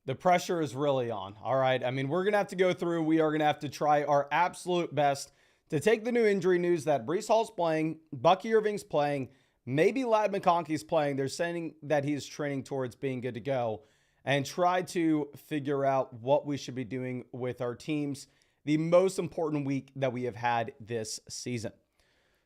The pressure is really on. All right. I mean, we're going to have to go through. We are going to have to try our absolute best to take the new injury news that Brees Hall's playing, Bucky Irving's playing, maybe Ladd McConkey's playing. They're saying that he's training towards being good to go, and try to figure out what we should be doing with our teams the most important week that we have had this season.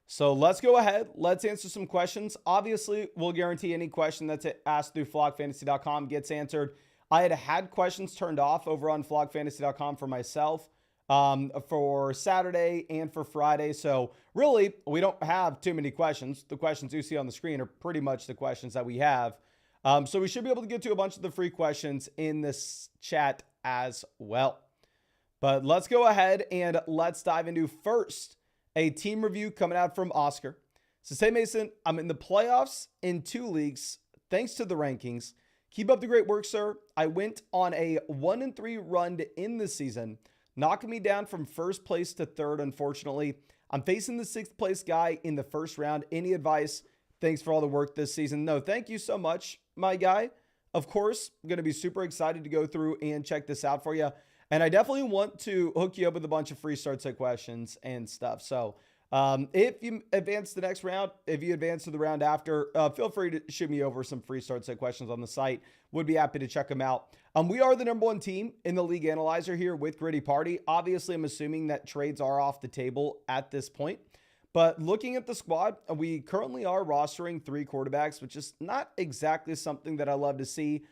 So let's go ahead. Let's answer some questions. Obviously, we'll guarantee any question that's asked through flockfantasy.com gets answered. I had questions turned off over on flockfantasy.com for myself for Saturday and for Friday. So really, we don't have too many questions. The questions you see on the screen are pretty much the questions that we have. So we should be able to get to a bunch of the free questions in this chat as well. But let's go ahead and let's dive into first a team review coming out from Oscar. So say, Mason, I'm in the playoffs in 2 leagues thanks to the rankings. Keep up the great work, sir. I went on a 1-3 run to end the season, knocking me down from first place to third, unfortunately. I'm facing the 6th place guy in the first round. Any advice? Thanks for all the work this season. No, thank you so much, my guy. Of course, I'm going to be super excited to go through and check this out for you. And I definitely want to hook you up with a bunch of free start set questions and stuff. So if you advance the next round, if you advance to the round after, feel free to shoot me over some free start set questions on the site. Would be happy to check them out. We are the #1 team in the league analyzer here with Gritty Party. Obviously, I'm assuming that trades are off the table at this point. But looking at the squad, we currently are rostering 3 quarterbacks, which is not exactly something that I love to see.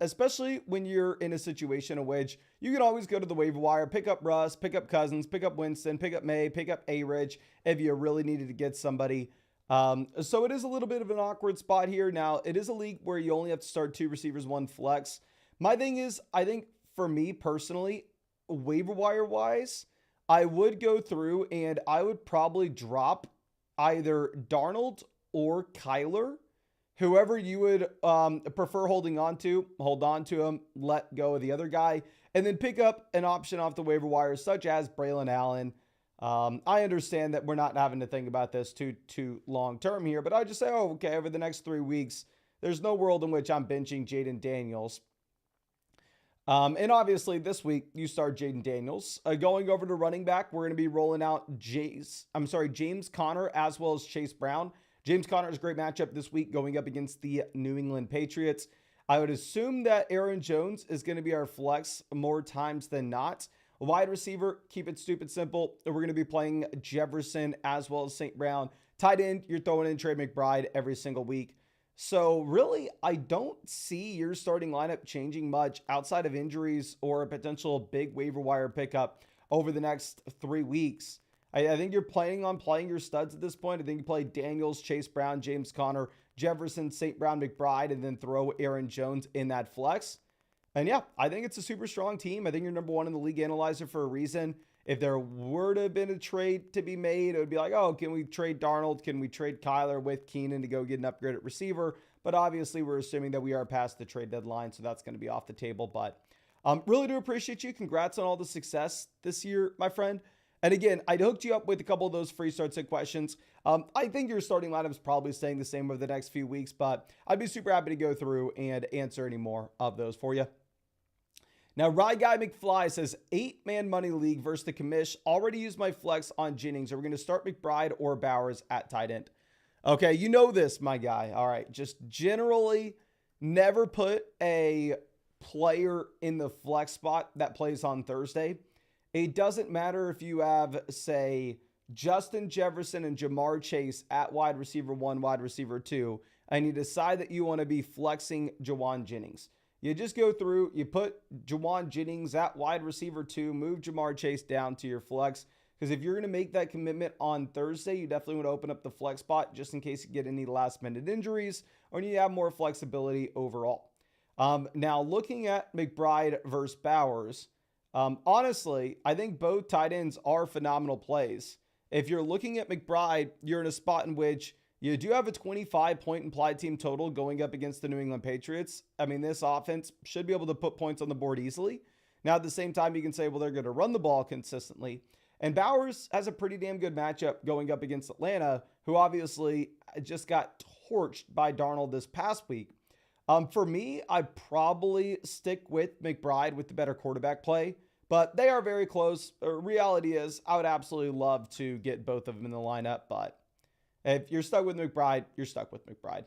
Especially when you're in a situation in which you can always go to the waiver wire, pick up Russ, pick up Cousins, pick up Winston, pick up May, pick up A-Rich if you really needed to get somebody. So it is a little bit of an awkward spot here. Now, it is a league where you only have to start 2 receivers, 1 flex. My thing is, I think for me personally, waiver wire wise, I would go through and I would probably drop either Darnold or Kyler. Whoever you would prefer holding on to, hold on to him, let go of the other guy, and then pick up an option off the waiver wire, such as Braylon Allen. I understand that we're not having to think about this too long term here, but I just say, oh, okay, over the next 3 weeks, there's no world in which I'm benching Jaden Daniels. And obviously, this week, you start Jaden Daniels. Going over to running back, we're going to be rolling out James Conner as well as Chase Brown. James Conner is a great matchup this week going up against the New England Patriots. I would assume that Aaron Jones is going to be our flex more times than not. Wide receiver, keep it stupid simple. We're going to be playing Jefferson as well as St. Brown. Tight end, you're throwing in Trey McBride every single week. So really, I don't see your starting lineup changing much outside of injuries or a potential big waiver wire pickup over the next 3 weeks. I think you're planning on playing your studs at this point. I think you play Daniels, Chase Brown, James Conner, Jefferson, St. Brown, McBride, and then throw Aaron Jones in that flex. And yeah, I think it's a super strong team. I think you're #1 in the league analyzer for a reason. If there were to have been a trade to be made, it would be like, oh, can we trade Darnold? Can we trade Kyler with Keenan to go get an upgrade at receiver? But obviously, we're assuming that we are past the trade deadline, so that's going to be off the table. But really do appreciate you. Congrats on all the success this year, my friend. And again, I hooked you up with a couple of those free start set questions. I think your starting lineup is probably staying the same over the next few weeks, but I'd be super happy to go through and answer any more of those for you. Now, Rye Guy McFly says, 8-man money league versus the commish. Already used my flex on Jennings. Are we going to start McBride or Bowers at tight end? Okay, you know this, my guy. All right, just generally never put a player in the flex spot that plays on Thursday. It doesn't matter if you have, say, Justin Jefferson and Jamar Chase at wide receiver 1, wide receiver 2, and you decide that you want to be flexing Jawan Jennings. You just go through, you put Jawan Jennings at wide receiver 2, move Jamar Chase down to your flex. Because if you're going to make that commitment on Thursday, you definitely want to open up the flex spot just in case you get any last minute injuries or you have more flexibility overall. Now, looking at McBride versus Bowers, honestly, I think both tight ends are phenomenal plays. If you're looking at McBride, you're in a spot in which you do have a 25-point implied team total going up against the New England Patriots. I mean, this offense should be able to put points on the board easily. Now, at the same time, you can say, well, they're going to run the ball consistently. And Bowers has a pretty damn good matchup going up against Atlanta, who obviously just got torched by Darnold this past week. For me, I'd probably stick with McBride with the better quarterback play, but they are very close. Reality is, I would absolutely love to get both of them in the lineup, but if you're stuck with McBride, you're stuck with McBride.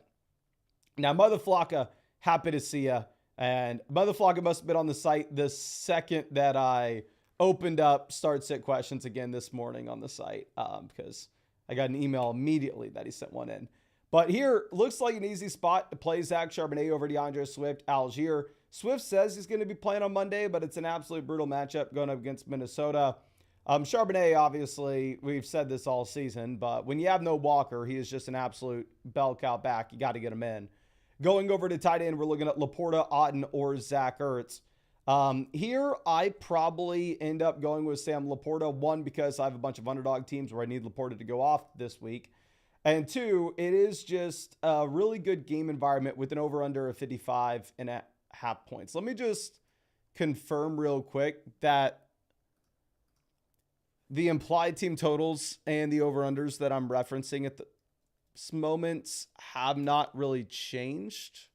Now, Mother Flocka, happy to see you. And Mother Flocka must have been on the site the second that I opened up Start Sit Questions again this morning on the site, because I got an email immediately that he sent one in. But here, looks like an easy spot to play Zach Charbonnet over DeAndre Swift, Algier. Swift says he's going to be playing on Monday, but it's an absolute brutal matchup going up against Minnesota. Charbonnet, obviously, we've said this all season, but when you have no Walker, he is just an absolute bell cow back. You got to get him in. Going over to tight end, we're looking at Laporta, Otten, or Zach Ertz. Here, I probably end up going with Sam Laporta. One, because I have a bunch of underdog teams where I need Laporta to go off this week. And two, it is just a really good game environment with an over-under of 55.5 points. Let me just confirm real quick that the implied team totals and the over-unders that I'm referencing at this moment have not really changed.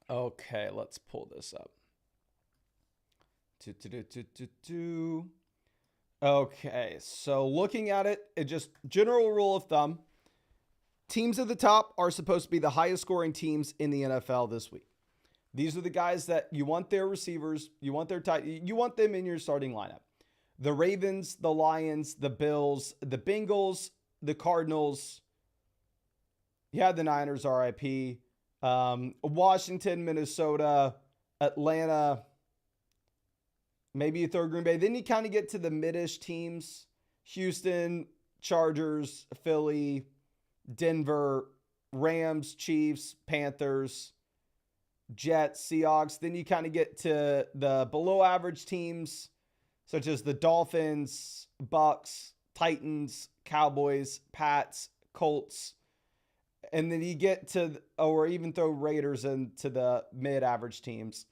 Okay, let's pull this up. Okay, so looking at it, just general rule of thumb, teams at the top are supposed to be the highest scoring teams in the NFL this week. These are the guys that you want their receivers, you want their you want them in your starting lineup. The Ravens, the Lions, the Bills, the Bengals, the Cardinals. Yeah, the Niners, RIP. Washington, Minnesota, Atlanta. Maybe you throw Green Bay. Then you kind of get to the mid-ish teams. Houston, Chargers, Philly, Denver, Rams, Chiefs, Panthers, Jets, Seahawks. Then you kind of get to the below average teams, such as the Dolphins, Bucks, Titans, Cowboys, Pats, Colts. And then you get to, or even throw Raiders into the mid-average teams.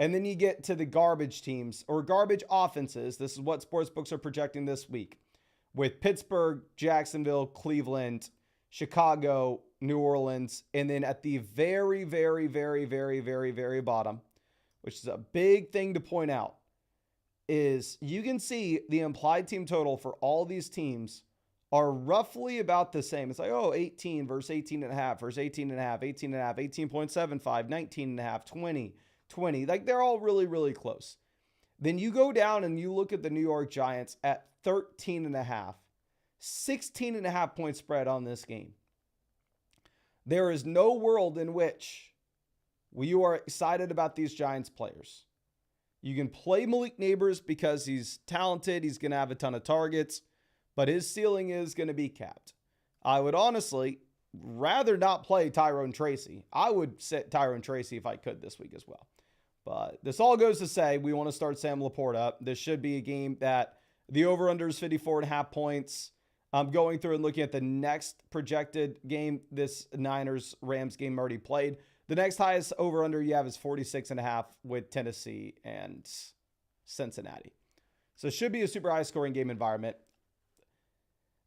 And then you get to the garbage teams or garbage offenses. This is what sportsbooks are projecting this week with Pittsburgh, Jacksonville, Cleveland, Chicago, New Orleans. And then at the very, very, very, very, very, very bottom, which is a big thing to point out, is you can see the implied team total for all these teams are roughly about the same. It's like, 18 versus 18.5 versus 18.5, 18.5, 18.75, 19.5, 20. Like they're all really, really close. Then you go down and you look at the New York Giants at 13.5, 16.5 point spread on this game. There is no world in which you are excited about these Giants players. You can play Malik Neighbors because he's talented. He's going to have a ton of targets, but his ceiling is going to be capped. I would honestly rather not play Tyrone Tracy. I would sit Tyrone Tracy if I could this week as well. But this all goes to say we want to start Sam Laporta. This should be a game that the over-under is 54.5 points. I'm going through and looking at the next projected game, this Niners-Rams game already played. The next highest over-under you have is 46.5 with Tennessee and Cincinnati. So it should be a super high-scoring game environment.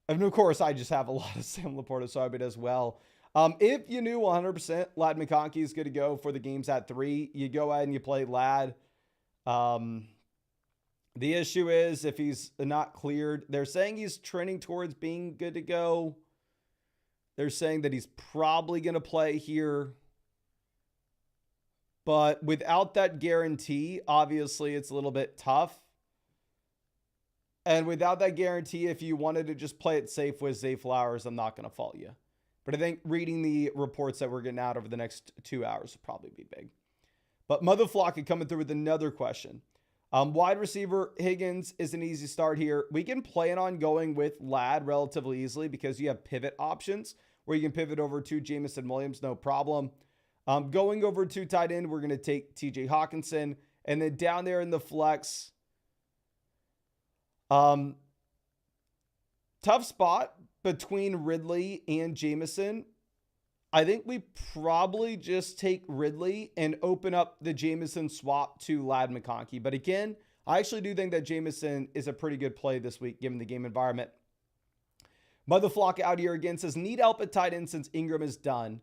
And of course, I just have a lot of Sam Laporta, so I would as well. If you knew 100% Ladd McConkey is going to go for the games at 3, you go ahead and you play Ladd. The issue is if he's not cleared, they're saying he's trending towards being good to go. They're saying that he's probably going to play here. But without that guarantee, obviously it's a little bit tough. And without that guarantee, if you wanted to just play it safe with Zay Flowers, I'm not going to fault you. But I think reading the reports that we're getting out over the next 2 hours will probably be big. But Mother Flocky coming through with another question. Wide receiver Higgins is an easy start here. We can plan on going with Ladd relatively easily because you have pivot options where you can pivot over to Jamison Williams, no problem. Going over to tight end, we're going to take TJ Hawkinson. And then down there in the flex, tough spot between Ridley and Jamison. I think we probably just take Ridley and open up the Jamison swap to Ladd McConkey. But again, I actually do think that Jamison is a pretty good play this week given the game environment. But the flock out here again says, need help at tight end since Ingram is done.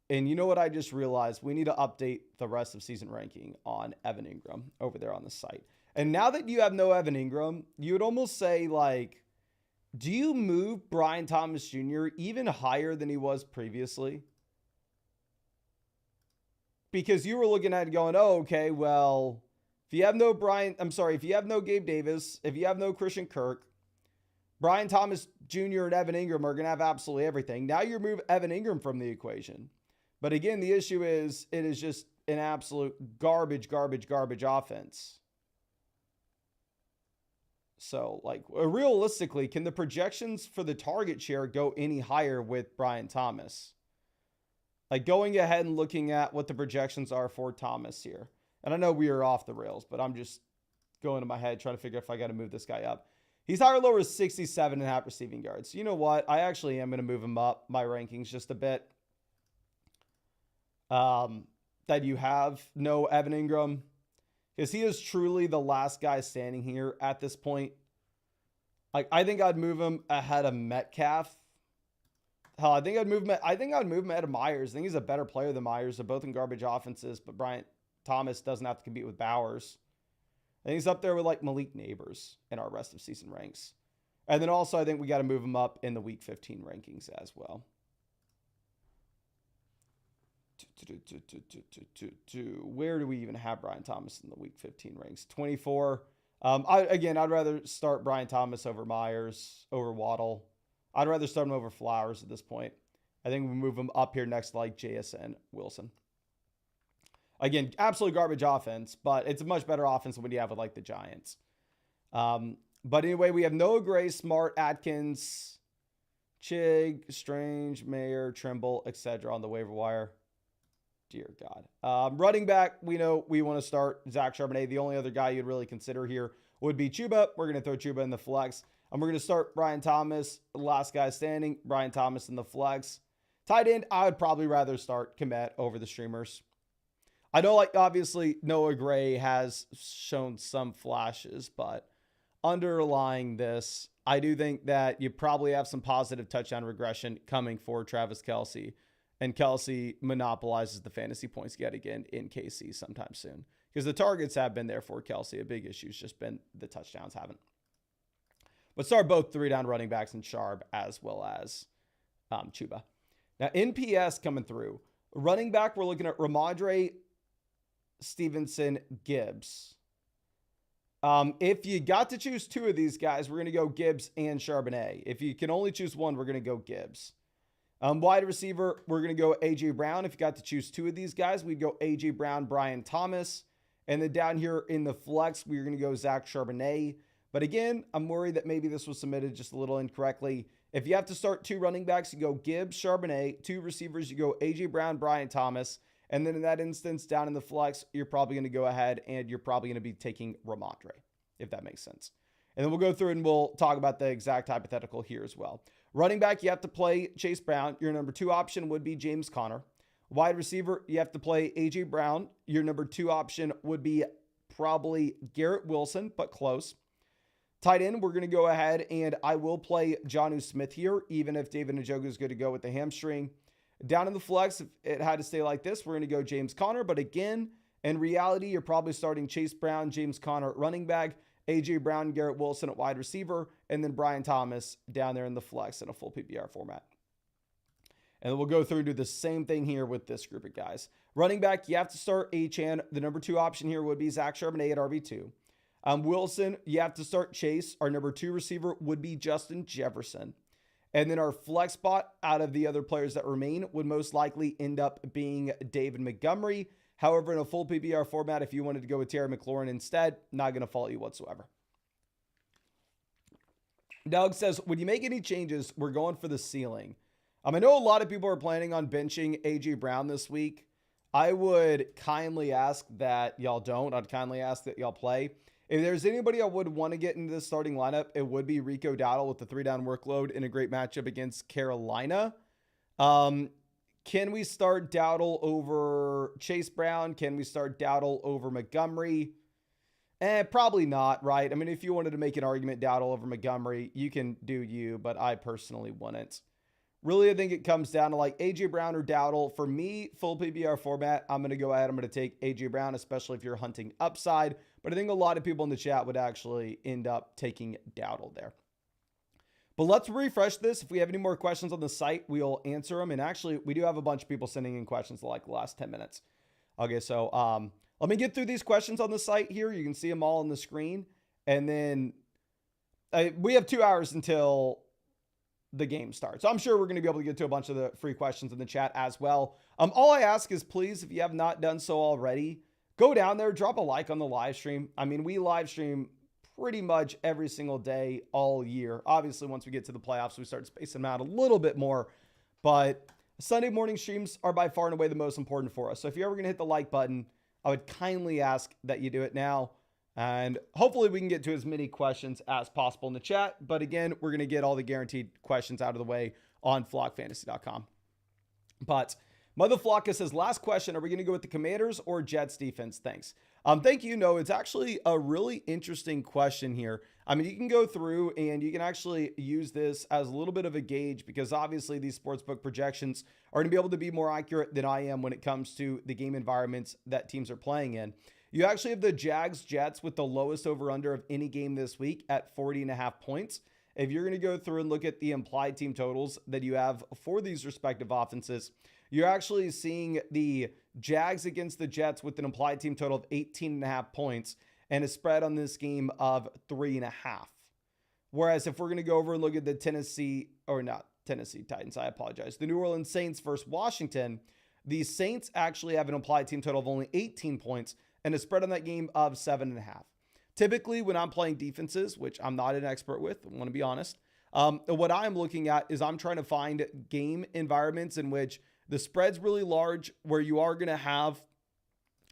And you know what I just realized? We need to update the rest of season ranking on Evan Ingram over there on the site. And now that you have no Evan Ingram, you would almost say, like, do you move Brian Thomas Jr. even higher than he was previously? Because you were looking at it going, oh, okay, well, if you have no if you have no Gabe Davis, if you have no Christian Kirk, Brian Thomas Jr. and Evan Ingram are going to have absolutely everything. Now you remove Evan Ingram from the equation. But again, the issue is it is just an absolute garbage offense. So, like, realistically, can the projections for the target share go any higher with Brian Thomas? Like, going ahead and looking at what the projections are for Thomas here. And I know we are off the rails, but I'm just going in my head trying to figure if I got to move this guy up. He's higher or lower as 67.5 receiving yards. You know what? I actually am going to move him up my rankings just a bit. That you have no Evan Ingram, because he is truly the last guy standing here at this point. Like, I think I'd move him ahead of Metcalf. Hell, I think I'd move him ahead of Myers. I think he's a better player than Myers. They're both in garbage offenses, but Brian Thomas doesn't have to compete with Bowers. I think he's up there with, like, Malik Neighbors in our rest of season ranks. And then also, I think we got to move him up in the week 15 rankings as well. Where do we even have Brian Thomas in the week 15 ranks? 24. I'd rather start Brian Thomas over Myers, over Waddle. I'd rather start him over Flowers at this point. I think we move him up here next to, like, JSN Wilson. Again, absolute garbage offense, but it's a much better offense than what you have with, like, the Giants. But anyway, we have Noah Gray, Smart, Atkins, Chig, Strange, Mayer, Trimble, etc. on the waiver wire. Dear God. Running back, we know we want to start Zach Charbonnet. The only other guy you'd really consider here would be Chuba. We're going to throw Chuba in the flex. And we're going to start Brian Thomas, the last guy standing. Brian Thomas in the flex. Tight end, I would probably rather start Komet over the streamers. I know, like, obviously Noah Gray has shown some flashes, but underlying this, I do think that you probably have some positive touchdown regression coming for Travis Kelce. And Kelce monopolizes the fantasy points yet again in KC sometime soon. Because the targets have been there for Kelce. A big issue has just been the touchdowns haven't. But start both 3-down running backs in Sharb as well as Chuba. Now, NPS coming through. Running back, we're looking at Ramondre Stevenson Gibbs. If you got to choose two of these guys, we're going to go Gibbs and Charbonnet. If you can only choose one, we're going to go Gibbs. Wide receiver, we're going to go A.J. Brown. If you got to choose two of these guys, we'd go A.J. Brown, Brian Thomas. And then down here in the flex, we're going to go Zach Charbonnet. But again, I'm worried that maybe this was submitted just a little incorrectly. If you have to start two running backs, you go Gibbs, Charbonnet. Two receivers, you go A.J. Brown, Brian Thomas. And then in that instance, down in the flex, you're probably going to go ahead and you're probably going to be taking Ramondre, if that makes sense. And then we'll go through and we'll talk about the exact hypothetical here as well. Running back, you have to play Chase Brown. Your number 2 option would be James Conner. Wide receiver, you have to play A.J. Brown. Your number 2 option would be probably Garrett Wilson, but close. Tight end, we're going to go ahead and I will play Jonnu Smith here, even if David Njoku is good to go with the hamstring. Down in the flex, if it had to stay like this, we're going to go James Conner. But again, in reality, you're probably starting Chase Brown, James Conner at running back, A.J. Brown, Garrett Wilson at wide receiver, and then Brian Thomas down there in the flex in a full PPR format. And then we'll go through and do the same thing here with this group of guys. Running back, you have to start Achane. The number 2 option here would be Zach Charbonnet at RB2. Wilson, you have to start Chase. Our number 2 receiver would be Justin Jefferson. And then our flex spot out of the other players that remain would most likely end up being David Montgomery. However, in a full PPR format, if you wanted to go with Terry McLaurin instead, not going to fault you whatsoever. Doug says, would you make any changes? We're going for the ceiling. I know a lot of people are planning on benching A.J. Brown this week. I would kindly ask that y'all don't. I'd kindly ask that y'all play. If there's anybody I would want to get into the starting lineup, it would be Rico Dowdle with the 3-down workload in a great matchup against Carolina. Can we start Dowdle over Chase Brown? Can we start Dowdle over Montgomery? Probably not, right? I mean, if you wanted to make an argument Dowdle over Montgomery, you can do you, but I personally wouldn't. Really, I think it comes down to like A.J. Brown or Dowdle. For me, full PPR format, I'm going to go ahead. I'm going to take A.J. Brown, especially if you're hunting upside. But I think a lot of people in the chat would actually end up taking Dowdle there. But let's refresh this. If we have any more questions on the site, we'll answer them. And actually, we do have a bunch of people sending in questions like the last 10 minutes. Okay, so let me get through these questions on the site here. You can see them all on the screen. And then we have 2 hours until the game starts. So I'm sure we're going to be able to get to a bunch of the free questions in the chat as well. All I ask is please, if you have not done so already, go down there, drop a like on the live stream. I mean, we live stream pretty much every single day all year. Obviously, once we get to the playoffs, we start spacing them out a little bit more, but Sunday morning streams are by far and away the most important for us. So if you're ever going to hit the like button, I would kindly ask that you do it now. And hopefully we can get to as many questions as possible in the chat. But again, we're going to get all the guaranteed questions out of the way on flockfantasy.com. But Mother Flocka says, last question, are we going to go with the Commanders or Jets defense? Thanks. Thank you. No, it's actually a really interesting question here. I mean, you can go through and you can actually use this as a little bit of a gauge because obviously these sportsbook projections are going to be able to be more accurate than I am when it comes to the game environments that teams are playing in. You actually have the Jags-Jets with the lowest over-under of any game this week at 40.5 points. If you're going to go through and look at the implied team totals that you have for these respective offenses, you're actually seeing the Jags against the Jets with an implied team total of 18.5 points and a spread on this game of 3.5. Whereas if we're going to go over and look at the Tennessee Titans, I apologize. The New Orleans Saints versus Washington, the Saints actually have an implied team total of only 18 points and a spread on that game of 7.5. Typically, when I'm playing defenses, which I'm not an expert with, I want to be honest, what I'm looking at is I'm trying to find game environments in which the spread's really large, where you are going to have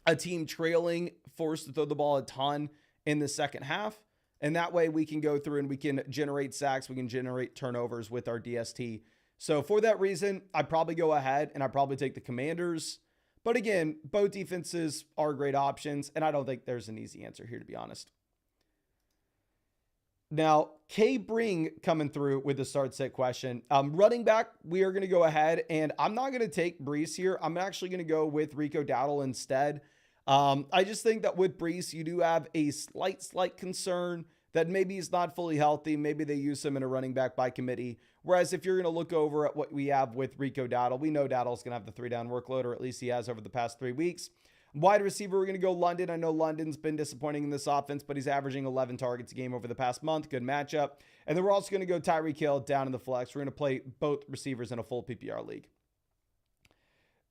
a team trailing, forced to throw the ball a ton in the second half. And that way we can go through and we can generate sacks, we can generate turnovers with our DST. So for that reason, I'd probably go ahead and I'd probably take the Commanders. But again, both defenses are great options, and I don't think there's an easy answer here, to be honest. Now, K Bring coming through with the start set question. Running back, we are going to go ahead, and I'm not going to take Brees here. I'm actually going to go with Rico Dowdle instead. I just think that with Brees, you do have a slight concern that maybe he's not fully healthy. Maybe they use him in a running back by committee. Whereas if you're going to look over at what we have with Rico Dowdle, we know Dowdle's going to have the 3-down workload, or at least he has over the past 3 weeks. Wide receiver, we're going to go London. I know London's been disappointing in this offense, but he's averaging 11 targets a game over the past month. Good matchup. And then we're also going to go Tyreek Hill down in the flex. We're going to play both receivers in a full PPR league.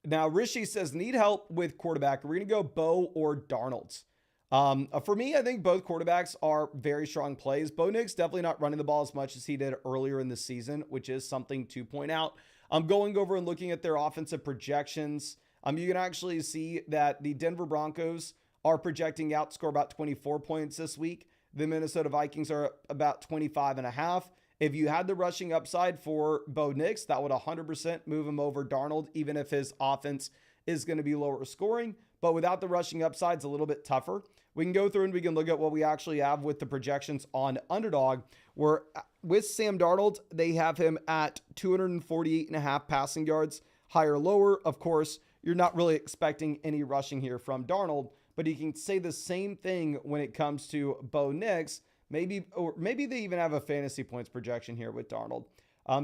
Now, Rishi says, need help with quarterback. We're going to go Bo or Darnold. For me, I think both quarterbacks are very strong plays. Bo Nix definitely not running the ball as much as he did earlier in the season, which is something to point out. I'm going over and looking at their offensive projections. You can actually see that the Denver Broncos are projecting out to score about 24 points this week. The Minnesota Vikings are about 25.5. If you had the rushing upside for Bo Nix, that would 100% move him over Darnold, even if his offense is going to be lower scoring. But without the rushing upside, it's a little bit tougher. We can go through and we can look at what we actually have with the projections on Underdog, where with Sam Darnold, they have him at 248.5 passing yards, higher, lower. Of course, you're not really expecting any rushing here from Darnold, but you can say the same thing when it comes to Bo Nix. Maybe they even have a fantasy points projection here with Darnold.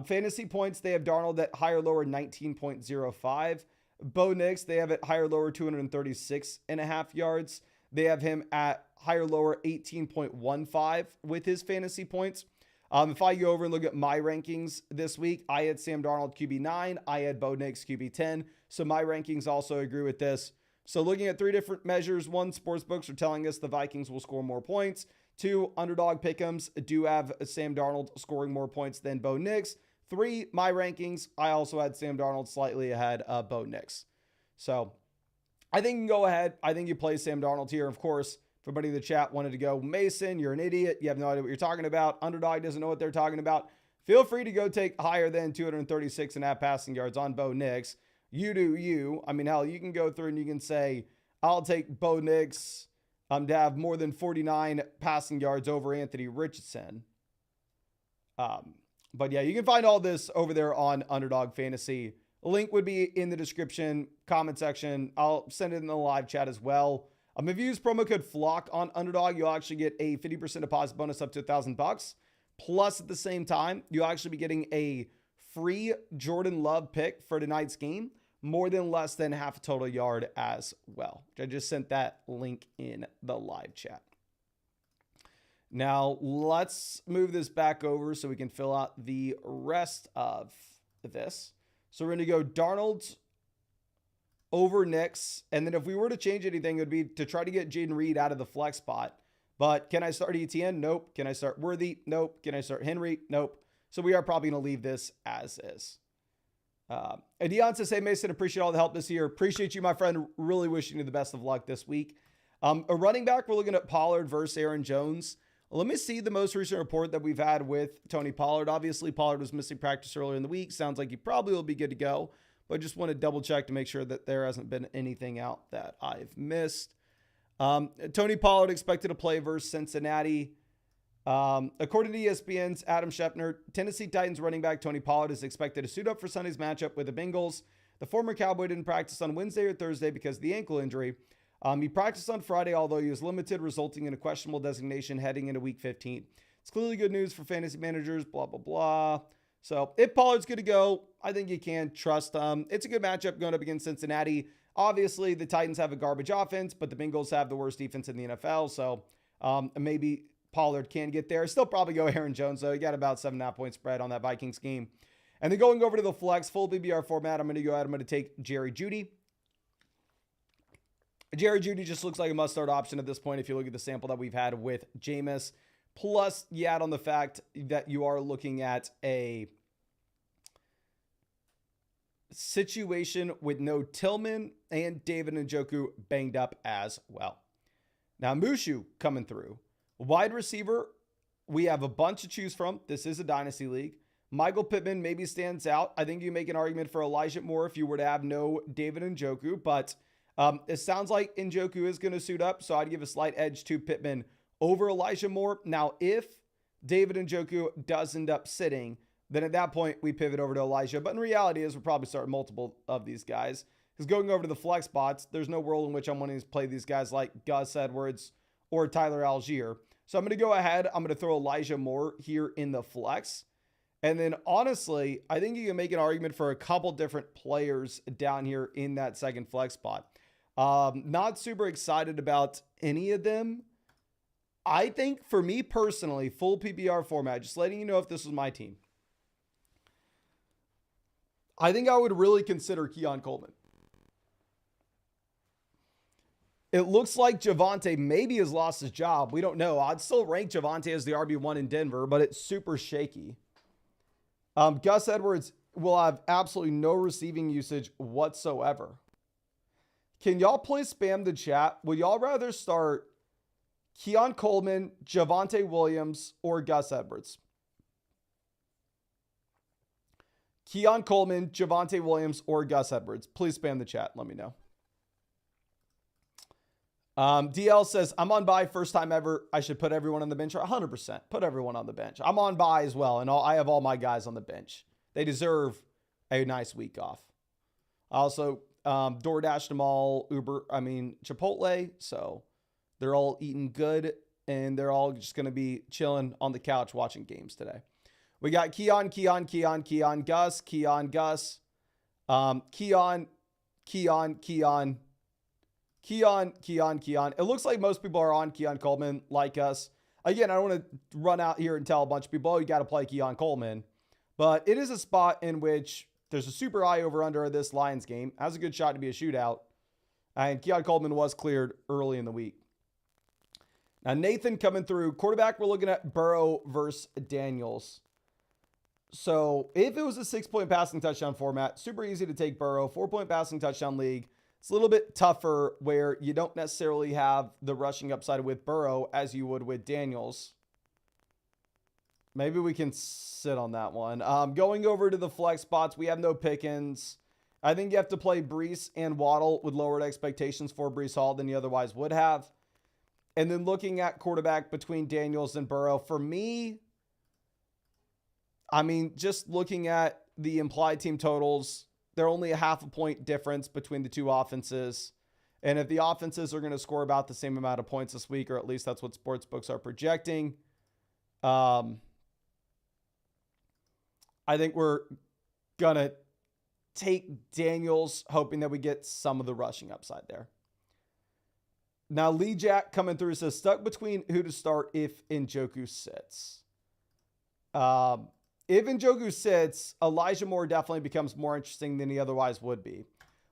Fantasy points, they have Darnold at higher, lower 19.05. Bo Nix, they have it higher, lower 236.5 yards. They have him at higher, lower 18.15 with his fantasy points. If I go over and look at my rankings this week, I had Sam Darnold QB9. I had Bo Nix QB10. So my rankings also agree with this. So looking at 3 different measures, 1, sportsbooks are telling us the Vikings will score more points. 2, underdog pick'ems do have Sam Darnold scoring more points than Bo Nix. 3, my rankings, I also had Sam Darnold slightly ahead of Bo Nix. So I think you can go ahead. I think you play Sam Darnold here. Of course, if everybody in the chat wanted to go, Mason, you're an idiot. You have no idea what you're talking about. Underdog doesn't know what they're talking about. Feel free to go take higher than 236.5 passing yards on Bo Nix. You do you. I mean, hell, you can go through and you can say, I'll take Bo Nix to have more than 49 passing yards over Anthony Richardson. But yeah, you can find all this over there on Underdog Fantasy. A link would be in the description, comment section. I'll send it in the live chat as well. If you use promo code FLOCK on Underdog, you'll actually get a 50% deposit bonus up to $1,000. Plus, at the same time, you'll actually be getting a free Jordan Love pick for tonight's game, more than less than half a total yard as well. I just sent that link in the live chat. Now, let's move this back over so we can fill out the rest of this. So we're going to go Darnold over Nix. And then if we were to change anything, it would be to try to get Jaden Reed out of the flex spot. But can I start ETN? Nope. Can I start Worthy? Nope. Can I start Henry? Nope. So we are probably going to leave this as is. Dion says, hey, Mason, appreciate all the help this year. Appreciate you, my friend. Really wishing you the best of luck this week. A running back, we're looking at Pollard versus Aaron Jones. Let me see the most recent report that we've had with Tony Pollard. Obviously, Pollard was missing practice earlier in the week. Sounds like he probably will be good to go. But just want to double check to make sure that there hasn't been anything out that I've missed. Tony Pollard expected to play versus Cincinnati. According to ESPN's Adam Schefter, Tennessee Titans running back Tony Pollard is expected to suit up for Sunday's matchup with the Bengals. The former Cowboy didn't practice on Wednesday or Thursday because of the ankle injury. He practiced on Friday, although he was limited, resulting in a questionable designation heading into Week 15. It's clearly good news for fantasy managers, blah, blah, blah. So if Pollard's good to go, I think you can trust him. It's a good matchup going up against Cincinnati. Obviously, the Titans have a garbage offense, but the Bengals have the worst defense in the NFL. So maybe Pollard can get there. Still probably go Aaron Jones, though. You got about 7.5 point spread on that Vikings game. And then going over to the flex, full PPR format, I'm going to go ahead. I'm going to take Jerry Jeudy. Jerry Jeudy just looks like a must-start option at this point if you look at the sample that we've had with Jameis. Plus, you add on the fact that you are looking at a situation with no Tillman and David Njoku banged up as well. Now, Mushu coming through. Wide receiver, we have a bunch to choose from. This is a dynasty league. Michael Pittman maybe stands out. I think you make an argument for Elijah Moore if you were to have no David Njoku, but it sounds like Njoku is going to suit up, so I'd give a slight edge to Pittman over Elijah Moore. Now, if David Njoku does end up sitting, then at that point, we pivot over to Elijah. But in reality is we're probably starting multiple of these guys. Because going over to the flex spots, there's no world in which I'm wanting to play these guys like Gus Edwards or Tyler Algier. So I'm going to go ahead. I'm going to throw Elijah Moore here in the flex. And then honestly, I think you can make an argument for a couple different players down here in that second flex spot. Not super excited about any of them. I think for me personally, full PPR format, just letting you know if this was my team, I think I would really consider Keon Coleman. It looks like Javonte maybe has lost his job. We don't know. I'd still rank Javonte as the RB1 in Denver, but it's super shaky. Gus Edwards will have absolutely no receiving usage whatsoever. Can y'all please spam the chat? Would y'all rather start Keon Coleman, Javonte Williams, or Gus Edwards? Keon Coleman, Javonte Williams, or Gus Edwards. Please spam the chat. Let me know. DL says, I'm on bye first time ever. I should put everyone on the bench. 100%. Put everyone on the bench. I'm on bye as well, and I have all my guys on the bench. They deserve a nice week off. I also DoorDashed them all Chipotle. So they're all eating good, and they're all just going to be chilling on the couch watching games today. We got Keon, Gus, Gus, Keon. It looks like most people are on Keon Coleman like us. Again, I don't want to run out here and tell a bunch of people, oh, you got to play Keon Coleman. But it is a spot in which there's a super high over-under of this Lions game. Has a good shot to be a shootout. And Keon Coleman was cleared early in the week. Now, Nathan coming through. Quarterback, we're looking at Burrow versus Daniels. So if it was a 6-point passing touchdown format, super easy to take Burrow. 4-point passing touchdown league. It's a little bit tougher where you don't necessarily have the rushing upside with Burrow as you would with Daniels. Maybe we can sit on that one. Going over to the flex spots, we have no Pickens. I think you have to play Breece and Waddle with lowered expectations for Breece Hall than you otherwise would have. And then looking at quarterback between Daniels and Burrow, for me, I mean, just looking at the implied team totals, they're only a half a point difference between the two offenses. And if the offenses are going to score about the same amount of points this week, or at least that's what sportsbooks are projecting, I think we're going to take Daniels, hoping that we get some of the rushing upside there. Now, Lee Jack coming through says, stuck between who to start if Njoku sits. If Njoku sits, Elijah Moore definitely becomes more interesting than he otherwise would be.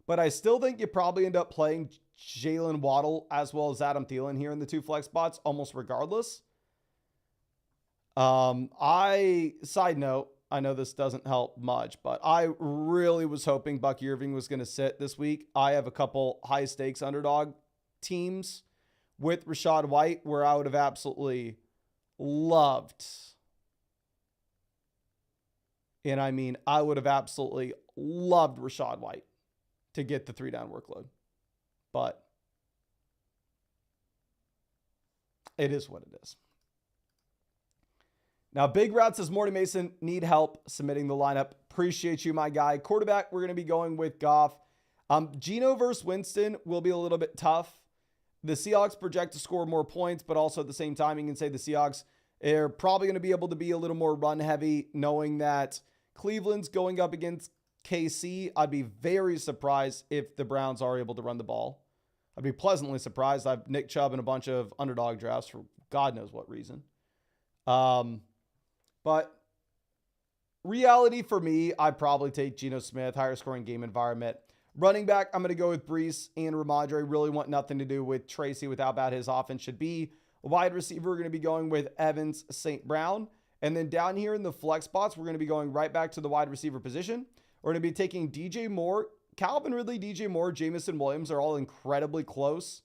But I still think you probably end up playing Jalen Waddle as well as Adam Thielen here in the two flex spots, almost regardless. Side note, I know this doesn't help much, but I really was hoping Bucky Irving was going to sit this week. I have a couple high stakes underdog teams with Rachaad White where I would have absolutely loved. And I mean, I would have absolutely loved Rachaad White to get the 3-down workload. But it is what it is. Now, Big Rat says, Morty Mason, need help submitting the lineup. Appreciate you, my guy. Quarterback, we're going to be going with Goff. Geno versus Winston will be a little bit tough. The Seahawks project to score more points, but also at the same time, you can say the Seahawks are probably going to be able to be a little more run heavy, knowing that Cleveland's going up against KC. I'd be very surprised if the Browns are able to run the ball. I'd be pleasantly surprised. I've Nick Chubb in a bunch of underdog drafts for God knows what reason. But reality for me, I'd probably take Geno Smith, higher scoring game environment. Running back, I'm going to go with Brees and Ramondre. Really want nothing to do with Tracy with how bad his offense should be. Wide receiver, we're going to be going with Evans, St. Brown. And then down here in the flex spots, we're going to be going right back to the wide receiver position. We're going to be taking DJ Moore, Calvin Ridley, DJ Moore, Jamison Williams are all incredibly close.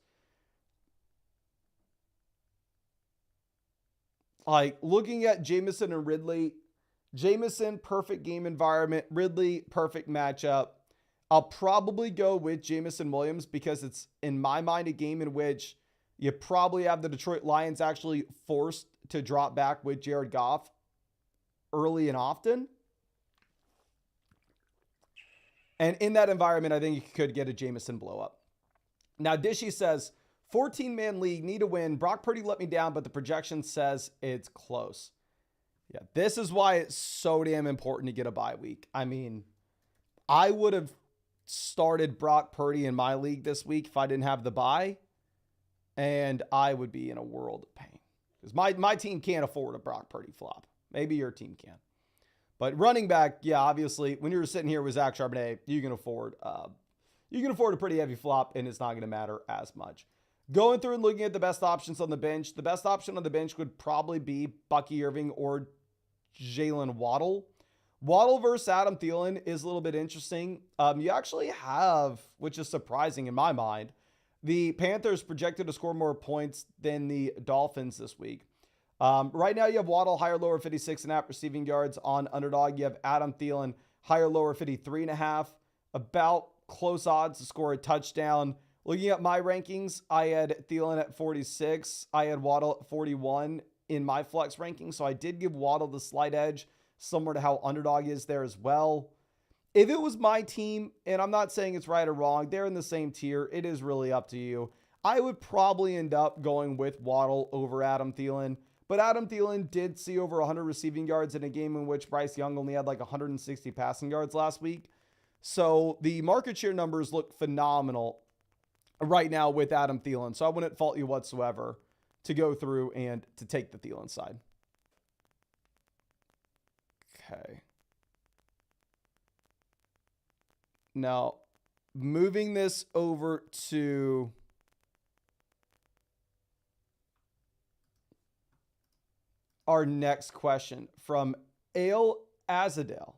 Like looking at Jamison and Ridley, Jamison, perfect game environment. Ridley, perfect matchup. I'll probably go with Jamison Williams because it's, in my mind, a game in which you probably have the Detroit Lions actually forced to drop back with Jared Goff early and often. And in that environment, I think you could get a Jamison blow up. Now, Dishy says, 14-man league, need a win. Brock Purdy let me down, but the projection says it's close. Yeah, this is why it's so damn important to get a bye week. I mean, I would have started Brock Purdy in my league this week if I didn't have the bye, and I would be in a world of pain. Because my team can't afford a Brock Purdy flop. Maybe your team can. But running back, yeah, obviously, when you're sitting here with Zach Charbonnet, you can afford a pretty heavy flop, and it's not going to matter as much. Going through and looking at the best options on the bench, the best option on the bench would probably be Bucky Irving or Jalen Waddle. Waddle versus Adam Thielen is a little bit interesting. You actually have, which is surprising in my mind, the Panthers projected to score more points than the Dolphins this week. Right now, you have Waddle, higher, lower, 56.5 receiving yards on Underdog. You have Adam Thielen, higher, lower, 53.5. About close odds to score a touchdown. Looking at my rankings, I had Thielen at 46. I had Waddle at 41 in my flex ranking. So I did give Waddle the slight edge, similar to how Underdog is there as well. If it was my team, and I'm not saying it's right or wrong, they're in the same tier. It is really up to you. I would probably end up going with Waddle over Adam Thielen. But Adam Thielen did see over 100 receiving yards in a game in which Bryce Young only had like 160 passing yards last week. So the market share numbers look phenomenal right now with Adam Thielen. So I wouldn't fault you whatsoever to go through and to take the Thielen side. Okay. Now, moving this over to our next question from Ale Azadel.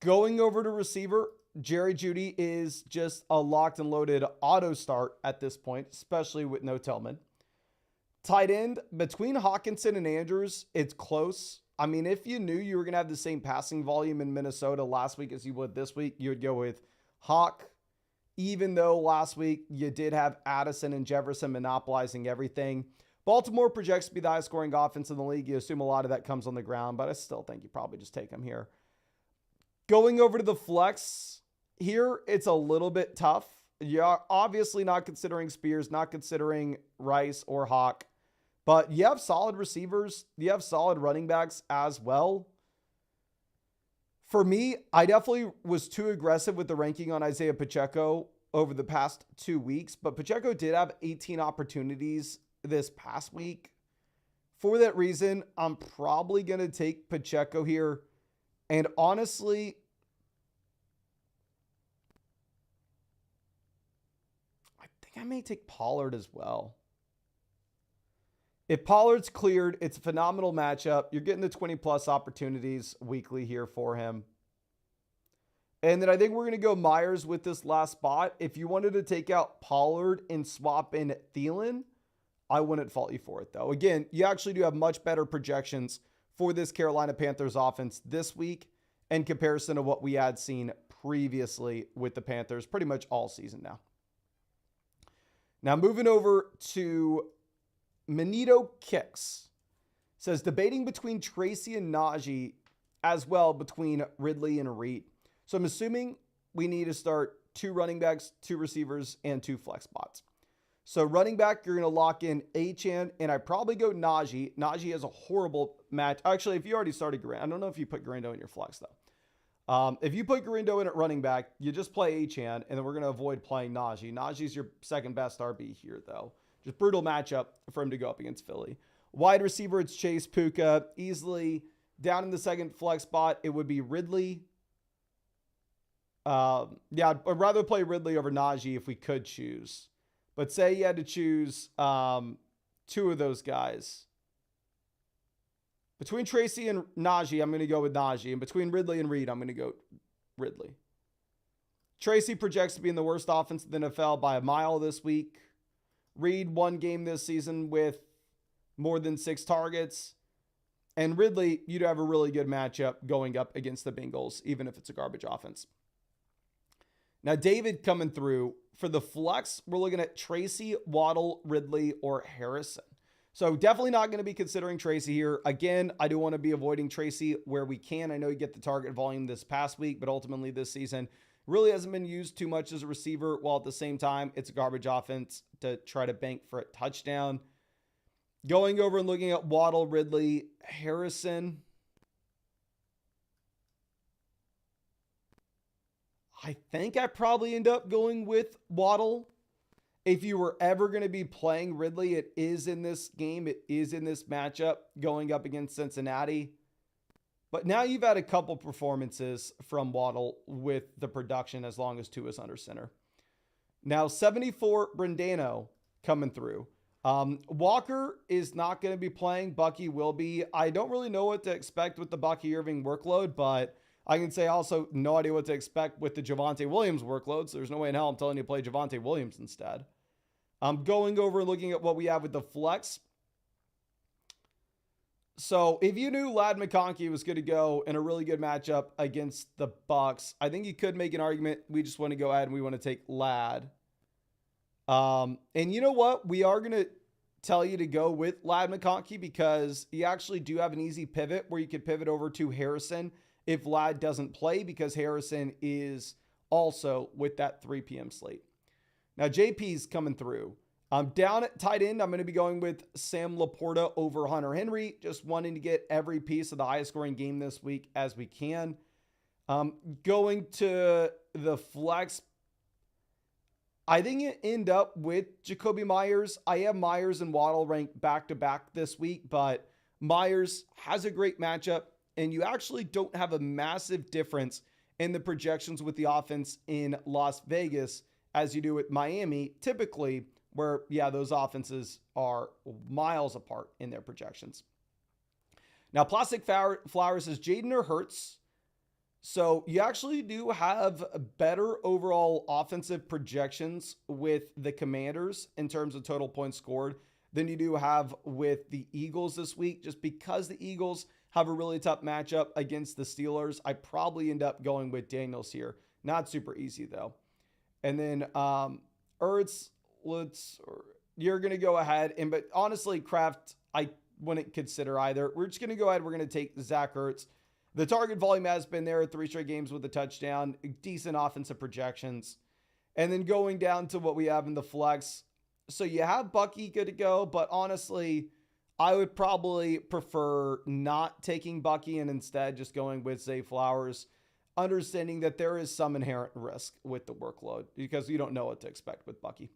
Going over to receiver, Jerry Jeudy is just a locked and loaded auto start at this point, especially with no Tillman. Tight end, between Hawkinson and Andrews, it's close. I mean, if you knew you were going to have the same passing volume in Minnesota last week as you would this week, you would go with Hawk even though last week you did have Addison and Jefferson monopolizing everything. Baltimore projects to be the highest scoring offense in the league. You assume a lot of that comes on the ground, but I still think you probably just take them here. Going over to the flex here, it's a little bit tough. You're obviously not considering Spears, not considering Rice or Hawk, but you have solid receivers. You have solid running backs as well. For me, I definitely was too aggressive with the ranking on Isaiah Pacheco over the past 2 weeks, but Pacheco did have 18 opportunities this past week. For that reason, I'm probably going to take Pacheco here. And honestly, I think I may take Pollard as well. If Pollard's cleared, it's a phenomenal matchup. You're getting the 20-plus opportunities weekly here for him. And then I think we're going to go Myers with this last spot. If you wanted to take out Pollard and swap in Thielen, I wouldn't fault you for it, though. Again, you actually do have much better projections for this Carolina Panthers offense this week in comparison to what we had seen previously with the Panthers pretty much all season now. Now, moving over to Manito Kicks. Says, debating between Tracy and Najee as well between Ridley and Reed. So I'm assuming we need to start 2 running backs, 2 receivers, and 2 flex spots. So running back, you're going to lock in Achane, and I probably go Najee. Najee has a horrible match. Actually, if you already started Garindo, I don't know if you put Garindo in your flex, though. If you put Garindo in at running back, you just play Achane, and then we're going to avoid playing Najee. Najee's your second best RB here, though. Just brutal matchup for him to go up against Philly. Wide receiver, it's Chase Puka. Easily down in the second flex spot, it would be Ridley. Yeah, I'd rather play Ridley over Najee if we could choose. But say you had to choose 2 of those guys. Between Tracy and Najee, I'm going to go with Najee. And between Ridley and Reed, I'm going to go Ridley. Tracy projects to be in the worst offense in the NFL by a mile this week. Reed, 1 game this season with more than 6 targets. And Ridley, you'd have a really good matchup going up against the Bengals, even if it's a garbage offense. Now, David coming through. For the flex, we're looking at Tracy, Waddle, Ridley, or Harrison. So definitely not going to be considering Tracy here. Again, I do want to be avoiding Tracy where we can. I know you get the target volume this past week, but ultimately this season really hasn't been used too much as a receiver, while at the same time, it's a garbage offense to try to bank for a touchdown. Going over and looking at Waddle, Ridley, Harrison. I think I probably end up going with Waddle. If you were ever going to be playing Ridley, it is in this game. It is in this matchup going up against Cincinnati. But now you've had a couple performances from Waddle with the production as long as Tua is under center. Now 74 Brandano coming through. Walker is not going to be playing. Bucky will be. I don't really know what to expect with the Bucky Irving workload, but I can say also no idea what to expect with the Javonte Williams workload. So there's no way in hell I'm telling you to play Javonte Williams instead. I'm going over and looking at what we have with the flex. So if you knew Ladd McConkey was going to go in a really good matchup against the Bucs, I think you could make an argument. We just want to go ahead and we want to take Ladd. And you know what? We are going to tell you to go with Ladd McConkey because you actually do have an easy pivot where you could pivot over to Harrison if Ladd doesn't play, because Harrison is also with that 3 p.m. slate. Now, JP's coming through. Down at tight end, I'm going to be going with Sam Laporta over Hunter Henry, just wanting to get every piece of the highest scoring game this week as we can. Going to the flex, I think you end up with Jacoby Myers. I have Myers and Waddle ranked back-to-back this week, but Myers has a great matchup, and you actually don't have a massive difference in the projections with the offense in Las Vegas as you do with Miami, typically, where, yeah, those offenses are miles apart in their projections. Now, Plastic Flower says Jaden or Hurts. So you actually do have better overall offensive projections with the Commanders in terms of total points scored than you do have with the Eagles this week, just because the Eagles have a really tough matchup against the Steelers. I probably end up going with Daniels here. Not super easy, though. And then Ertz, you're going to go ahead. But honestly, Kraft, I wouldn't consider either. We're just going to go ahead. We're going to take Zach Ertz. The target volume has been there 3 straight games with a touchdown, decent offensive projections. And then going down to what we have in the flex. So you have Bucky good to go, but honestly, I would probably prefer not taking Bucky and instead just going with Zay Flowers, understanding that there is some inherent risk with the workload because you don't know what to expect with Bucky.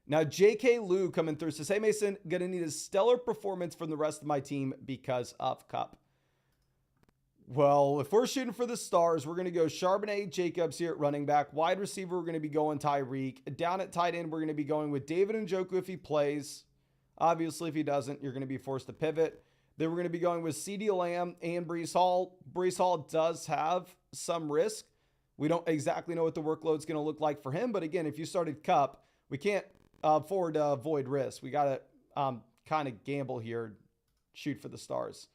Now, J.K. Lou coming through says, hey, Mason, going to need a stellar performance from the rest of my team because of Cup. Well, if we're shooting for the stars, we're going to go Charbonnet, Jacobs here at running back. Wide receiver, we're going to be going Tyreek. Down at tight end, we're going to be going with David Njoku if he plays. Obviously, if he doesn't, you're going to be forced to pivot. Then we're going to be going with CeeDee Lamb and Breece Hall. Breece Hall does have some risk. We don't exactly know what the workload's going to look like for him. But again, if you started Cup, we can't afford to avoid risk. We got to kind of gamble here, shoot for the stars.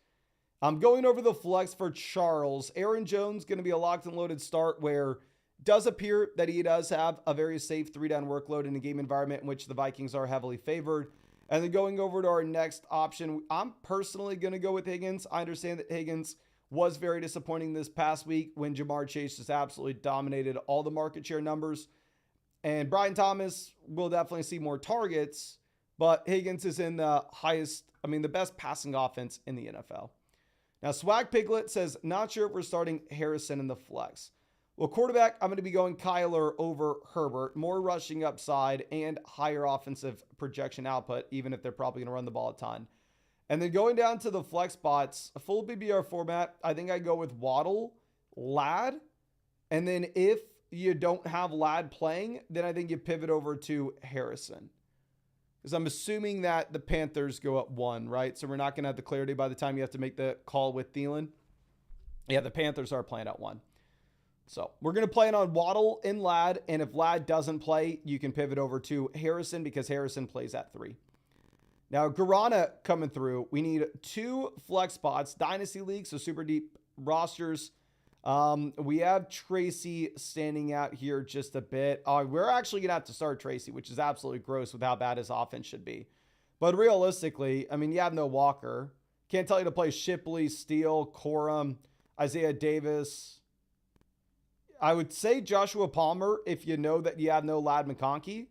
I'm going over the flex for Charles. Aaron Jones going to be a locked and loaded start where does appear that he does have a very safe 3-down workload in a game environment in which the Vikings are heavily favored. And then going over to our next option, I'm personally going to go with Higgins. I understand that Higgins was very disappointing this past week when Jamar Chase just absolutely dominated all the market share numbers. And Brian Thomas will definitely see more targets, but Higgins is in the the best passing offense in the NFL. Now, Swag Piglet says, not sure if we're starting Harrison in the flex. Well, quarterback, I'm going to be going Kyler over Herbert. More rushing upside and higher offensive projection output, even if they're probably going to run the ball a ton. And then going down to the flex spots, a full BBR format, I think I go with Waddle, Ladd. And then if you don't have Ladd playing, then I think you pivot over to Harrison. Because I'm assuming that the Panthers go up 1, right? So we're not going to have the clarity by the time you have to make the call with Thielen. Yeah, the Panthers are playing at 1. So we're going to play it on Waddle and Ladd. And if Ladd doesn't play, you can pivot over to Harrison because Harrison plays at 3. Now, Garana coming through. We need 2 flex spots, Dynasty League, so super deep rosters. We have Tracy standing out here just a bit. We're actually going to have to start Tracy, which is absolutely gross with how bad his offense should be. But realistically, you have no Walker. Can't tell you to play Shipley, Steele, Corum, Isaiah Davis. I would say Joshua Palmer if you know that you have no Ladd McConkey.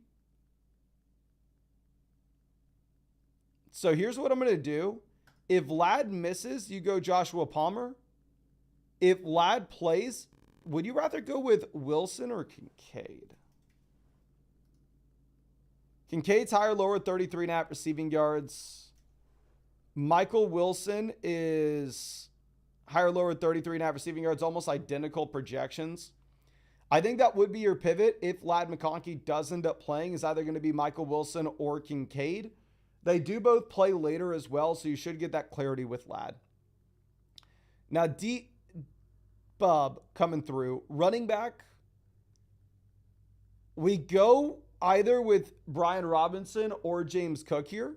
So here's what I'm going to do. If Ladd misses, you go Joshua Palmer. If Ladd plays, would you rather go with Wilson or Kincaid? Kincaid's higher, lower, 33.5 receiving yards. Michael Wilson is higher, lower, 33.5 receiving yards, almost identical projections. I think that would be your pivot if Ladd McConkey does end up playing. Is either going to be Michael Wilson or Kincaid. They do both play later as well, so you should get that clarity with Ladd. Now, Bub coming through. Running back, we go either with Brian Robinson or James Cook here.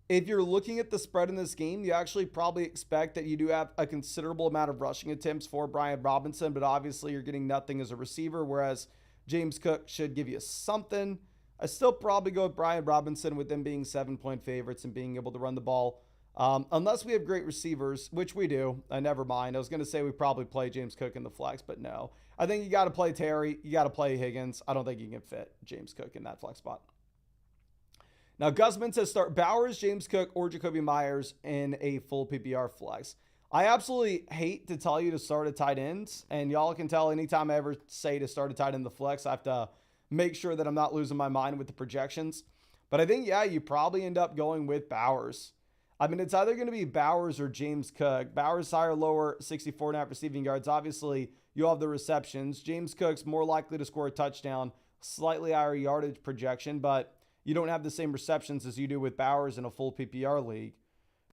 If you're looking at the spread in this game, you actually probably expect that you do have a considerable amount of rushing attempts for Brian Robinson, but obviously you're getting nothing as a receiver, whereas James Cook should give you something. I still probably go with Brian Robinson with them being 7-point favorites and being able to run the ball. Unless we have great receivers, which we do. Never mind. I was going to say we probably play James Cook in the flex, but no. I think you got to play Terry. You got to play Higgins. I don't think you can fit James Cook in that flex spot. Now, Guzman says start Bowers, James Cook, or Jacoby Myers in a full PPR flex. I absolutely hate to tell you to start a tight ends, and y'all can tell anytime I ever say to start a tight end in the flex, I have to make sure that I'm not losing my mind with the projections. But I think, yeah, you probably end up going with Bowers. It's either going to be Bowers or James Cook. Bowers higher, lower, 64.5 receiving yards. Obviously, you'll have the receptions. James Cook's more likely to score a touchdown, slightly higher yardage projection, but you don't have the same receptions as you do with Bowers in a full PPR league.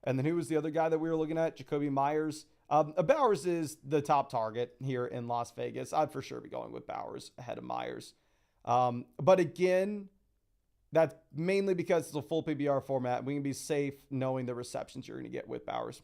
And then who was the other guy that we were looking at? Jacoby Myers. Bowers is the top target here in Las Vegas. I'd for sure be going with Bowers ahead of Myers. But again, that's mainly because it's a full PPR format. We can be safe knowing the receptions you're going to get with Bowers.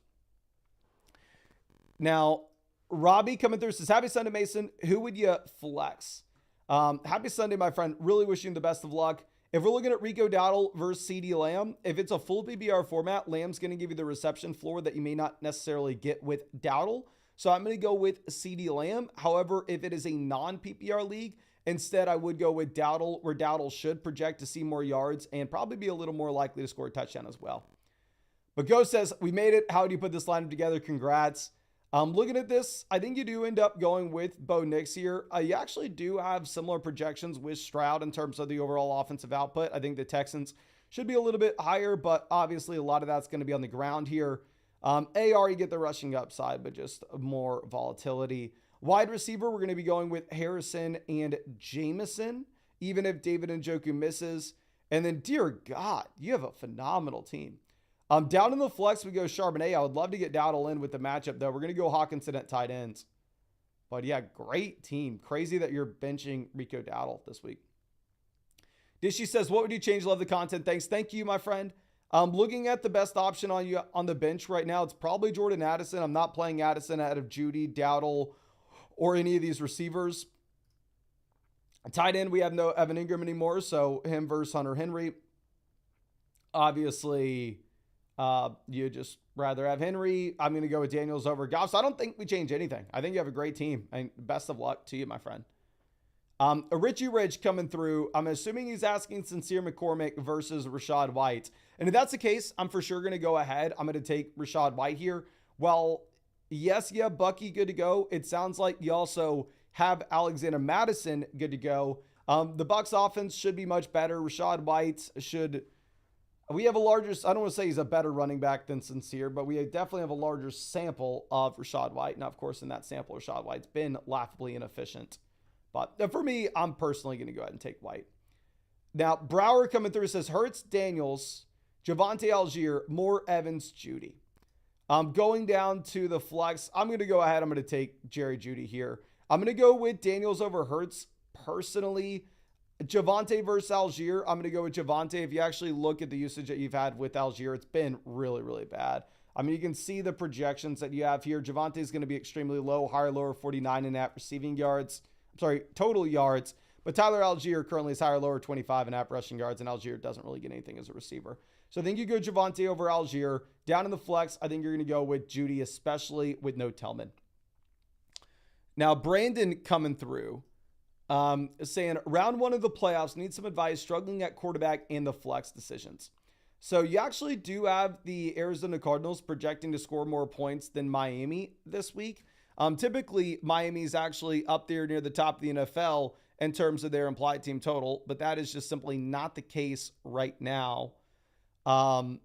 Now, Robbie coming through says, happy Sunday, Mason. Who would you flex? Happy Sunday, my friend. Really wishing you the best of luck. If we're looking at Rico Dowdle versus CD Lamb, if it's a full PPR format, Lamb's going to give you the reception floor that you may not necessarily get with Dowdle. So I'm going to go with CD Lamb. However, if it is a non-PPR league, instead I would go with Dowdle, where Dowdle should project to see more yards and probably be a little more likely to score a touchdown as well. But Go says, we made it. How do you put this lineup together? Congrats. Looking at this, I think you do end up going with Bo Nix here. You actually do have similar projections with Stroud in terms of the overall offensive output. I think the Texans should be a little bit higher, but obviously a lot of that's going to be on the ground here. AR, you get the rushing upside, but just more volatility. Wide receiver, we're going to be going with Harrison and Jameson, even if David Njoku misses. And then, dear God, you have a phenomenal team. Down in the flex, we go Charbonnet. I would love to get Dowdle in with the matchup, though. We're going to go Hawkinson at tight ends. But yeah, great team. Crazy that you're benching Rico Dowdle this week. Dishy says, what would you change? Love the content. Thanks. Thank you, my friend. Looking at the best option on you on the bench right now, it's probably Jordan Addison. I'm not playing Addison out of Judy, Dowdle, or any of these receivers. Tight end, we have no Evan Ingram anymore, so him versus Hunter Henry. Obviously, you just rather have Henry. I'm going to go with Daniels over Goff. So I don't think we change anything. I think you have a great team. And best of luck to you, my friend. Richie Rich coming through. I'm assuming he's asking Sincere McCormick versus Rachaad White. And if that's the case, I'm for sure going to go ahead. I'm going to take Rachaad White here. Well, yes, yeah, Bucky good to go. It sounds like you also have Alexander Madison good to go. The Bucs offense should be much better. Rachaad White should... We have a larger, I don't want to say he's a better running back than Sincere, but we definitely have a larger sample of Rachaad White. Now, of course, in that sample, Rachaad White's been laughably inefficient. But for me, I'm personally going to go ahead and take White. Now, Brower coming through says, Hurts, Daniels, Javonte Algier, Moore, Evans, Judy. Going down to the flex, I'm going to go ahead. I'm going to take Jerry Judy here. I'm going to go with Daniels over Hurts personally. Javonte versus Algier, I'm going to go with Javonte. If you actually look at the usage that you've had with Algier, it's been really, really bad. I mean, you can see the projections that you have here. Javonte is going to be extremely low, higher, lower, 49 in app receiving yards. Total yards. But Tyler Algier currently is higher, lower, 25 in app rushing yards, and Algier doesn't really get anything as a receiver. So I think you go Javonte over Algier. Down in the flex, I think you're going to go with Judy, especially with no Tillman. Now, Brandon coming through. Saying round one of the playoffs, need some advice, struggling at quarterback and the flex decisions. So you actually do have the Arizona Cardinals projecting to score more points than Miami this week. Typically, Miami is actually up there near the top of the NFL in terms of their implied team total, but that is just simply not the case right now. And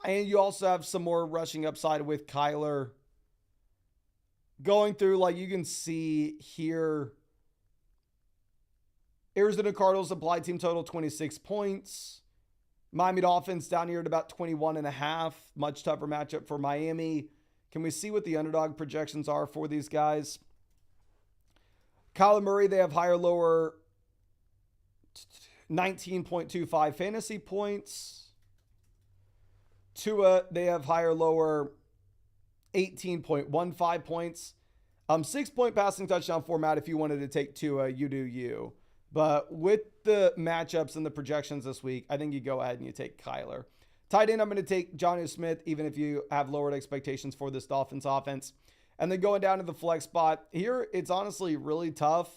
you also have some more rushing upside with Kyler. Going through, like you can see here, Arizona Cardinals implied team total 26 points. Miami Dolphins down here at about 21.5. Much tougher matchup for Miami. Can we see what the underdog projections are for these guys? Kyler Murray, they have higher, lower 19.25 fantasy points. Tua, they have higher, lower 18.15 points. 6-point passing touchdown format. If you wanted to take Tua, you do you. But with the matchups and the projections this week, I think you go ahead and you take Kyler. Tight end, I'm going to take Jonnu Smith, even if you have lowered expectations for this Dolphins offense. And then going down to the flex spot, here it's honestly really tough.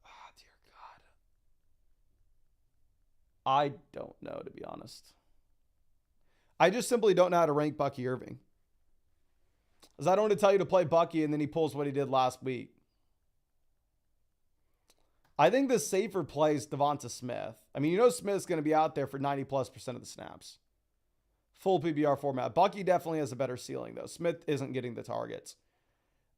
Oh, dear God. I don't know, to be honest. I just simply don't know how to rank Bucky Irving. Because I don't want to tell you to play Bucky and then he pulls what he did last week. I think the safer play is Devonta Smith. I mean, you know Smith's going to be out there for 90+% of the snaps. Full PBR format. Bucky definitely has a better ceiling, though. Smith isn't getting the targets.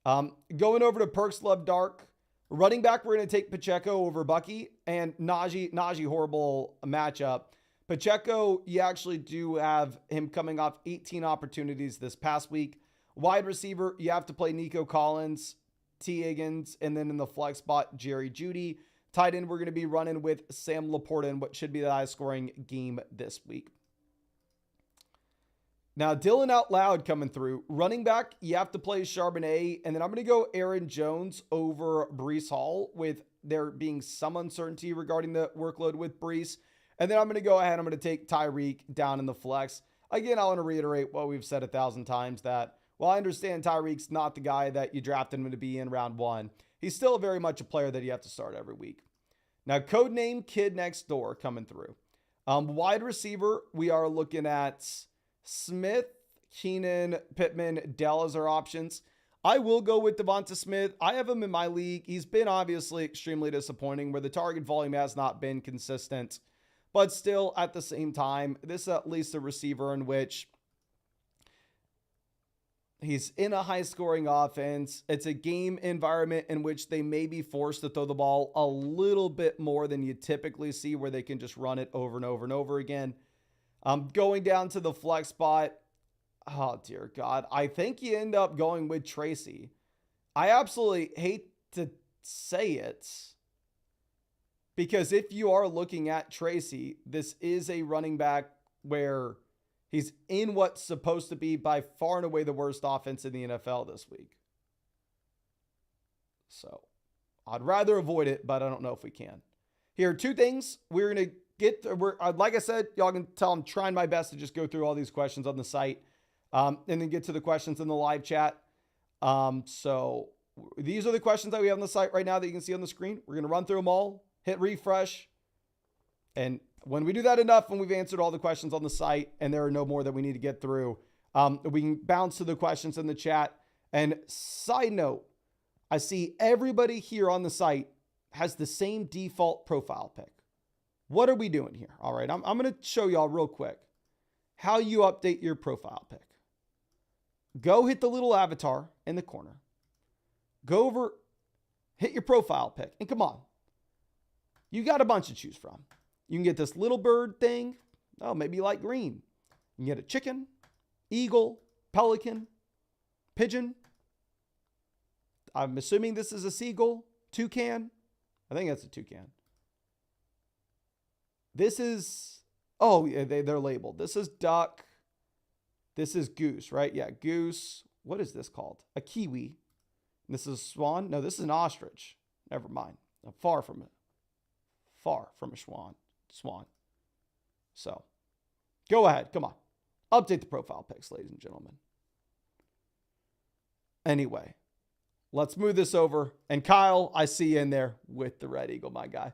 Going over to Perks Love Dark. Running back, we're going to take Pacheco over Bucky. And Najee horrible matchup. Pacheco, you actually do have him coming off 18 opportunities this past week. Wide receiver, you have to play Nico Collins, T. Higgins, and then in the flex spot, Jerry Judy. Tight end, we're going to be running with Sam Laporta in what should be the highest scoring game this week. Now, Dylan out loud coming through. Running back, you have to play Charbonnet. And then I'm going to go Aaron Jones over Breece Hall with there being some uncertainty regarding the workload with Breece. And then I'm going to go ahead. I'm going to take Tyreek down in the flex. Again, I want to reiterate what we've said 1,000 times that while I understand Tyreek's not the guy that you drafted him to be in round one, he's still very much a player that you have to start every week. Now, codename Kid Next Door coming through. Wide receiver, we are looking at Smith, Keenan, Pittman, Dell as our options. I will go with Devonta Smith. I have him in my league. He's been obviously extremely disappointing where the target volume has not been consistent. But still, at the same time, this is at least a receiver in which he's in a high-scoring offense. It's a game environment in which they may be forced to throw the ball a little bit more than you typically see where they can just run it over and over and over again. Going down to the flex spot, oh, dear God. I think you end up going with Tracy. I absolutely hate to say it, because if you are looking at Tracy, this is a running back where he's in what's supposed to be by far and away the worst offense in the NFL this week. So I'd rather avoid it, but I don't know if we can. Here are two things we're going to get. Like I said, y'all can tell I'm trying my best to just go through all these questions on the site and then get to the questions in the live chat. So these are the questions that we have on the site right now that you can see on the screen. We're going to run through them all. Hit refresh. And when we do that enough, when we've answered all the questions on the site and there are no more that we need to get through, we can bounce to the questions in the chat. And side note, I see everybody here on the site has the same default profile pic. What are we doing here? All right, I'm going to show y'all real quick how you update your profile pic. Go hit the little avatar in the corner. Go over, hit your profile pic, and come on. You got a bunch to choose from. You can get this little bird thing. Oh, maybe you like green. You can get a chicken, eagle, pelican, pigeon. I'm assuming this is a seagull, toucan. I think that's a toucan. This is, oh, yeah, they're labeled. This is duck. This is goose, right? Yeah, goose. What is this called? A kiwi. This is swan. No, this is an ostrich. Never mind. I'm far from it. Far from a swan. So go ahead. Come on. Update the profile pics, ladies and gentlemen. Anyway, let's move this over. And Kyle, I see you in there with the Red Eagle, my guy.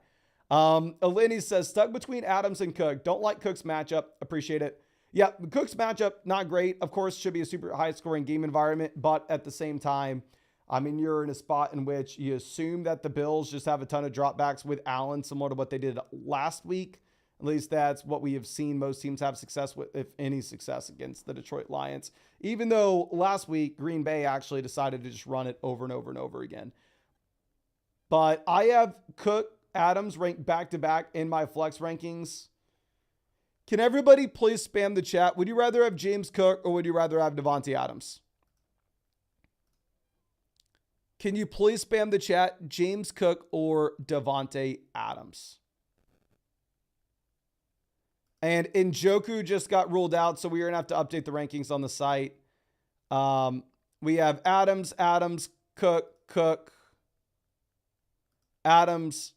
Eleni says, stuck between Adams and Cook. Don't like Cook's matchup. Appreciate it. Yeah, Cook's matchup, not great. Of course, should be a super high scoring game environment. But at the same time, I mean, you're in a spot in which you assume that the Bills just have a ton of dropbacks with Allen, similar to what they did last week. At least that's what we have seen most teams have success with, if any success, against the Detroit Lions. Even though last week, Green Bay actually decided to just run it over and over and over again. But I have Cook, Adams ranked back-to-back in my flex rankings. Can everybody please spam the chat? Would you rather have James Cook or would you rather have Davante Adams? Can you please spam the chat, James Cook or Davante Adams? And Njoku just got ruled out, so we're going to have to update the rankings on the site. We have Adams, Cook, Adams,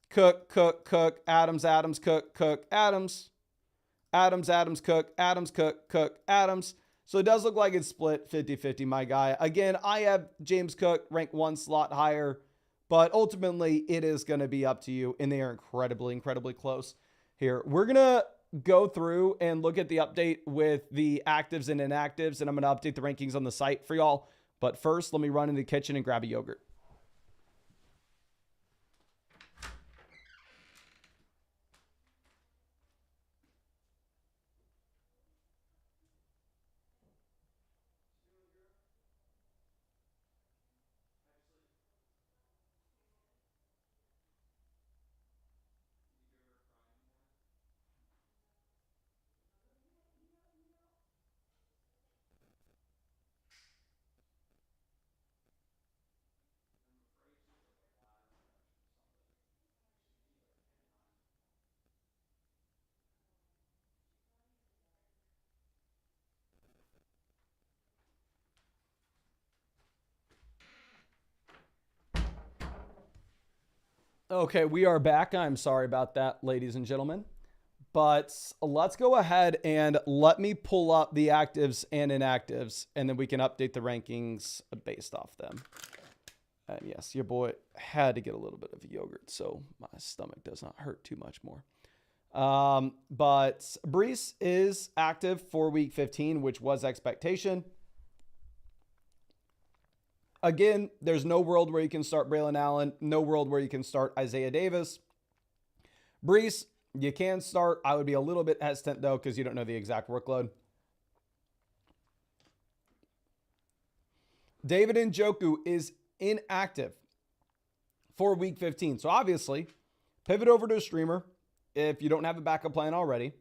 Cook, Adams, Cook, Adams, Cook, Adams. So it does look like it's split 50-50, my guy. Again, I have James Cook ranked one slot higher, but ultimately it is going to be up to you, and they are incredibly, incredibly close here. We're going to go through and look at the update with the actives and inactives, and I'm going to update the rankings on the site for y'all. But first, let me run into the kitchen and grab a yogurt. Okay, we are back. I'm sorry about that, ladies and gentlemen. But let's go ahead and let me pull up the actives and inactives, and then we can update the rankings based off them. And yes, your boy had to get a little bit of yogurt, so my stomach does not hurt too much more. But Brees is active for week 15, which was expectation. Again, there's no world where you can start Braylon Allen, no world where you can start Isaiah Davis. Brees, you can start. I would be a little bit hesitant, though, because you don't know the exact workload. David Njoku is inactive for week 15. So obviously, pivot over to a streamer if you don't have a backup plan already.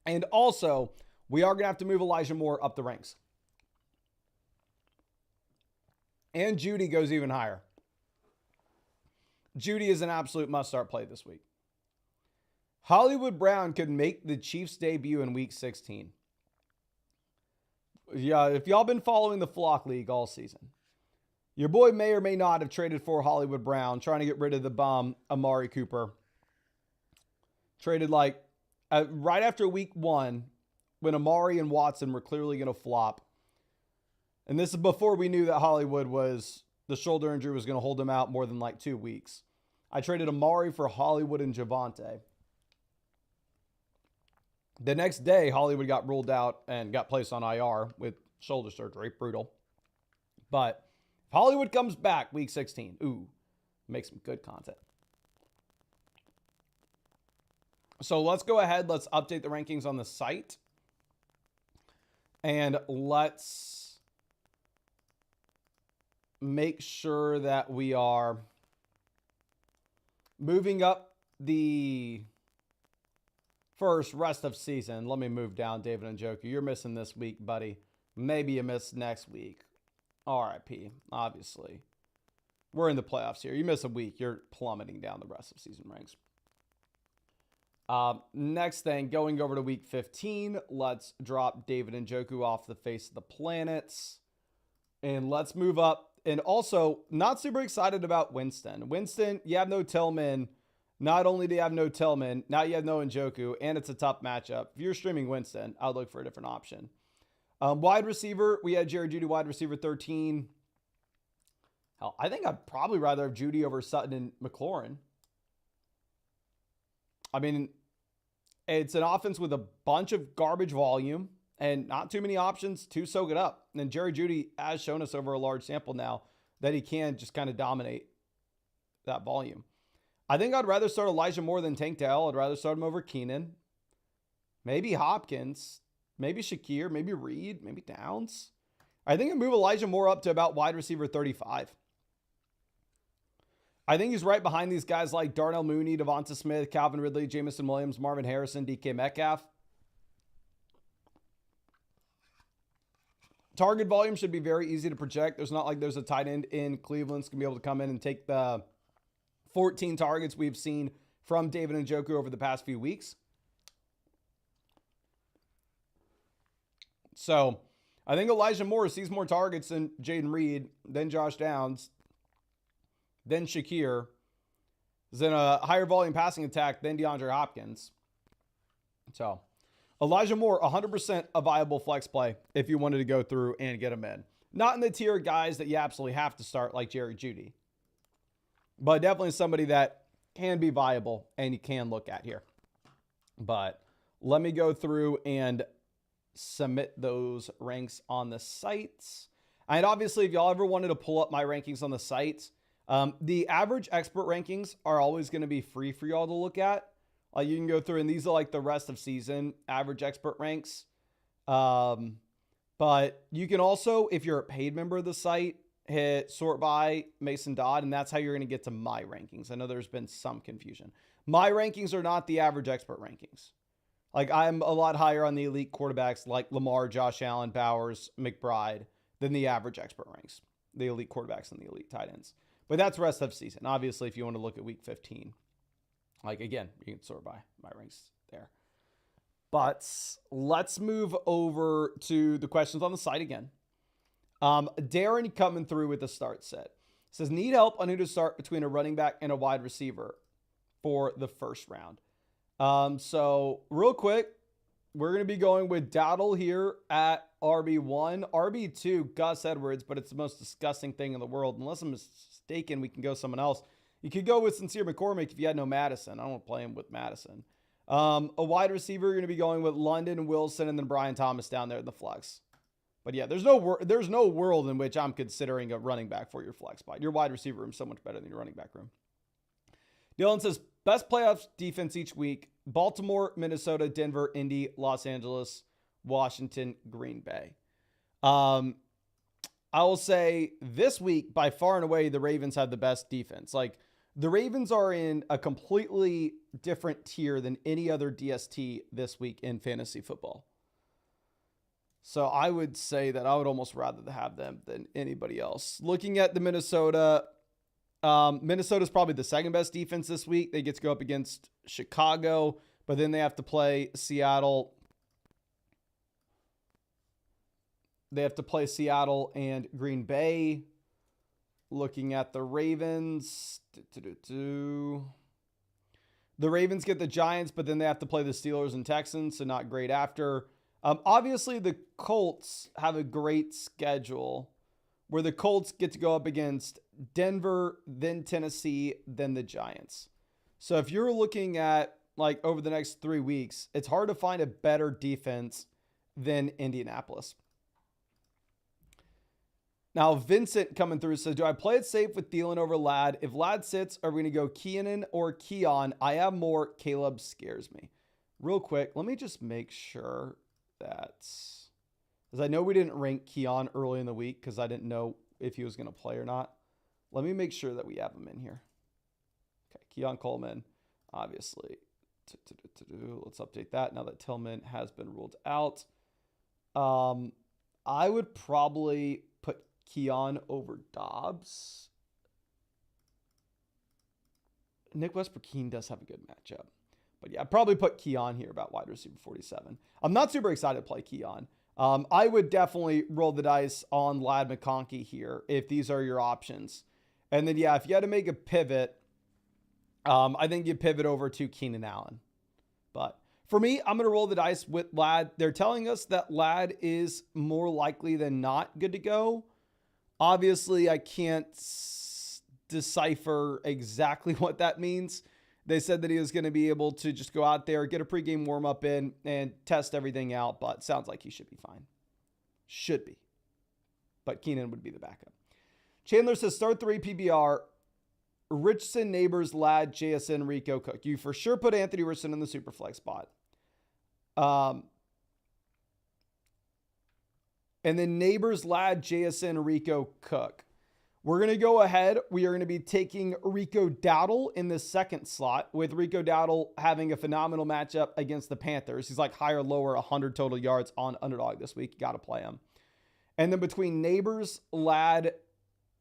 And also, we are going to have to move Elijah Moore up the ranks. And Judy goes even higher. Judy is an absolute must-start play this week. Hollywood Brown could make the Chiefs' debut in week 16. Yeah, if y'all been following the Flock League all season, your boy may or may not have traded for Hollywood Brown, trying to get rid of the bum, Amari Cooper. Traded like right after week 1, when Amari and Watson were clearly going to flop. And this is before we knew that Hollywood the shoulder injury was going to hold him out more than like 2 weeks. I traded Amari for Hollywood and Javonte. The next day, Hollywood got ruled out and got placed on IR with shoulder surgery. Brutal. But if Hollywood comes back week 16, make some good content. So let's go ahead. Let's update the rankings on the site. And let's make sure that we are moving up the first rest of season. Let me move down David Njoku. You're missing this week, buddy. Maybe you miss next week. RIP, obviously. We're in the playoffs here. You miss a week, you're plummeting down the rest of season ranks. Next thing, going over to week 15, let's drop David Njoku off the face of the planets. And let's move up. And also, not super excited about Winston. Winston, you have no Tillman. Not only do you have no Tillman, now you have no Njoku, and it's a tough matchup. If you're streaming Winston, I'll look for a different option. Wide receiver, we had Jerry Jeudy, wide receiver 13. Hell, I think I'd probably rather have Jeudy over Sutton and McLaurin. I mean, it's an offense with a bunch of garbage volume and not too many options to soak it up. And Jerry Jeudy has shown us over a large sample now that he can just kind of dominate that volume. I think I'd rather start Elijah Moore than Tank Dell. I'd rather start him over Keenan. Maybe Hopkins. Maybe Shakir. Maybe Reed. Maybe Downs. I think I'd move Elijah Moore up to about wide receiver 35. I think he's right behind these guys like Darnell Mooney, Devonta Smith, Calvin Ridley, Jamison Williams, Marvin Harrison, DK Metcalf. Target volume should be very easy to project. There's not like there's a tight end in Cleveland's going to be able to come in and take the 14 targets we've seen from David Njoku over the past few weeks. So I think Elijah Moore sees more targets than Jaden Reed, then Josh Downs, then Shakir, then a higher volume passing attack than DeAndre Hopkins. So Elijah Moore, 100% a viable flex play if you wanted to go through and get him in. Not in the tier of guys that you absolutely have to start like Jerry Jeudy, but definitely somebody that can be viable and you can look at here. But let me go through and submit those ranks on the sites. And obviously, if y'all ever wanted to pull up my rankings on the sites, the average expert rankings are always going to be free for y'all to look at. You can go through, and these are like the rest of season average expert ranks. But you can also, if you're a paid member of the site, hit sort by Mason Dodd, and that's how you're going to get to my rankings. I know there's been some confusion. My rankings are not the average expert rankings. Like, I'm a lot higher on the elite quarterbacks like Lamar, Josh Allen, Bowers, McBride than the average expert ranks, the elite quarterbacks and the elite tight ends. But that's rest of season. Obviously, if you want to look at week 15, like, again, you can sort by my ranks there. But let's move over to the questions on the site again. Darren coming through with the start set. says, need help on who to start between a running back and a wide receiver for the first round. So real quick, we're going to be going with Dowdle here at RB1. RB2, Gus Edwards, but it's the most disgusting thing in the world. Unless I'm mistaken, we can go someone else. You could go with Sincere McCormick if you had no Madison. I don't want to play him with Madison. A wide receiver, you're going to be going with London, Wilson, and then Brian Thomas down there in the flex. But yeah, there's no world in which I'm considering a running back for your flex spot. Your wide receiver room is so much better than your running back room. Dylan says, best playoffs defense each week: Baltimore, Minnesota, Denver, Indy, Los Angeles, Washington, Green Bay. I will say this week, by far and away, the Ravens have the best defense. Like, the Ravens are in a completely different tier than any other DST this week in fantasy football. So I would say that I would almost rather have them than anybody else. Looking at the Minnesota's probably the second best defense this week. They get to go up against Chicago, but then they have to play Seattle. They have to play Seattle and Green Bay. Looking at the Ravens. The Ravens get the Giants, but then they have to play the Steelers and Texans, so not great after. Obviously, the Colts have a great schedule where the Colts get to go up against Denver, then Tennessee, then the Giants. So if you're looking at like over the next 3 weeks, it's hard to find a better defense than Indianapolis. Now, Vincent coming through says, do I play it safe with Thielen over Ladd? If Ladd sits, are we going to go Keenan or Keon? I have more. Caleb scares me. Real quick, let me just make sure that's, because I know we didn't rank Keon early in the week because I didn't know if he was going to play or not. Let me make sure that we have him in here. Okay, Keon Coleman, obviously. Let's update that now that Tillman has been ruled out. I would probably put Keon over Dobbs. Nick Westbrook-Keene does have a good matchup. But yeah, I'd probably put Keon here about wide receiver 47. I'm not super excited to play Keon. I would definitely roll the dice on Ladd McConkey here if these are your options. And then, yeah, if you had to make a pivot, I think you pivot over to Keenan Allen. But for me, I'm going to roll the dice with Ladd. They're telling us that Ladd is more likely than not good to go. Obviously, I can't decipher exactly what that means. They said that he was going to be able to just go out there, get a pregame warm-up in, and test everything out, but sounds like he should be fine. Should be. But Keenan would be the backup. Chandler says, start 3 PBR. Richardson, Neighbors, Ladd, JSN, Rico, Cook. You for sure put Anthony Richardson in the Superflex spot. And then Neighbors, Ladd, JSN, Rico, Cook. We're going to go ahead. We are going to be taking Rico Dowdle in the second slot, with Rico Dowdle having a phenomenal matchup against the Panthers. He's like higher, lower, 100 total yards on Underdog this week. You got to play him. And then between Neighbors, Ladd,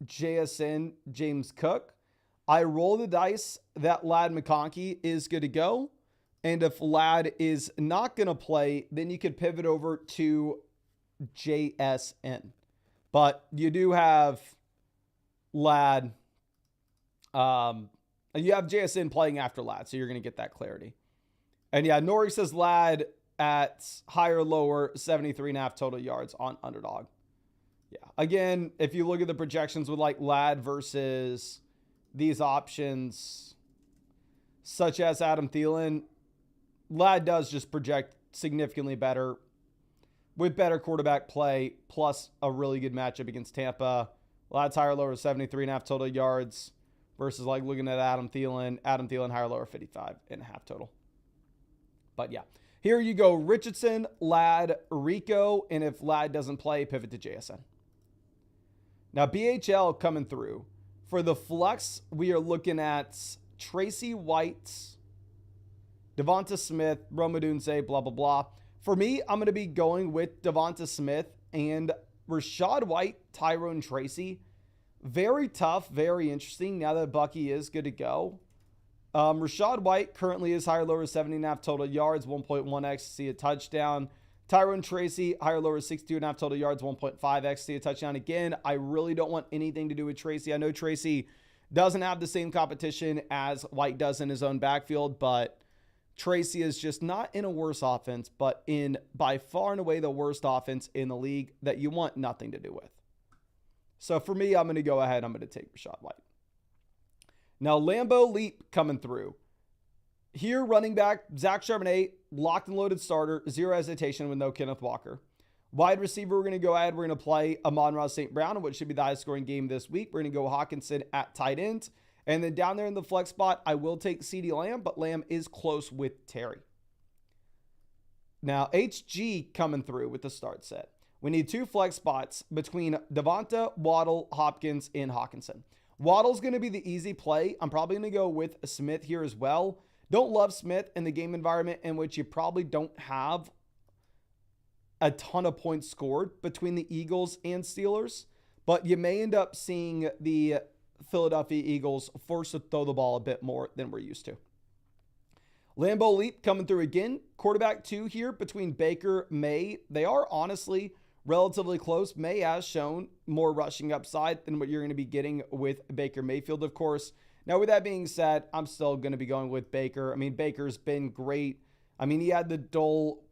JSN, James Cook, I roll the dice that Ladd McConkey is good to go. And if Ladd is not going to play, then you could pivot over to JSN. But you do have Ladd. You have JSN playing after Ladd, so you're going to get that clarity. And yeah, Nori says Ladd at higher, lower, 73.5 total yards on Underdog. Yeah. Again, if you look at the projections with like Ladd versus these options, such as Adam Thielen, Ladd does just project significantly better with better quarterback play, plus a really good matchup against Tampa. Ladd's higher, lower, 73.5 total yards versus like looking at Adam Thielen. Adam Thielen, higher, lower, 55.5 total. But yeah, here you go. Richardson, Ladd, Rico, and if Ladd doesn't play, pivot to JSN. Now, BHL coming through. For the flex, we are looking at Tracy White, Devonta Smith, Rome Odunze, blah, blah, blah. For me, I'm going to be going with Devonta Smith and Rashad White, Tyrone Tracy. Very tough, very interesting now that Bucky is good to go. Rashad White currently is higher, lower, 70.5 total yards, 1.1x to see a touchdown. Tyrone Tracy, higher lower 62.5 total yards, 1.5 XT a touchdown. Again, I really don't want anything to do with Tracy. I know Tracy doesn't have the same competition as White does in his own backfield, but Tracy is just not in a worse offense, but in by far and away the worst offense in the league that you want nothing to do with. So for me, I'm going to go ahead. I'm going to take Rachaad White. Now, Lambeau Leap coming through. Here, running back, Zach Charbonnet, locked and loaded starter, zero hesitation with no Kenneth Walker. Wide receiver, we're going to go ahead. We're going to play Amon-Ra St. Brown, which should be the highest scoring game this week. We're going to go Hawkinson at tight end. And then down there in the flex spot, I will take CeeDee Lamb, but Lamb is close with Terry. Now, HG coming through with the start set. We need 2 flex spots between Devonta, Waddle, Hopkins, and Hawkinson. Waddle's going to be the easy play. I'm probably going to go with Smith here as well. Don't love Smith in the game environment in which you probably don't have a ton of points scored between the Eagles and Steelers, but you may end up seeing the Philadelphia Eagles forced to throw the ball a bit more than we're used to. Lambeau Leap coming through again. Quarterback 2 here between Baker, May. They are honestly relatively close. May has shown more rushing upside than what you're going to be getting with Baker Mayfield, of course. Now, with that being said, I'm still going to be going with Baker. I mean, Baker's been great. I mean, he had the dull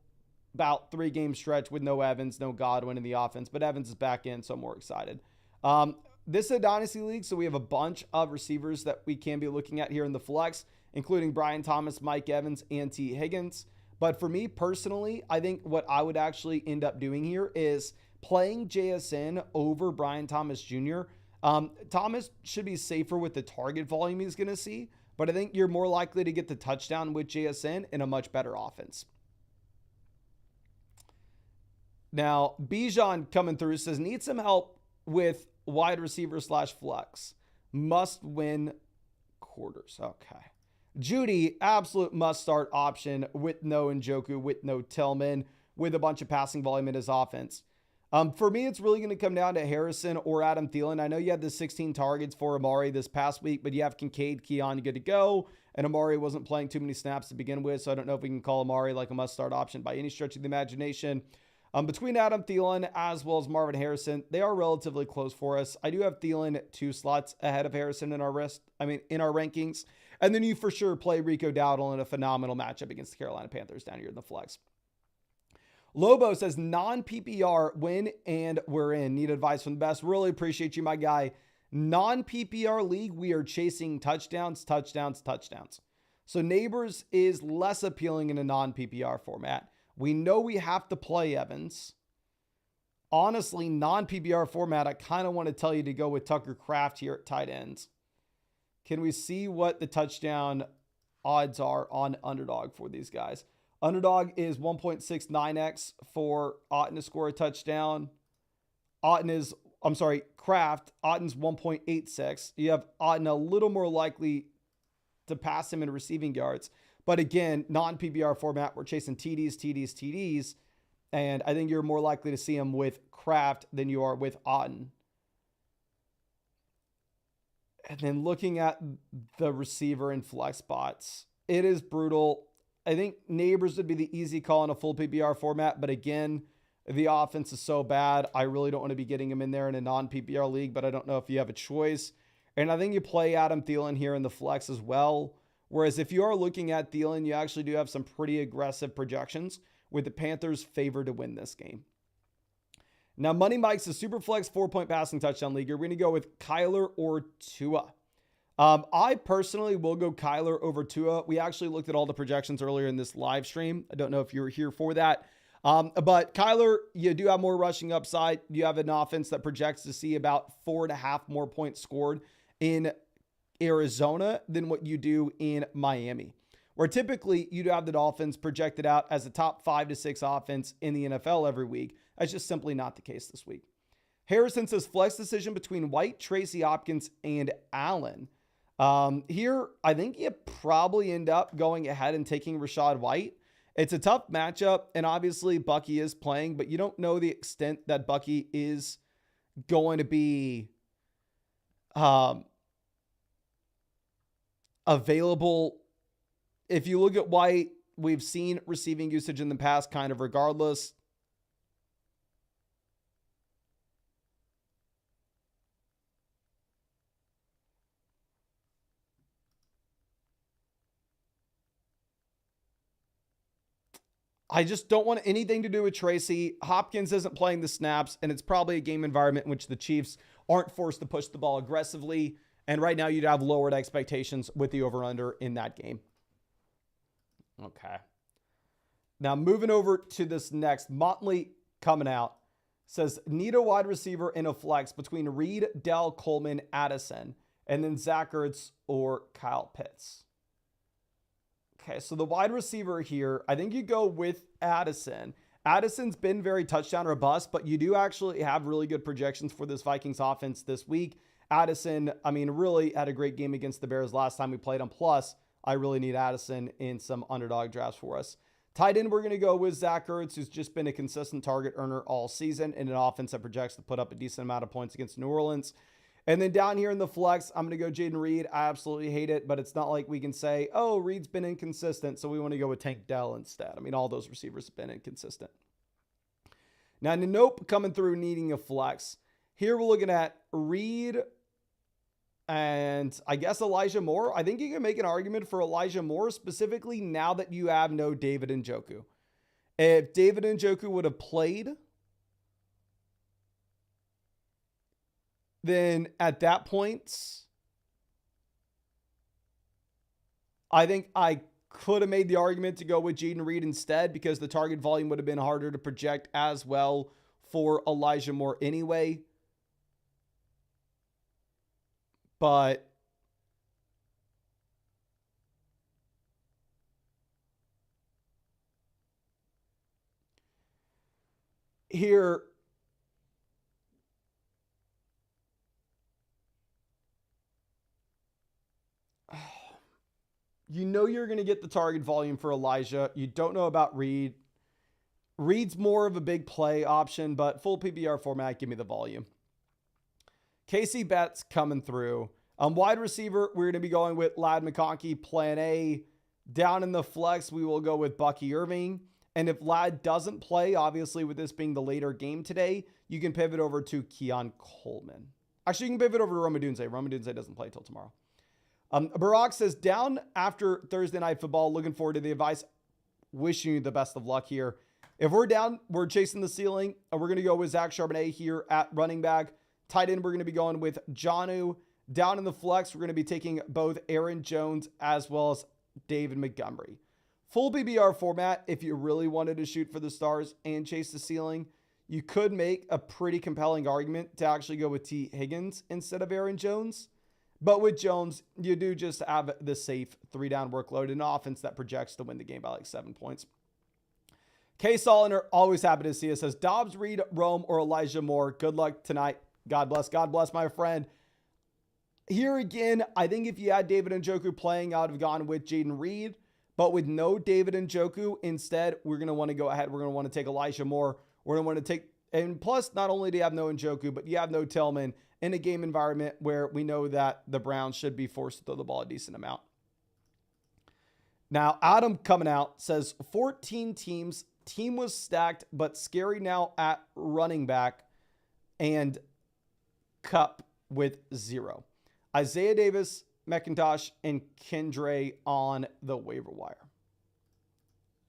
about 3-game stretch with no Evans, no Godwin in the offense, but Evans is back in, so I'm more excited. This is a dynasty league, so we have a bunch of receivers that we can be looking at here in the flex, including Brian Thomas, Mike Evans, and T. Higgins. But for me personally, I think what I would actually end up doing here is playing JSN over Brian Thomas Jr. Thomas should be safer with the target volume he's going to see, but I think you're more likely to get the touchdown with JSN in a much better offense. Now, Bijan coming through says, need some help with wide receiver / flex. Must win quarters. Okay. Judy, absolute must start option with no Njoku, with no Tillman, with a bunch of passing volume in his offense. For me, it's really going to come down to Harrison or Adam Thielen. I know you had the 16 targets for Amari this past week, but you have Kincaid, Keon good to go, and Amari wasn't playing too many snaps to begin with, so I don't know if we can call Amari like a must-start option by any stretch of the imagination. Between Adam Thielen as well as Marvin Harrison, they are relatively close for us. I do have Thielen 2 slots ahead of Harrison in our rankings, and then you for sure play Rico Dowdle in a phenomenal matchup against the Carolina Panthers down here in the flex. Lobo says, non-PPR, win and we're in. Need advice from the best. Really appreciate you, my guy. Non-PPR league, we are chasing touchdowns. So Neighbors is less appealing in a non-PPR format. We know we have to play Evans. Honestly, non-PPR format, I kind of want to tell you to go with Tucker Kraft here at tight ends. Can we see what the touchdown odds are on Underdog for these guys? Underdog is 1.69x for Otten to score a touchdown. Kraft. Otten's 1.86. You have Otten a little more likely to pass him in receiving yards. But again, non-PPR format, we're chasing TDs. And I think you're more likely to see him with Kraft than you are with Otten. And then looking at the receiver and flex spots, it is brutal. I think Neighbors would be the easy call in a full PPR format. But again, the offense is so bad. I really don't want to be getting him in there in a non-PPR league, but I don't know if you have a choice. And I think you play Adam Thielen here in the flex as well. Whereas if you are looking at Thielen, you actually do have some pretty aggressive projections with the Panthers favored to win this game. Now, Money Mike's a super flex 4-point passing touchdown league. We're going to go with Kyler or Tua. I personally will go Kyler over Tua. We actually looked at all the projections earlier in this live stream. I don't know if you were here for that. But Kyler, you do have more rushing upside. You have an offense that projects to see about 4.5 more points scored in Arizona than what you do in Miami, where typically you'd have the Dolphins projected out as a top 5 to 6 offense in the NFL every week. That's just simply not the case this week. Harrison says flex decision between White, Tracy Hopkins, and Allen. Here, I think you probably end up going ahead and taking Rachaad White. It's a tough matchup, and obviously Bucky is playing, but you don't know the extent that Bucky is going to be available. If you look at White, we've seen receiving usage in the past kind of regardless. I just don't want anything to do with Tracy. Hopkins isn't playing the snaps, and it's probably a game environment in which the Chiefs aren't forced to push the ball aggressively. And right now you'd have lowered expectations with the over-under in that game. Okay. Now moving over to this next, Motley coming out says need a wide receiver in a flex between Reed, Dell, Coleman, Addison, and then Zach Ertz or Kyle Pitts. Okay, so the wide receiver here, I think you go with Addison. Addison's been very touchdown or bust, but you do actually have really good projections for this Vikings offense this week. Addison, I mean, really had a great game against the Bears last time we played them. Plus, I really need Addison in some underdog drafts for us. Tight end, we're going to go with Zach Ertz, who's just been a consistent target earner all season in an offense that projects to put up a decent amount of points against New Orleans. And then down here in the flex, I'm going to go Jaden Reed. I absolutely hate it, but it's not like we can say, oh, Reed's been inconsistent, so we want to go with Tank Dell instead. I mean, all those receivers have been inconsistent. Now, Nope coming through needing a flex. Here we're looking at Reed and I guess Elijah Moore. I think you can make an argument for Elijah Moore, specifically now that you have no David Njoku. If David Njoku would have played, then at that point, I think I could have made the argument to go with Jaden Reed instead because the target volume would have been harder to project as well for Elijah Moore anyway. But here, you know you're going to get the target volume for Elijah. You don't know about Reed. Reed's more of a big play option, but full PPR format, give me the volume. Casey Betts coming through. Wide receiver, we're going to be going with Ladd McConkey, plan A. Down in the flex, we will go with Bucky Irving. And if Ladd doesn't play, obviously with this being the later game today, you can pivot over to Keon Coleman. Actually, you can pivot over to Roma Dunze. Roma Dunze doesn't play till tomorrow. Barack says, down after Thursday Night Football, looking forward to the advice. Wishing you the best of luck here. If we're down, we're chasing the ceiling. We're going to go with Zach Charbonnet here at running back. Tight end, we're going to be going with Jonnu. Down in the flex, we're going to be taking both Aaron Jones as well as David Montgomery. Full PPR format, if you really wanted to shoot for the stars and chase the ceiling, you could make a pretty compelling argument to actually go with T. Higgins instead of Aaron Jones. But with Jones, you do just have the safe 3-down workload in an offense that projects to win the game by like 7 points. K. Soliner, always happy to see us, says Dobbs, Reed, Rome, or Elijah Moore. Good luck tonight. God bless my friend. Here again, I think if you had David Njoku playing, I would have gone with Jaden Reed. But with no David Njoku, instead, we're going to want to go ahead. We're going to want to take Elijah Moore. We're going to want to take, and plus, not only do you have no Njoku, but you have no Tillman in a game environment where we know that the Browns should be forced to throw the ball a decent amount. Now, Adam coming out says 14 teams. Team was stacked, but scary now at running back and Cup with 0. Isaiah Davis, McIntosh, and Kendre on the waiver wire.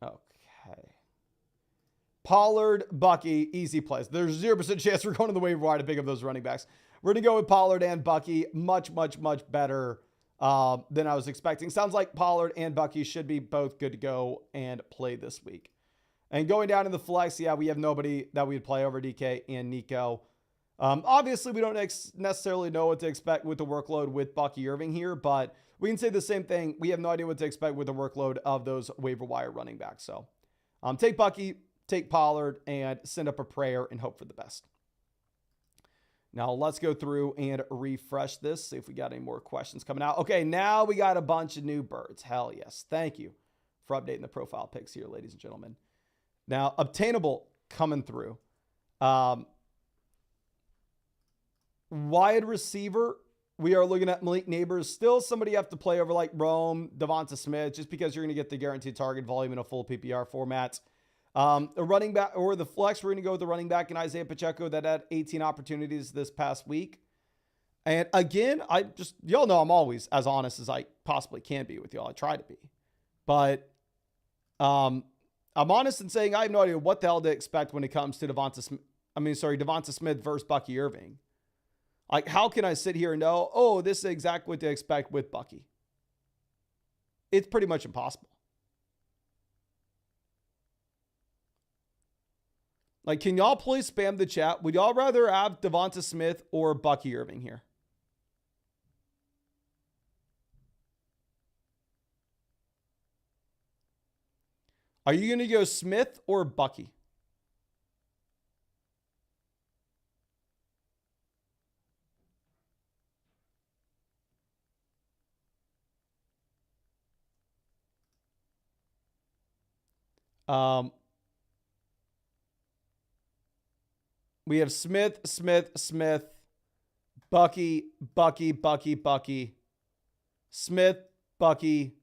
Okay. Pollard, Bucky, easy plays. There's 0% chance we're going to the waiver wire to pick up those running backs. We're going to go with Pollard and Bucky. Much better than I was expecting. Sounds like Pollard and Bucky should be both good to go and play this week. And going down in the flex, yeah, we have nobody that we'd play over DK and Nico. Obviously, we don't necessarily know what to expect with the workload with Bucky Irving here, but we can say the same thing. We have no idea what to expect with the workload of those waiver wire running backs. So take Bucky, take Pollard, and send up a prayer and hope for the best. Now, let's go through and refresh this, see if we got any more questions coming out. Okay, now we got a bunch of new birds. Hell yes. Thank you for updating the profile pics here, ladies and gentlemen. Now, obtainable coming through. Wide receiver, we are looking at Malik Neighbors. Still somebody you have to play over like Rome, Devonta Smith, just because you're going to get the guaranteed target volume in a full PPR format. A running back or the flex, we're going to go with the running back in Isaiah Pacheco that had 18 opportunities this past week. And again, y'all know I'm always as honest as I possibly can be with y'all. I try to be. But I'm honest in saying I have no idea what the hell to expect when it comes to Devonta Smith versus Bucky Irving. Like, how can I sit here and know, oh, this is exactly what to expect with Bucky? It's pretty much impossible. Like, can y'all please spam the chat? Would y'all rather have Devonta Smith or Bucky Irving here? Are you going to go Smith or Bucky? We have Smith, Bucky, Smith, Bucky, Bucky, Smith, Bucky.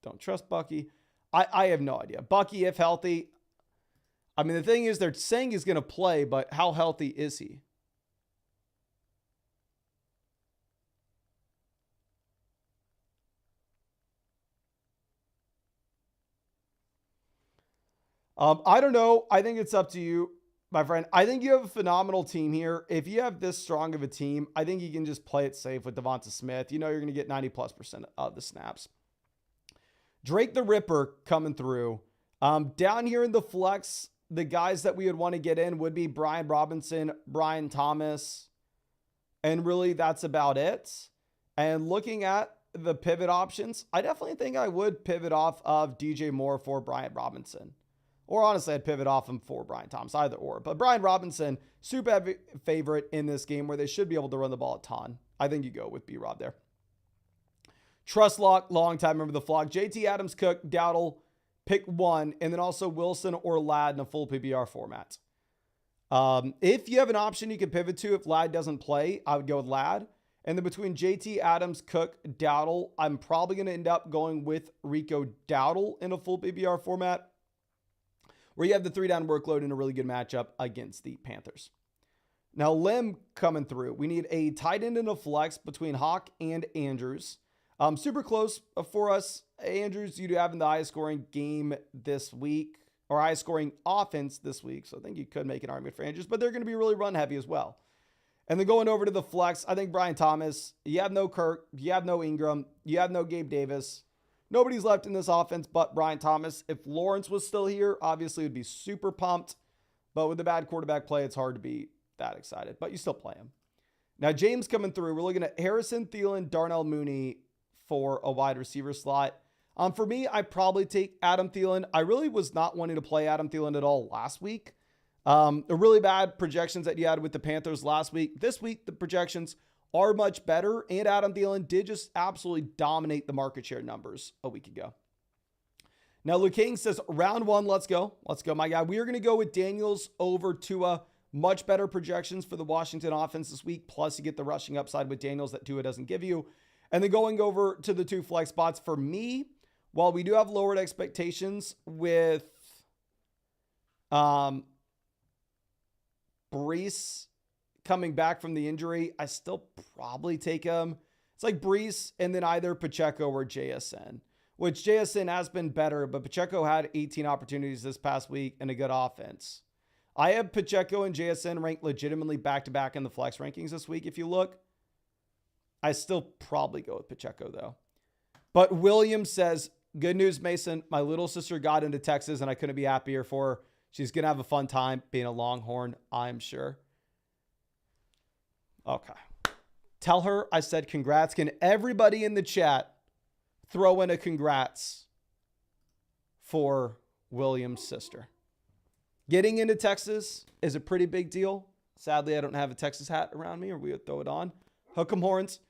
Don't trust Bucky. I have no idea. Bucky, if healthy. I mean, the thing is, they're saying he's going to play, but how healthy is he? I don't know. I think it's up to you, my friend. I think you have a phenomenal team here. If you have this strong of a team, I think you can just play it safe with Devonta Smith. You know you're going to get 90+% of the snaps. Drake the Ripper coming through. Down here in the flex, the guys that we would want to get in would be Brian Robinson, Brian Thomas, and really that's about it. And looking at the pivot options, I definitely think I would pivot off of DJ Moore for Brian Robinson. Or honestly, I'd pivot off him for Brian Thomas, either or. But Brian Robinson, super heavy favorite in this game where they should be able to run the ball a ton. I think you go with B-Rob there. Trust Lock, long time member of the flock. JT Adams, Cook, Dowdle, pick one, and then also Wilson or Ladd in a full PPR format. If you have an option you can pivot to, if Ladd doesn't play, I would go with Ladd. And then between JT Adams, Cook, Dowdle, I'm probably going to end up going with Rico Dowdle in a full PPR format, where you have the 3-down workload in a really good matchup against the Panthers. Now, Lim coming through. We need a tight end and a flex between Hawk and Andrews. Super close for us. Andrews, you do have in the highest scoring game this week, or highest scoring offense this week. So I think you could make an argument for Andrews, but they're going to be really run heavy as well. And then going over to the flex, I think Brian Thomas, you have no Kirk, you have no Ingram, you have no Gabe Davis. Nobody's left in this offense but Brian Thomas. If Lawrence was still here, obviously it would be super pumped. But with the bad quarterback play, it's hard to be that excited. But you still play him. Now, James coming through. We're looking at Harrison, Thielen, Darnell Mooney for a wide receiver slot. For me, I probably take Adam Thielen. I really was not wanting to play Adam Thielen at all last week. The really bad projections that you had with the Panthers last week. This week, the projections are much better, and Adam Thielen did just absolutely dominate the market share numbers a week ago. Now, Luke King says, round one, let's go. Let's go, my guy. We are going to go with Daniels over Tua. Much better projections for the Washington offense this week, plus you get the rushing upside with Daniels that Tua doesn't give you. And then going over to the two flex spots for me, while we do have lowered expectations with Brees coming back from the injury, I still probably take him. It's like Brees and then either Pacheco or JSN, which JSN has been better, but Pacheco had 18 opportunities this past week and a good offense. I have Pacheco and JSN ranked legitimately back-to-back in the flex rankings this week. If you look, I still probably go with Pacheco though. But William says, good news, Mason. My little sister got into Texas and I couldn't be happier for her. She's going to have a fun time being a Longhorn, I'm sure. Okay. Tell her I said congrats. Can everybody in the chat throw in a congrats for William's sister? Getting into Texas is a pretty big deal. Sadly, I don't have a Texas hat around me, or we would throw it on. Hook 'em horns.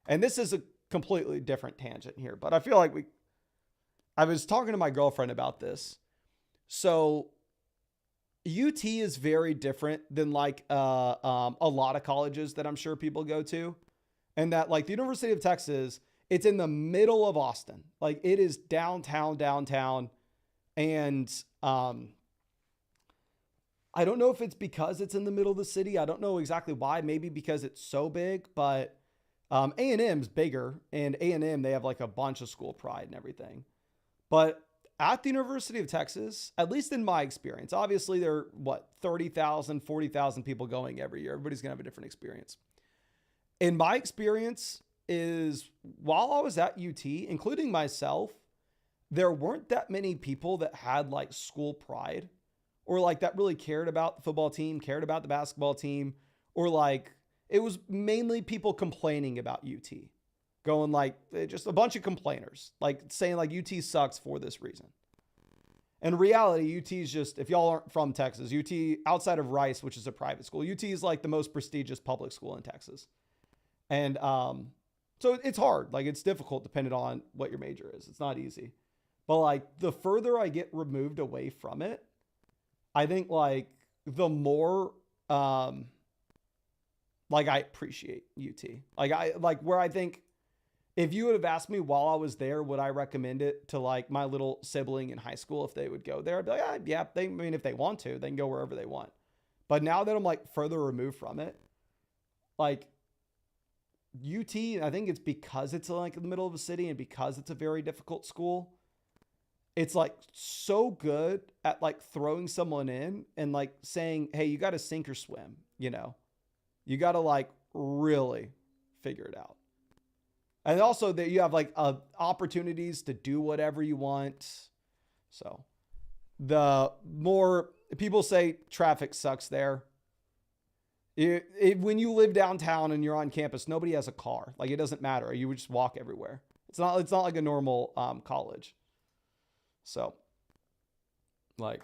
And this is a completely different tangent here, but I feel like I was talking to my girlfriend about this. So UT is very different than like a lot of colleges that I'm sure people go to. And that like the University of Texas, it's in the middle of Austin. Like it is downtown. And I don't know if it's because it's in the middle of the city. I don't know exactly why. Maybe because it's so big, but A&M's bigger, and A&M, they have like a bunch of school pride and everything. But at the University of Texas, at least in my experience, obviously there are 30,000, 40,000 people going every year. Everybody's going to have a different experience. In my experience is while I was at UT, including myself, there weren't that many people that had like school pride or like that really cared about the football team, cared about the basketball team, or like it was mainly people complaining about UT, going like just a bunch of complainers, like saying like UT sucks for this reason. In reality, UT is just, if y'all aren't from Texas, UT outside of Rice, which is a private school, UT is like the most prestigious public school in Texas. And so it's hard. Like it's difficult depending on what your major is. It's not easy. But like the further I get removed away from it, I think like the more like I appreciate UT. Like where I think if you would have asked me while I was there, would I recommend it to like my little sibling in high school if they would go there? I'd be like, yeah, if they want to, they can go wherever they want. But now that I'm like further removed from it, like UT, I think it's because it's like in the middle of a city and because it's a very difficult school. It's like so good at like throwing someone in and like saying, hey, you got to sink or swim, you know, you got to like really figure it out. And also that you have like opportunities to do whatever you want. So the more people say traffic sucks there. When you live downtown and you're on campus, nobody has a car. Like it doesn't matter. You would just walk everywhere. It's not like a normal college. So like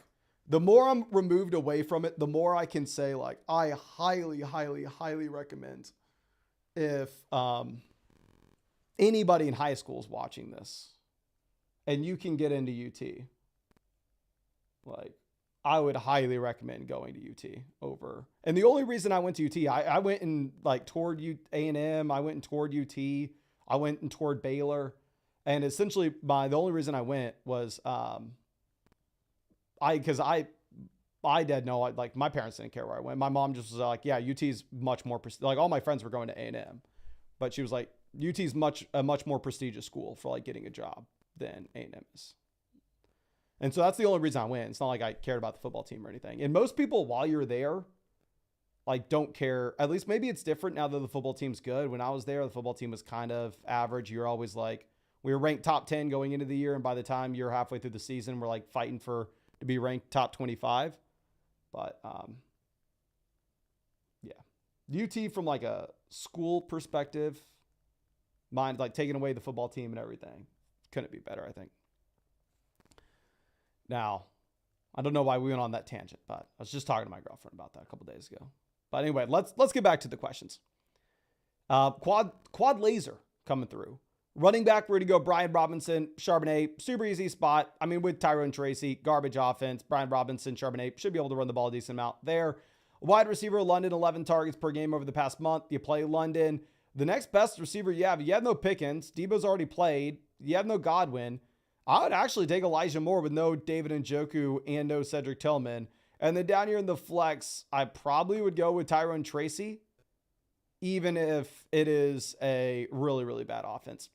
the more I'm removed away from it, the more I can say like, I highly, highly, highly recommend if anybody in high school is watching this and you can get into UT, like I would highly recommend going to UT over. And the only reason I went to UT, I went and like toured A&M. I went and toured UT. I went and toured Baylor. And essentially the only reason I went was, because I did know, like my parents didn't care where I went. My mom just was like, yeah, UT's much more, like all my friends were going to A&M, but she was like, UT's a much more prestigious school for like getting a job than A&M is. And so that's the only reason I went. It's not like I cared about the football team or anything. And most people while you're there, like don't care. At least maybe it's different now that the football team's good. When I was there, the football team was kind of average. You're always like, we were ranked top 10 going into the year. And by the time you're halfway through the season, we're like fighting to be ranked top 25. But yeah, UT from like a school perspective, mind like taking away the football team and everything, couldn't be better, I think. Now, I don't know why we went on that tangent, but I was just talking to my girlfriend about that a couple days ago. But anyway, let's get back to the questions. Quad laser coming through. Running back, we're going to go Brian Robinson, Charbonnet, super easy spot. I mean, with Tyrone Tracy, garbage offense, Brian Robinson, Charbonnet should be able to run the ball a decent amount there. Wide receiver, London, 11 targets per game over the past month. You play London. The next best receiver you have no Pickens. Debo's already played. You have no Godwin. I would actually take Elijah Moore with no David Njoku and no Cedric Tillman. And then down here in the flex, I probably would go with Tyrone Tracy, even if it is a really, really bad offense.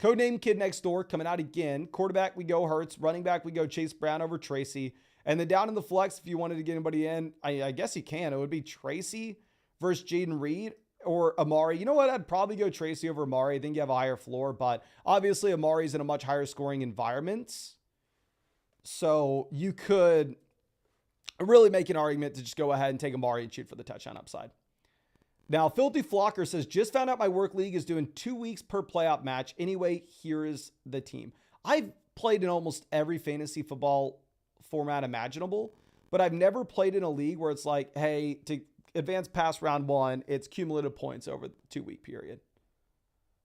Codename Kid Next Door coming out again. Quarterback, we go Hurts. Running back, we go Chase Brown over Tracy. And then down in the flex, if you wanted to get anybody in, I guess you can. It would be Tracy versus Jaden Reed or Amari. You know what? I'd probably go Tracy over Amari. I think you have a higher floor, but obviously Amari's in a much higher scoring environment. So you could really make an argument to just go ahead and take Amari and shoot for the touchdown upside. Now, Filthy Flocker says, just found out my work league is doing 2 weeks per playoff match. Anyway, here is the team. I've played in almost every fantasy football format imaginable, but I've never played in a league where it's like, hey, to advance past round one, it's cumulative points over the 2 week period.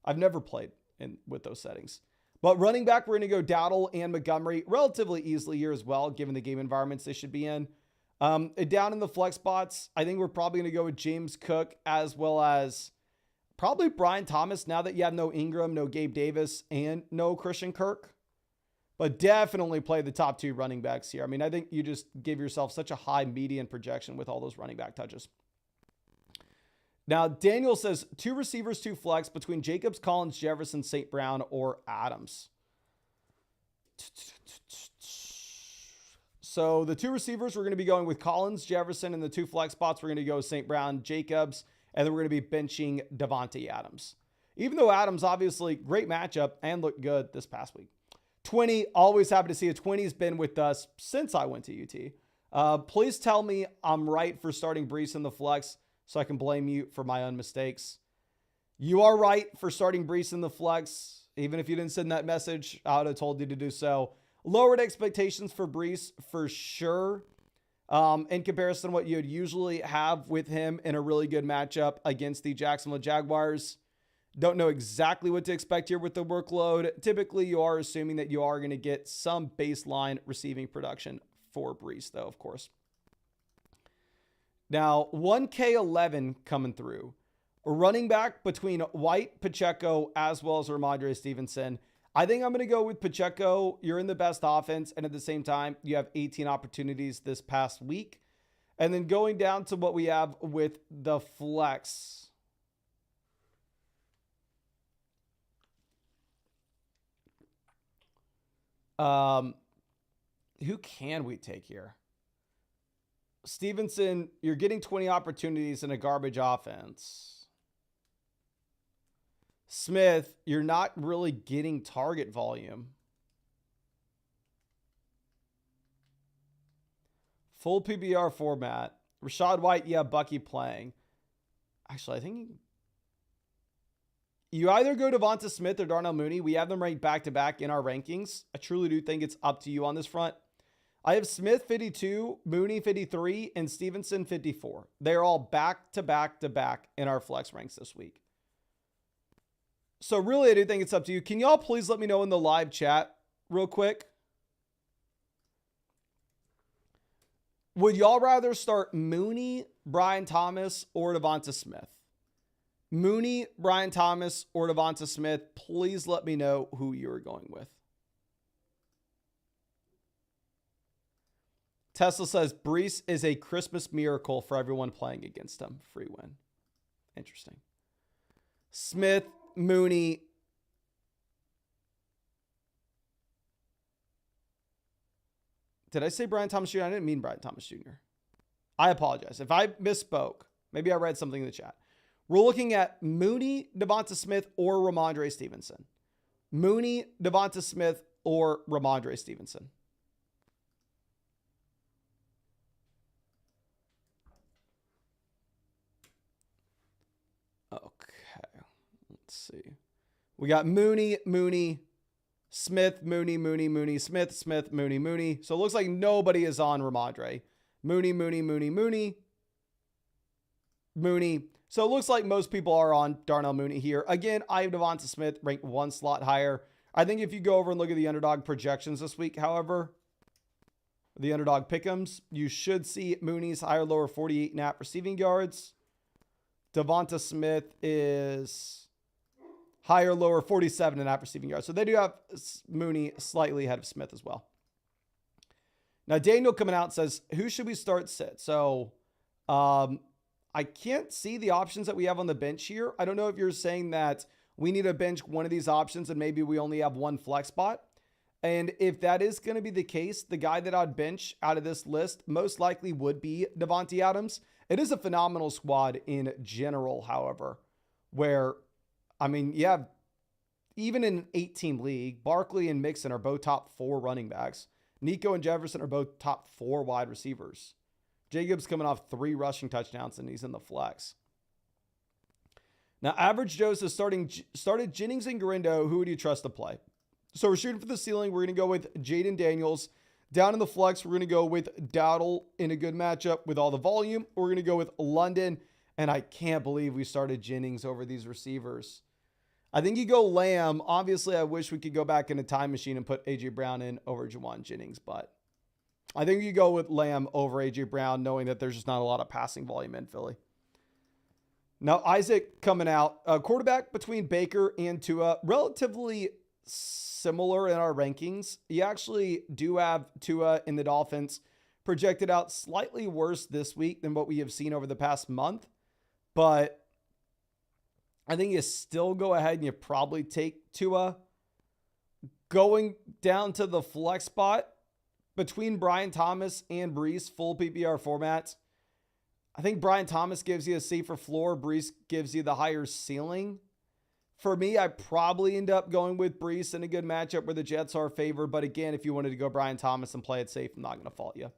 I've never played with those settings. But running back, we're going to go Dowdle and Montgomery relatively easily here as well, given the game environments they should be in. Down in the flex spots, I think we're probably going to go with James Cook as well as probably Brian Thomas now that you have no Ingram, no Gabe Davis, and no Christian Kirk. but definitely play the top 2 running backs here. I mean, I think you just give yourself such a high median projection with all those running back touches. Now, Daniel says 2 receivers, 2 flex between Jacobs, Collins, Jefferson, St. Brown, or Adams. So the 2 receivers, we're going to be going with Collins, Jefferson, and the 2 flex spots, we're going to go St. Brown, Jacobs, and then we're going to be benching Davante Adams. Even though Adams, obviously, great matchup and looked good this past week. 20, always happy to see it. 20's been with us since I went to UT. Please tell me I'm right for starting Breece in the flex so I can blame you for my own mistakes. You are right for starting Breece in the flex. Even if you didn't send that message, I would have told you to do so. Lowered expectations for Breece for sure. In comparison to what you'd usually have with him in a really good matchup against the Jacksonville Jaguars. Don't know exactly what to expect here with the workload. Typically, you are assuming that you are going to get some baseline receiving production for Breece, though, of course. Now, 1K11 coming through. A running back between White, Pacheco, as well as Ramondre Stevenson. I think I'm going to go with Pacheco. You're in the best offense, and at the same time, you have 18 opportunities this past week. And then going down to what we have with the flex. Who can we take here? Stevenson, you're getting 20 opportunities in a garbage offense. Smith, you're not really getting target volume. Full PBR format. Rachaad White, yeah, Bucky playing. Actually, I think you either go Devonta Smith or Darnell Mooney. We have them ranked back-to-back in our rankings. I truly do think it's up to you on this front. I have Smith 52, Mooney 53, and Stevenson 54. They're all back-to-back-to-back in our flex ranks this week. So really, I do think it's up to you. Can y'all please let me know in the live chat real quick? Would y'all rather start Mooney, Brian Thomas, or Devonta Smith? Mooney, Brian Thomas, or Devonta Smith? Please let me know who you're going with. Tesla says Breece is a Christmas miracle for everyone playing against him. Free win. Interesting. Smith, Mooney. Did I say Brian Thomas Jr.? I didn't mean Brian Thomas Jr. I apologize. If I misspoke, maybe I read something in the chat. We're looking at Mooney, Devonta Smith, or Ramondre Stevenson. Mooney, Devonta Smith, or Ramondre Stevenson. Okay. Let's see. We got Mooney, Smith, Mooney, Smith, Mooney. So it looks like nobody is on Ramondre. Mooney. So it looks like most people are on Darnell Mooney here. Again, I have Devonta Smith ranked 1 slot higher. I think if you go over and look at the underdog projections this week, however, the underdog pick'ems, you should see Mooney's higher, lower 48.5 receiving yards. Devonta Smith is higher, lower 47.5 receiving yards. So they do have Mooney slightly ahead of Smith as well. Now, Daniel coming out says, who should we start sit? So, I can't see the options that we have on the bench here. I don't know if you're saying that we need to bench one of these options and maybe we only have one flex spot. And if that is going to be the case, the guy that I'd bench out of this list most likely would be Davante Adams. It is a phenomenal squad in general, however, where, I mean, you have, even in an 18 league, Barkley and Mixon are both top 4 running backs. Nico and Jefferson are both top 4 wide receivers. Jacobs coming off 3 rushing touchdowns, and he's in the flex. Now, Average Joe says started Jennings and Garindo. Who would you trust to play? So we're shooting for the ceiling. We're going to go with Jaden Daniels. Down in the flex, we're going to go with Dowdle in a good matchup with all the volume. We're going to go with London. And I can't believe we started Jennings over these receivers. I think you go Lamb. Obviously, I wish we could go back in a time machine and put A.J. Brown in over Juwan Jennings, but I think you go with Lamb over A.J. Brown, knowing that there's just not a lot of passing volume in Philly. Now, Isaac coming out. Quarterback between Baker and Tua. Relatively similar in our rankings. You actually do have Tua in the Dolphins projected out slightly worse this week than what we have seen over the past month. But I think you still go ahead and you probably take Tua. Going down to the flex spot between Brian Thomas and Brees, full PPR formats. I think Brian Thomas gives you a safer floor. Brees gives you the higher ceiling. For me, I probably end up going with Brees in a good matchup where the Jets are favored. But again, if you wanted to go Brian Thomas and play it safe, I'm not going to fault you.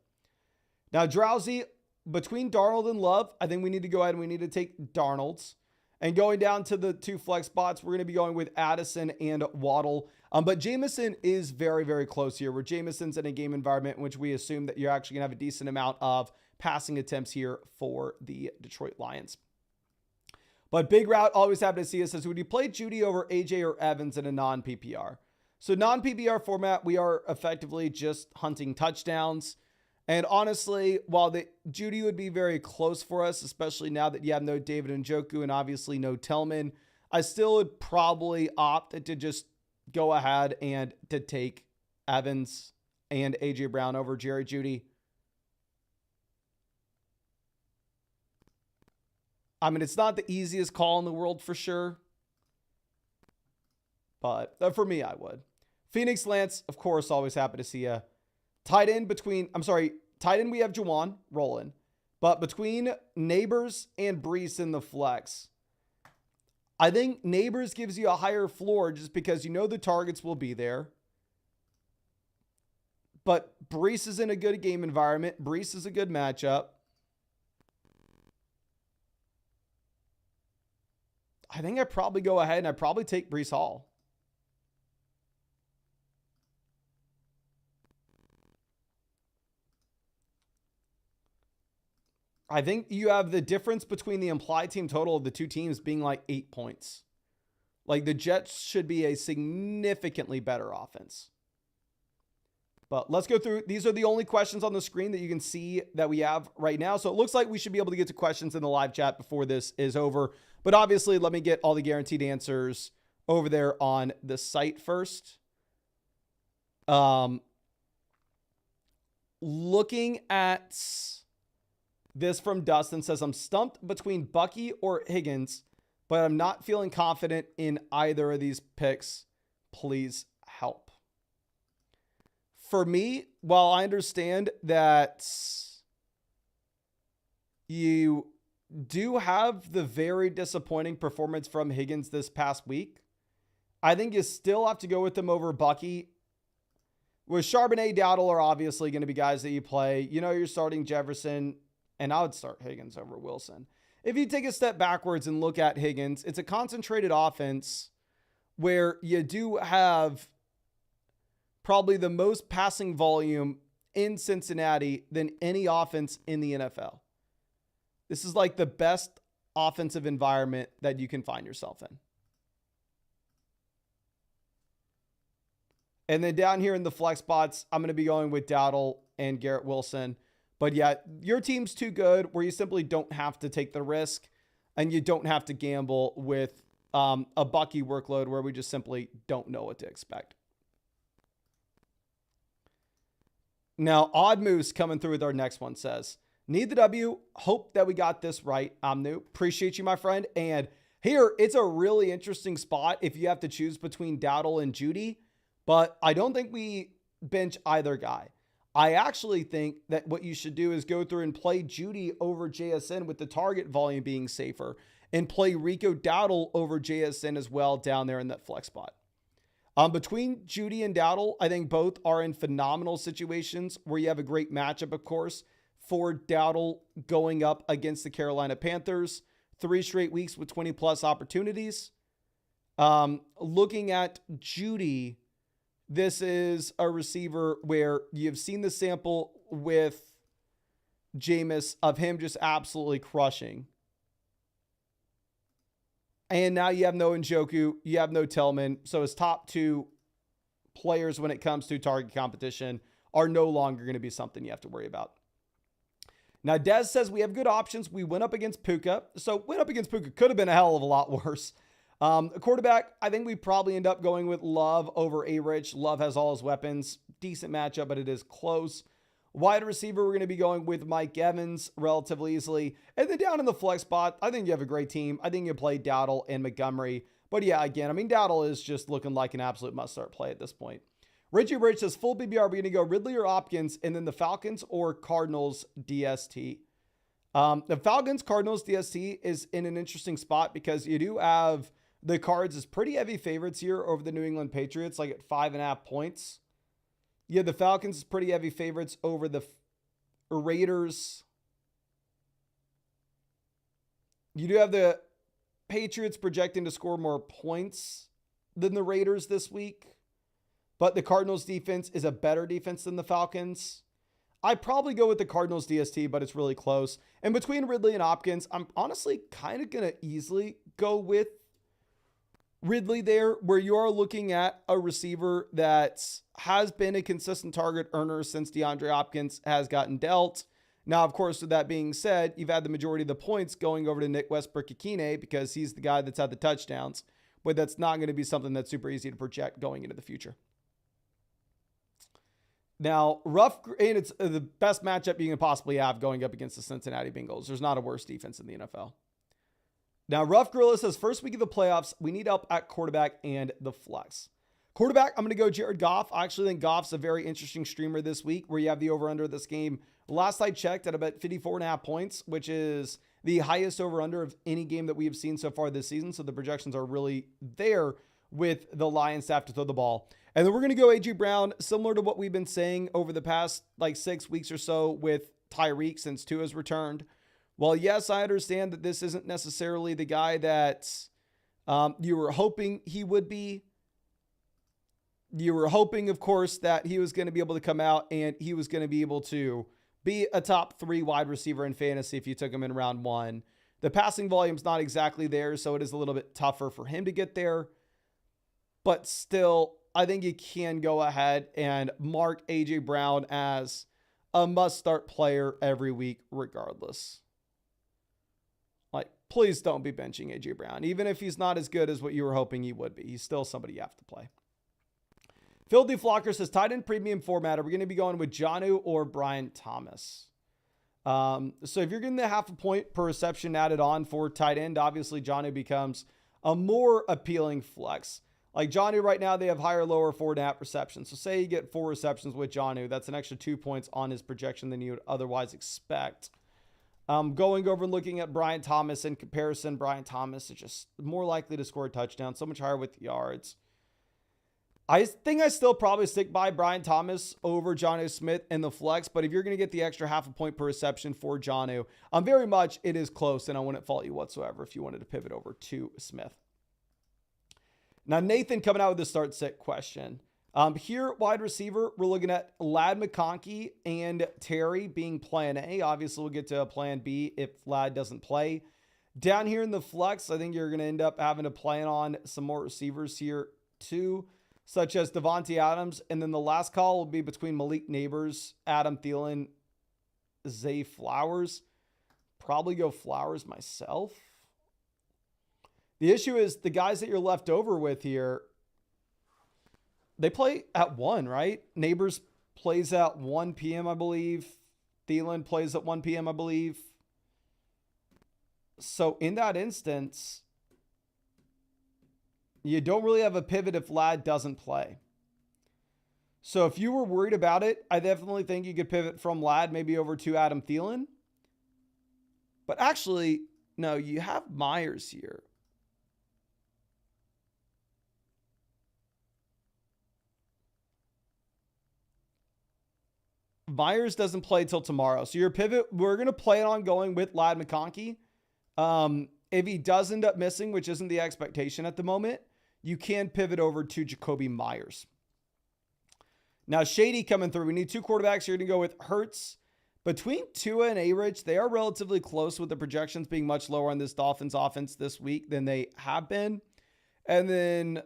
Now, Drowsy, between Darnold and Love, I think we need to go ahead and we need to take Darnold's. And going down to the two flex spots, we're going to be going with Addison and Waddle. But Jameson is very, very close here, where Jameson's in a game environment in which we assume that you're actually going to have a decent amount of passing attempts here for the Detroit Lions. But Big Route, always happy to see us, says, would you play Judy over AJ or Evans in a non-PPR? So non-PPR format, we are effectively just hunting touchdowns. And honestly, while the Judy would be very close for us, especially now that you have no David Njoku and obviously no Tillman, I still would probably opt to just go ahead and to take Evans and AJ Brown over Jerry Judy. I mean, it's not the easiest call in the world for sure, but for me, I would. Phoenix Lance, of course, always happy to see you. Tight end, we have Juwan rolling. But between Neighbors and Brees in the flex, I think Neighbors gives you a higher floor just because you know the targets will be there. But Brees is in a good game environment. Brees is a good matchup. I think I'd probably go ahead and I'd probably take Brees Hall. I think you have the difference between the implied team total of the two teams being like 8 points. Like the Jets should be a significantly better offense. But let's go through. These are the only questions on the screen that you can see that we have right now. So it looks like we should be able to get to questions in the live chat before this is over. But obviously, let me get all the guaranteed answers over there on the site first. Looking at this from Dustin, says, I'm stumped between Bucky or Higgins, but I'm not feeling confident in either of these picks. Please help. For me, while I understand that you do have the very disappointing performance from Higgins this past week, I think you still have to go with them over Bucky. With Charbonnet, Dowdle are obviously going to be guys that you play. You know, you're starting Jefferson, and I would start Higgins over Wilson. If you take a step backwards and look at Higgins, it's a concentrated offense where you do have probably the most passing volume in Cincinnati than any offense in the NFL. This is like the best offensive environment that you can find yourself in. And then down here in the flex spots, I'm going to be going with Dowdle and Garrett Wilson. But yeah, your team's too good where you simply don't have to take the risk and you don't have to gamble with a Bucky workload where we just simply don't know what to expect. Now, Odd Moose coming through with our next one says, need the W. Hope that we got this right. I'm new. Appreciate you, my friend. And here, it's a really interesting spot if you have to choose between Dowdle and Judy. But I don't think we bench either guy. I actually think that what you should do is go through and play Judy over JSN with the target volume being safer and play Rico Dowdle over JSN as well down there in that flex spot. Between Judy and Dowdle, I think both are in phenomenal situations where you have a great matchup, of course, for Dowdle going up against the Carolina Panthers. 3 straight weeks with 20-plus opportunities. Looking at Judy, this is a receiver where you've seen the sample with Jameis of him just absolutely crushing. And now you have no Njoku, you have no Tillman. So his top 2 players when it comes to target competition are no longer going to be something you have to worry about. Now, Dez says we have good options. We went up against Puka. So went up against Puka could have been a hell of a lot worse. A quarterback, I think we probably end up going with Love over A-Rich. Love has all his weapons. Decent matchup, but it is close. Wide receiver, we're going to be going with Mike Evans relatively easily. And then down in the flex spot, I think you have a great team. I think you play Dowdle and Montgomery. But yeah, again, I mean, Dowdle is just looking like an absolute must-start play at this point. Richie Rich says, full BBR, we're going to go Ridley or Hopkins, and then the Falcons or Cardinals DST. The Falcons Cardinals DST is in an interesting spot because you do have the Cards as pretty heavy favorites here over the New England Patriots, like at 5.5 points. Yeah, the Falcons is pretty heavy favorites over the Raiders. You do have the Patriots projecting to score more points than the Raiders this week, but the Cardinals defense is a better defense than the Falcons. I'd probably go with the Cardinals DST, but it's really close. And between Ridley and Hopkins, I'm honestly kind of going to easily go with Ridley there, where you are looking at a receiver that has been a consistent target earner since DeAndre Hopkins has gotten dealt. Now, of course, with that being said, you've had the majority of the points going over to Nick Westbrook-Ikine because he's the guy that's had the touchdowns, but that's not going to be something that's super easy to project going into the future. Now, and it's the best matchup you can possibly have going up against the Cincinnati Bengals. There's not a worse defense in the NFL. Now, Rough Gorilla says, first week of the playoffs, we need help at quarterback and the flex. Quarterback, I'm going to go Jared Goff. I actually think Goff's a very interesting streamer this week where you have the over-under of this game. Last I checked at about 54.5 points, which is the highest over-under of any game that we have seen so far this season. So the projections are really there with the Lions to have to throw the ball. And then we're going to go A.J. Brown, similar to what we've been saying over the past 6 weeks or so with Tyreek since Tua's returned. Well, yes, I understand that this isn't necessarily the guy that you were hoping he would be. You were hoping, of course, that he was going to be able to come out and he was going to be able to be a top 3 wide receiver in fantasy if you took him in round 1. The passing volume's not exactly there, so it is a little bit tougher for him to get there. But still, I think you can go ahead and mark A.J. Brown as a must-start player every week regardless. Please don't be benching A.J. Brown. Even if he's not as good as what you were hoping he would be, he's still somebody you have to play. Phil D. Flocker says, tight end premium format, are we going to be going with Jonnu or Brian Thomas? So if you're getting the 0.5 point per reception added on for tight end, obviously Jonnu becomes a more appealing flex. Like Jonnu right now, they have higher, lower 4.5 receptions. So say you get 4 receptions with Jonnu, that's an extra 2 points on his projection than you would otherwise expect. Going over and looking at Brian Thomas in comparison, Brian Thomas is just more likely to score a touchdown, so much higher with yards. I think I still probably stick by Brian Thomas over Jonnu Smith in the flex, but if you're going to get the extra 0.5 point per reception for Jonnu, very much it is close, and I wouldn't fault you whatsoever if you wanted to pivot over to Smith. Now, Nathan coming out with the start sit question. Here, wide receiver, we're looking at Ladd McConkey and Terry being plan A. Obviously, we'll get to a plan B if Ladd doesn't play. Down here in the flex, I think you're going to end up having to plan on some more receivers here too, such as Devontae Adams. And then the last call will be between Malik Neighbors, Adam Thielen, Zay Flowers. Probably go Flowers myself. The issue is the guys that you're left over with here, they play at 1, right? Neighbors plays at 1 p.m., I believe. Thielen plays at 1 p.m., I believe. So in that instance, you don't really have a pivot if Ladd doesn't play. So if you were worried about it, I definitely think you could pivot from Ladd maybe over to Adam Thielen. But actually, no, you have Myers here. Myers doesn't play till tomorrow. So your pivot, we're going to plan on going with Ladd McConkey. If he does end up missing, which isn't the expectation at the moment, you can pivot over to Jacoby Myers. Now, Shady coming through. We need 2 quarterbacks. You're going to go with Hurts. Between Tua and A-Rich, they are relatively close with the projections being much lower on this Dolphins offense this week than they have been. And then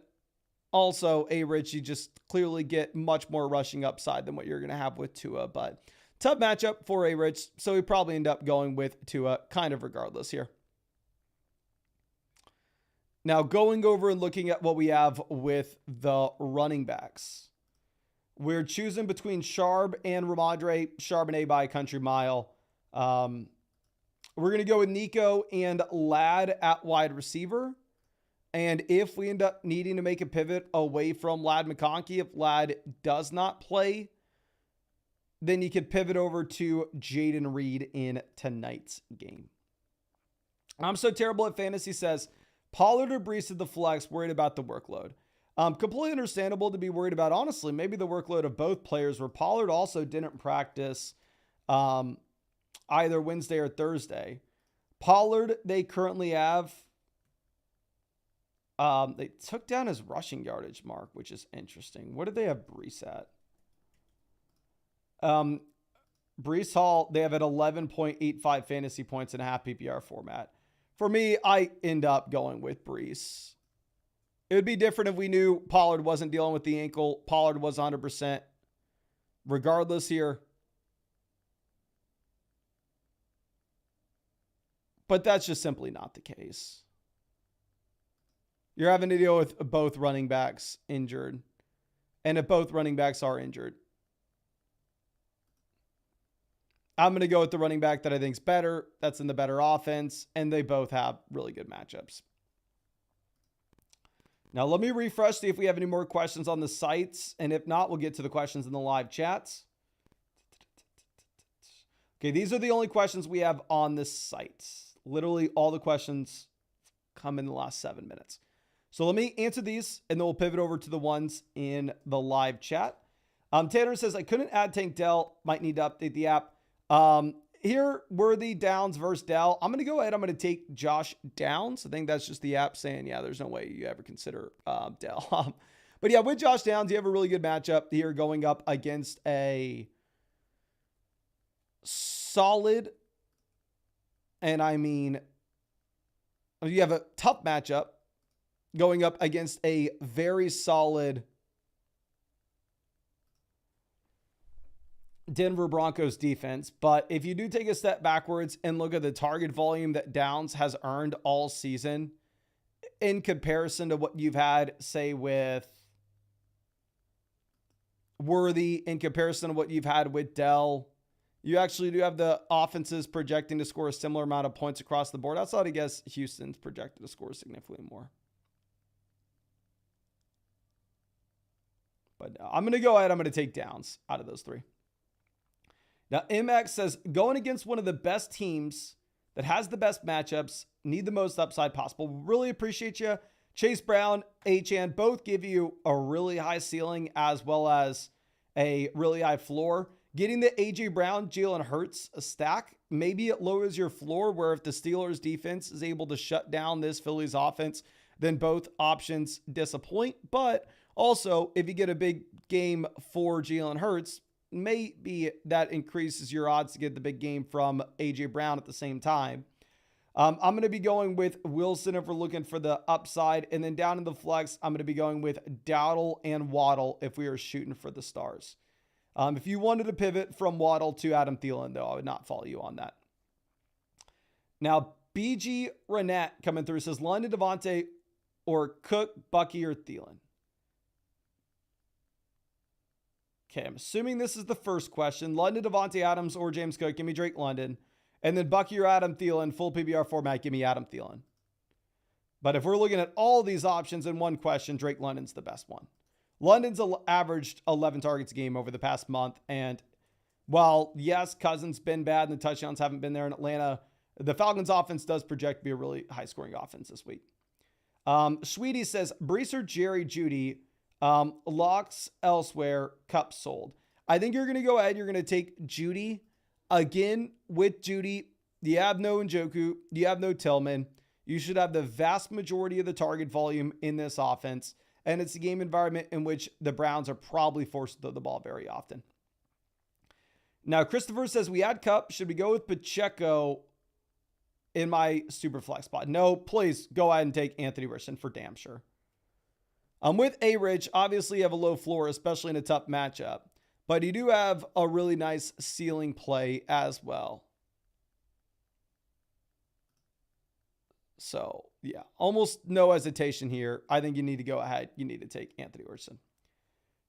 also, A-Rich, you just clearly get much more rushing upside than what you're going to have with Tua. But tough matchup for A-Rich, so we probably end up going with Tua kind of regardless here. Now, going over and looking at what we have with the running backs, we're choosing between Sharb and Ramondre, Charbonnet by a country mile. We're going to go with Nico and Ladd at wide receiver. And if we end up needing to make a pivot away from Ladd McConkey, if Ladd does not play, then you could pivot over to Jaden Reed in tonight's game. I'm so terrible at fantasy says, Pollard or Breece at the flex, worried about the workload. Completely understandable to be worried about, honestly, maybe the workload of both players, where Pollard also didn't practice either Wednesday or Thursday. Pollard, they currently have, they took down his rushing yardage mark, which is interesting. What did they have Breece at? Breece Hall, they have at 11.85 fantasy points in a half PPR format. For me, I end up going with Breece. It would be different if we knew Pollard wasn't dealing with the ankle. Pollard was 100%. Regardless here. But that's just simply not the case. You're having to deal with both running backs injured. And if both running backs are injured, I'm going to go with the running back that I think is better. That's in the better offense. And they both have really good matchups. Now, let me refresh, see if we have any more questions on the sites. And if not, we'll get to the questions in the live chats. Okay, these are the only questions we have on the site. Literally all the questions come in the last 7 minutes. So let me answer these, and then we'll pivot over to the ones in the live chat. Tanner says, I couldn't add Tank Dell. Might need to update the app. Here were the Downs versus Dell. I'm going to go ahead. I'm going to take Josh Downs. I think that's just the app saying, yeah, there's no way you ever consider Dell. But yeah, with Josh Downs, you have a really good matchup here going up against a solid, and I mean, you have a tough matchup going up against a very solid Denver Broncos defense. But if you do take a step backwards and look at the target volume that Downs has earned all season in comparison to what you've had, say, with Worthy, in comparison to what you've had with Dell, you actually do have the offenses projecting to score a similar amount of points across the board. Outside, I guess Houston's projected to score significantly more. But I'm going to go ahead. I'm going to take Downs out of those three. Now, MX says, going against one of the best teams that has the best matchups, need the most upside possible. Really appreciate you. Chase Brown, Achane, both give you a really high ceiling as well as a really high floor. Getting the A.J. Brown, Jalen Hurts a stack, maybe it lowers your floor, where if the Steelers defense is able to shut down this Phillies offense, then both options disappoint. But also, if you get a big game for Jalen Hurts, maybe that increases your odds to get the big game from A.J. Brown at the same time. I'm going to be going with Wilson if we're looking for the upside. And then down in the flex, I'm going to be going with Dowdle and Waddle if we are shooting for the stars. If you wanted to pivot from Waddle to Adam Thielen, though, I would not follow you on that. Now, BG Renette coming through says, London, Devontae, or Cook, Bucky, or Thielen. Okay, I'm assuming this is the first question. London, Devontae Adams, or James Cook. Give me Drake London. And then Bucky or Adam Thielen, full PBR format. Give me Adam Thielen. But if we're looking at all these options in one question, Drake London's the best one. London's averaged 11 targets a game over the past month. And while, yes, Cousins been bad and the touchdowns haven't been there in Atlanta, the Falcons offense does project to be a really high-scoring offense this week. Sweetie says, Breece or Jerry Jeudy, locks elsewhere, Cup sold. I think you're going to go ahead. You're going to take Jeudy. Again, with Jeudy, you have no Njoku. You have no Tillman. You should have the vast majority of the target volume in this offense. And it's a game environment in which the Browns are probably forced to throw the ball very often. Now, Christopher says, we add Cup. Should we go with Pacheco in my super flex spot? No, please go ahead and take Anthony Richardson for damn sure. With A-Rich, obviously you have a low floor, especially in a tough matchup. But you do have a really nice ceiling play as well. So Yeah, almost no hesitation here. I think you need to go ahead. You need to take Anthony Richardson.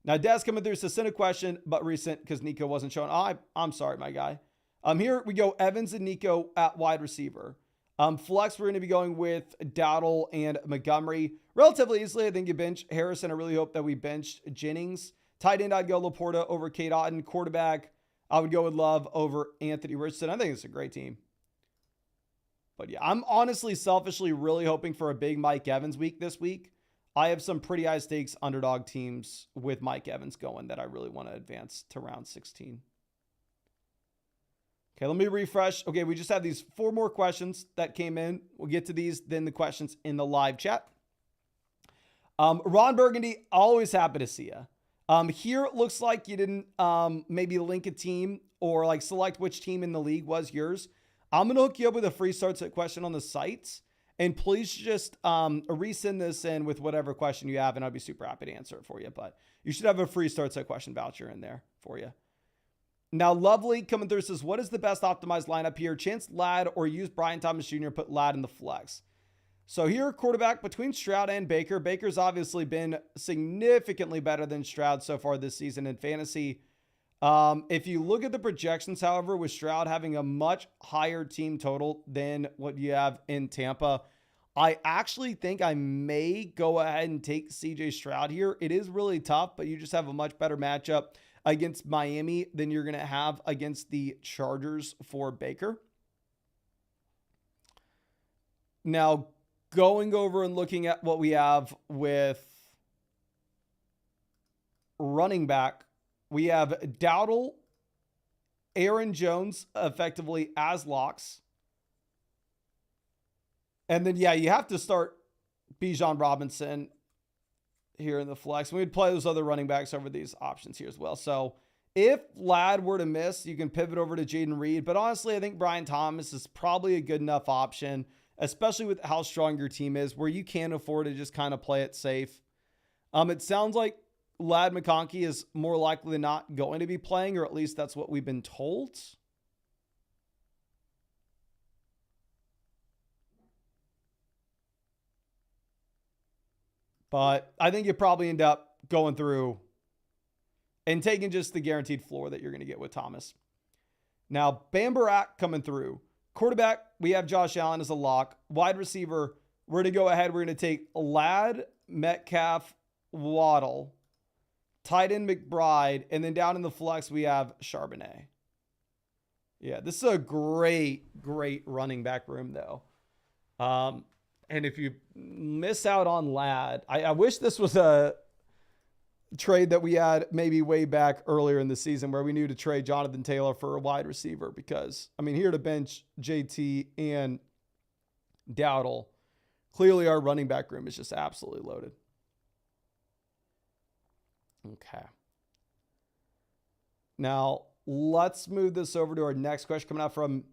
Now, Des coming through says, send a question, but recent because Nico wasn't showing. I'm sorry, my guy. Here we go. Evans and Nico at wide receiver. Flex, we're going to be going with Dowdle and Montgomery. Relatively easily, I think you bench Harrison. I really hope that we benched Jennings. Tight end, I'd go Laporta over Kate Otten. Quarterback, I would go with Love over Anthony Richardson. I think it's a great team. But yeah, I'm honestly selfishly really hoping for a big Mike Evans week this week. I have some pretty high stakes underdog teams with Mike Evans going that I really want to advance to round 16. Okay, let me refresh. Okay, we just have these 4 more questions that came in. We'll get to these, then the questions in the live chat. Ron Burgundy, always happy to see you. Here it looks like you didn't maybe link a team or like select which team in the league was yours. I'm going to hook you up with a free start set question on the sites. And please just resend this in with whatever question you have, and I'd be super happy to answer it for you. But you should have a free start set question voucher in there for you. Now, Lovely coming through says, what is the best optimized lineup here? Chance Ladd or use Brian Thomas Jr., put Ladd in the flex. So here, quarterback between Stroud and Baker. Baker's obviously been significantly better than Stroud so far this season in fantasy. If you look at the projections, however, with Stroud having a much higher team total than what you have in Tampa, I actually think I may go ahead and take CJ Stroud here. It is really tough, but you just have a much better matchup against Miami than you're going to have against the Chargers for Baker. Now, going over and looking at what we have with running back, we have Dowdle, Aaron Jones effectively as locks. And then, yeah, you have to start Bijan Robinson here in the flex. We'd play those other running backs over these options here as well. So if Ladd were to miss, you can pivot over to Jaden Reed. But honestly, I think Brian Thomas is probably a good enough option, especially with how strong your team is, where you can afford to just kind of play it safe. It sounds like Ladd McConkey is more likely than not going to be playing, or at least that's what we've been told. But I think you probably end up going through and taking just the guaranteed floor that you're going to get with Thomas. Now, Bambarak coming through. Quarterback, we have Josh Allen as a lock. Wide receiver, we're going to go ahead. We're going to take Ladd, Metcalf, Waddle, tight end McBride, and then down in the flex, we have Charbonnet. Yeah, this is a great running back room, though. And if you miss out on Ladd, I wish this was a trade that we had maybe way back earlier in the season where we knew to trade Jonathan Taylor for a wide receiver because, I mean, here to bench JT and Dowdle, clearly our running back room is just absolutely loaded. Okay. Now, let's move this over to our next question coming out from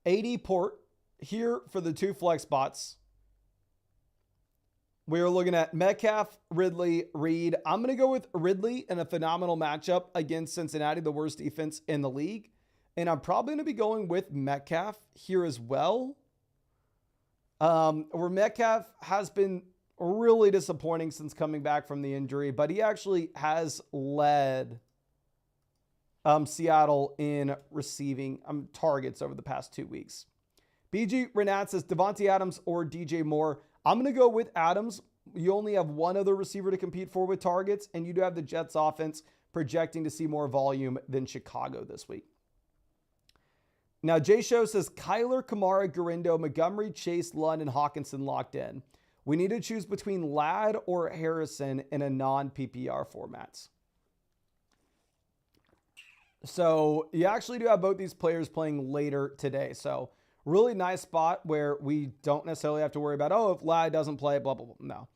AD Port. Here for the 2 flex spots, we are looking at Metcalf, Ridley, Reed. I'm going to go with Ridley in a phenomenal matchup against Cincinnati, the worst defense in the league. And I'm probably going to be going with Metcalf here as well. Where Metcalf has been really disappointing since coming back from the injury, but he actually has led Seattle in receiving targets over the past 2 weeks. BG Renat says Devontae Adams or DJ Moore. I'm going to go with Adams. You only have one other receiver to compete for with targets, and you do have the Jets offense projecting to see more volume than Chicago this week. Now, Jay Show says Kyler, Kamara, Garindo, Montgomery, Chase, Lund, and Hawkinson locked in. We need to choose between Ladd or Harrison in a non-PPR formats. So you actually do have both these players playing later today. So really nice spot where we don't necessarily have to worry about, oh, if Ladd doesn't play, blah, blah, blah.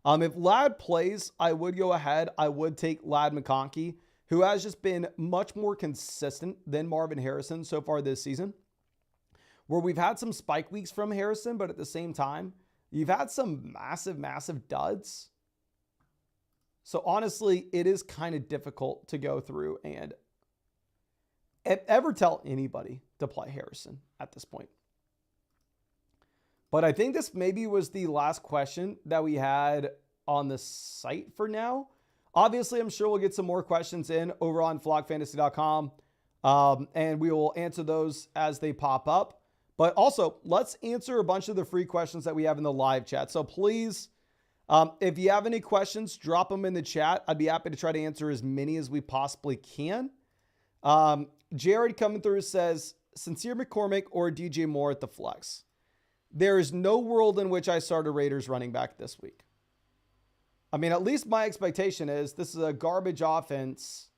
No. If Ladd plays, I would go ahead. I would take Ladd McConkey, who has just been much more consistent than Marvin Harrison so far this season, where we've had some spike weeks from Harrison, but at the same time, you've had some massive duds. So honestly, it is kind of difficult to go through and ever tell anybody to play Harrison at this point. But I think this maybe was the last question that we had on the site for now. Obviously, I'm sure we'll get some more questions in over on flockfantasy.com, and we will answer those as they pop up. But also, let's answer a bunch of the free questions that we have in the live chat. So please, if you have any questions, drop them in the chat. I'd be happy to try to answer as many as we possibly can. Jared coming through says, Sincere McCormick or DJ Moore at the flex. There is no world in which I start a Raiders running back this week. I mean, at least my expectation is this is a garbage offense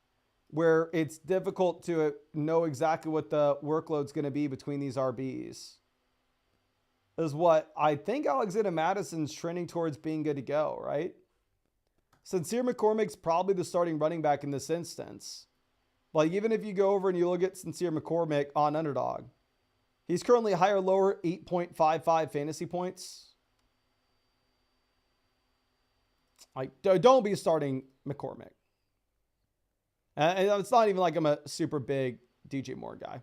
where it's difficult to know exactly what the workload's going to be between these RBs. Is what I think Alexander Madison's trending towards being good to go, right? Sincere McCormick's probably the starting running back in this instance. Like, even if you go over and you look at Sincere McCormick on Underdog, he's currently higher, lower, 8.55 fantasy points. Like, don't be starting McCormick. And it's not even like I'm a super big DJ Moore guy.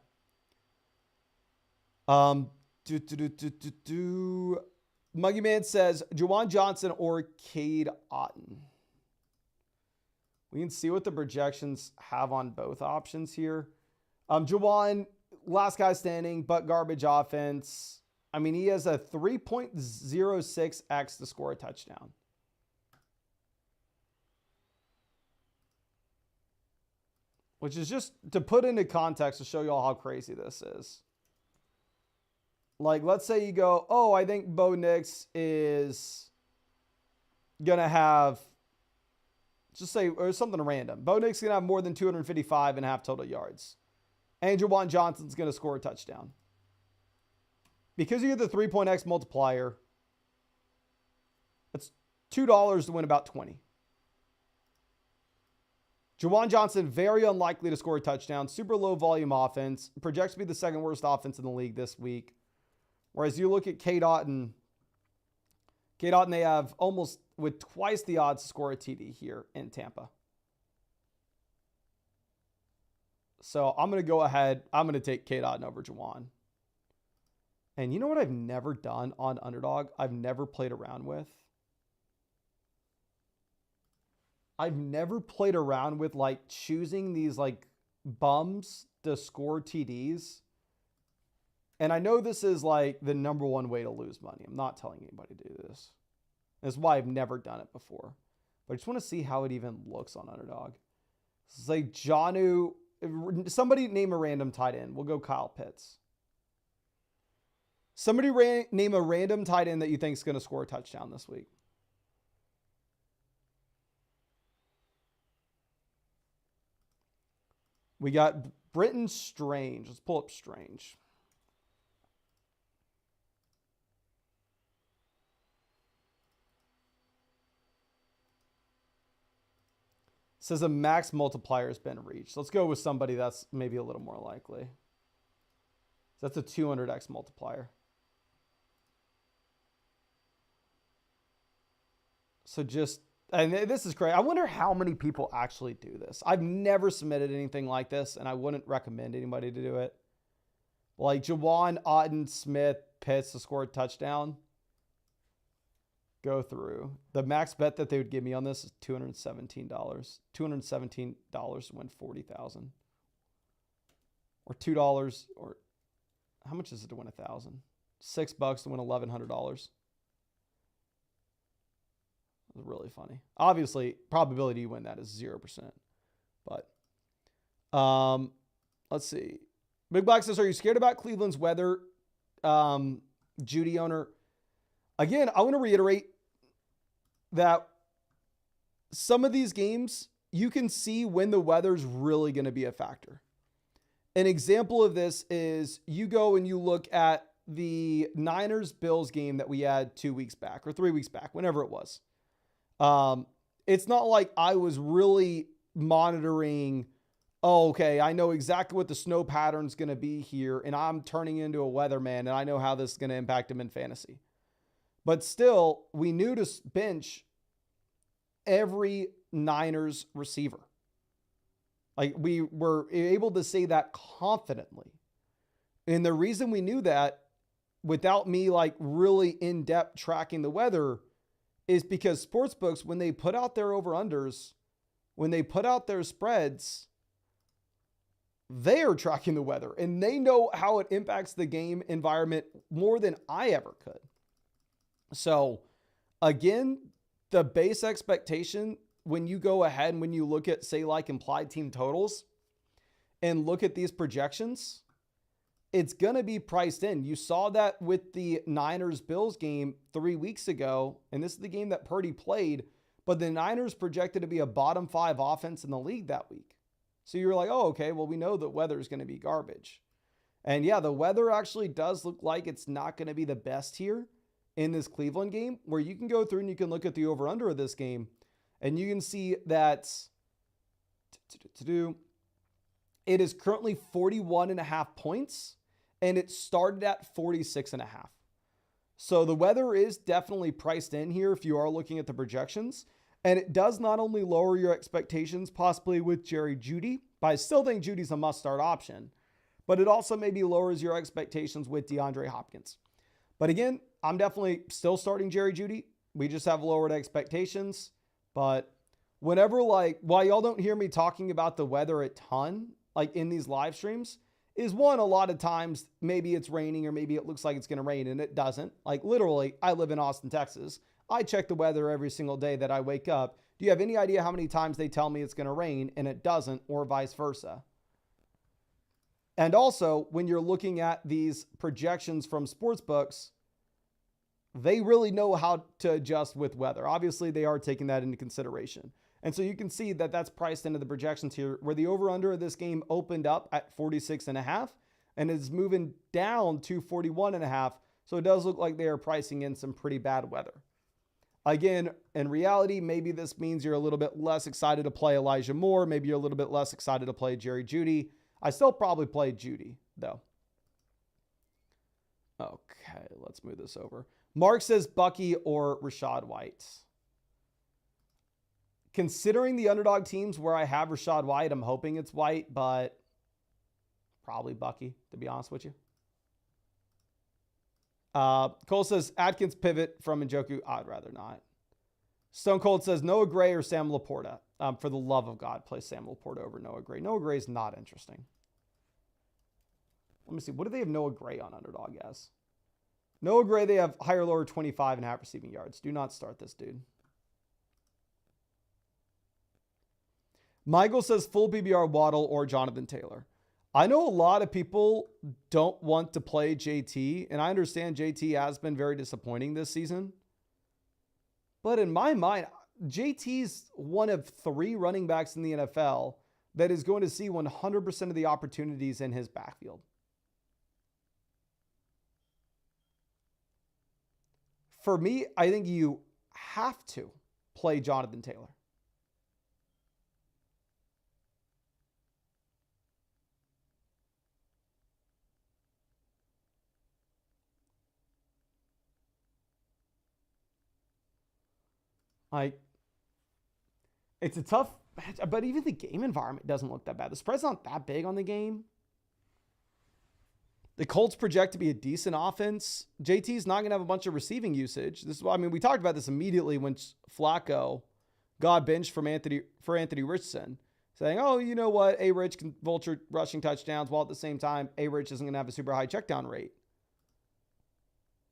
Muggy Man says, Juwan Johnson or Cade Otton. We can see what the projections have on both options here. Juwan, last guy standing, but garbage offense. I mean, he has a 3.06x to score a touchdown. Which is just to put into context to show you all how crazy this is. Like, let's say you go, oh, I think Bo Nix is going to have, just say, or something random. Bo Nix is going to have more than 255.5 total yards. And Juwan Johnson's going to score a touchdown. Because you get the 3.x multiplier, it's $2 to win about 20. Juwan Johnson, very unlikely to score a touchdown. Super low volume offense. Projects to be the second worst offense in the league this week. Whereas you look at Cade Otton, they have almost with twice the odds to score a TD here in Tampa. So I'm going to go ahead. I'm going to take Cade Otton over Juwan. And you know what I've never done on Underdog? I've never played around with. I've never played around with like choosing these like bums to score TDs. And I know this is like the number one way to lose money. I'm not telling anybody to do this. That's why I've never done it before. But I just want to see how it even looks on Underdog. It's like Jonnu. Somebody name a random tight end. We'll go Kyle Pitts. Somebody name a random tight end that you think is going to score a touchdown this week. We got Britton Strange. Let's pull up Strange. Says a max multiplier has been reached. Let's go with somebody that's maybe a little more likely. That's a 200x multiplier. So just, and this is great. I wonder how many people actually do this. I've never submitted anything like this, and I wouldn't recommend anybody to do it. Like Juwan, Otton, Smith, Pitts to score a touchdown. Go through. The max bet that they would give me on this is $217. $217 to win $40,000. Or $2, or how much is it to win $1,000? $6 to win $1,100. It's really funny. Obviously, probability you win that is 0%. But let's see. Big Black says, are you scared about Cleveland's weather? Judy owner. Again, I want to reiterate that some of these games, you can see when the weather's really going to be a factor. An example of this is you go and you look at the Niners-Bills game that we had 2 weeks back or 3 weeks back, whenever it was. It's not like I was really monitoring, oh, okay, I know exactly what the snow pattern's going to be here, and I'm turning into a weatherman, and I know how this is going to impact him in fantasy. But still, we knew to bench every Niners receiver. Like, we were able to say that confidently. And the reason we knew that without me like really in depth tracking the weather is because sportsbooks, when they put out their over-unders, when they put out their spreads, they are tracking the weather and they know how it impacts the game environment more than I ever could. So again, the base expectation when you go ahead and when you look at, say, like implied team totals and look at these projections, it's going to be priced in. You saw that with the Niners-Bills game 3 weeks ago, and this is the game that Purdy played, but the Niners projected to be a bottom 5 offense in the league that week. So you're like, oh, okay, well, we know the weather is going to be garbage. And yeah, the weather actually does look like it's not going to be the best here in this Cleveland game, where you can go through and you can look at the over-under of this game, and you can see that it is currently 41.5 points, and it started at 46.5. So the weather is definitely priced in here if you are looking at the projections. And it does not only lower your expectations possibly with Jerry Jeudy, but I still think Judy's a must-start option, but it also maybe lowers your expectations with DeAndre Hopkins. But again, I'm definitely still starting Jerry Jeudy. We just have lowered expectations. But whenever, like, while y'all don't hear me talking about the weather a ton, like in these live streams, is one, a lot of times maybe it's raining or maybe it looks like it's going to rain and it doesn't. Like literally, I live in Austin, Texas. I check the weather every single day that I wake up. Do you have any idea how many times they tell me it's going to rain and it doesn't, or vice versa? And also, when you're looking at these projections from sportsbooks, they really know how to adjust with weather. Obviously, they are taking that into consideration. And so you can see that that's priced into the projections here, where the over-under of this game opened up at 46.5 and is moving down to 41.5. So it does look like they are pricing in some pretty bad weather. Again, in reality, maybe this means you're a little bit less excited to play Elijah Moore. Maybe you're a little bit less excited to play Jerry Jeudy. I still probably play Jeudy, though. Okay, let's move this over. Mark says Bucky or Rachaad White. Considering the underdog teams where I have Rachaad White, I'm hoping it's White, but probably Bucky, to be honest with you. Cole says Atkins pivot from Njoku. I'd rather not. Stone Cold says Noah Gray or Sam Laporta. For the love of God, play Sam Laporta over Noah Gray. Noah Gray is not interesting. Let me see. What do they have Noah Gray on underdog as? Noah Gray, they have higher lower 25.5 receiving yards. Do not start this dude. Michael says full PBR Waddle or Jonathan Taylor. I know a lot of people don't want to play JT, and I understand JT has been very disappointing this season. But in my mind, JT's one of 3 running backs in the NFL that is going to see 100% of the opportunities in his backfield. For me, I think you have to play Jonathan Taylor. Like, it's a tough match, but even the game environment doesn't look that bad. The spread's not that big on the game. The Colts project to be a decent offense. JT's not going to have a bunch of receiving usage. This is why, I mean, we talked about this immediately when Flacco got benched for Anthony Richardson, saying, oh, you know what? A-Rich can vulture rushing touchdowns, while at the same time, A-Rich isn't going to have a super high checkdown rate.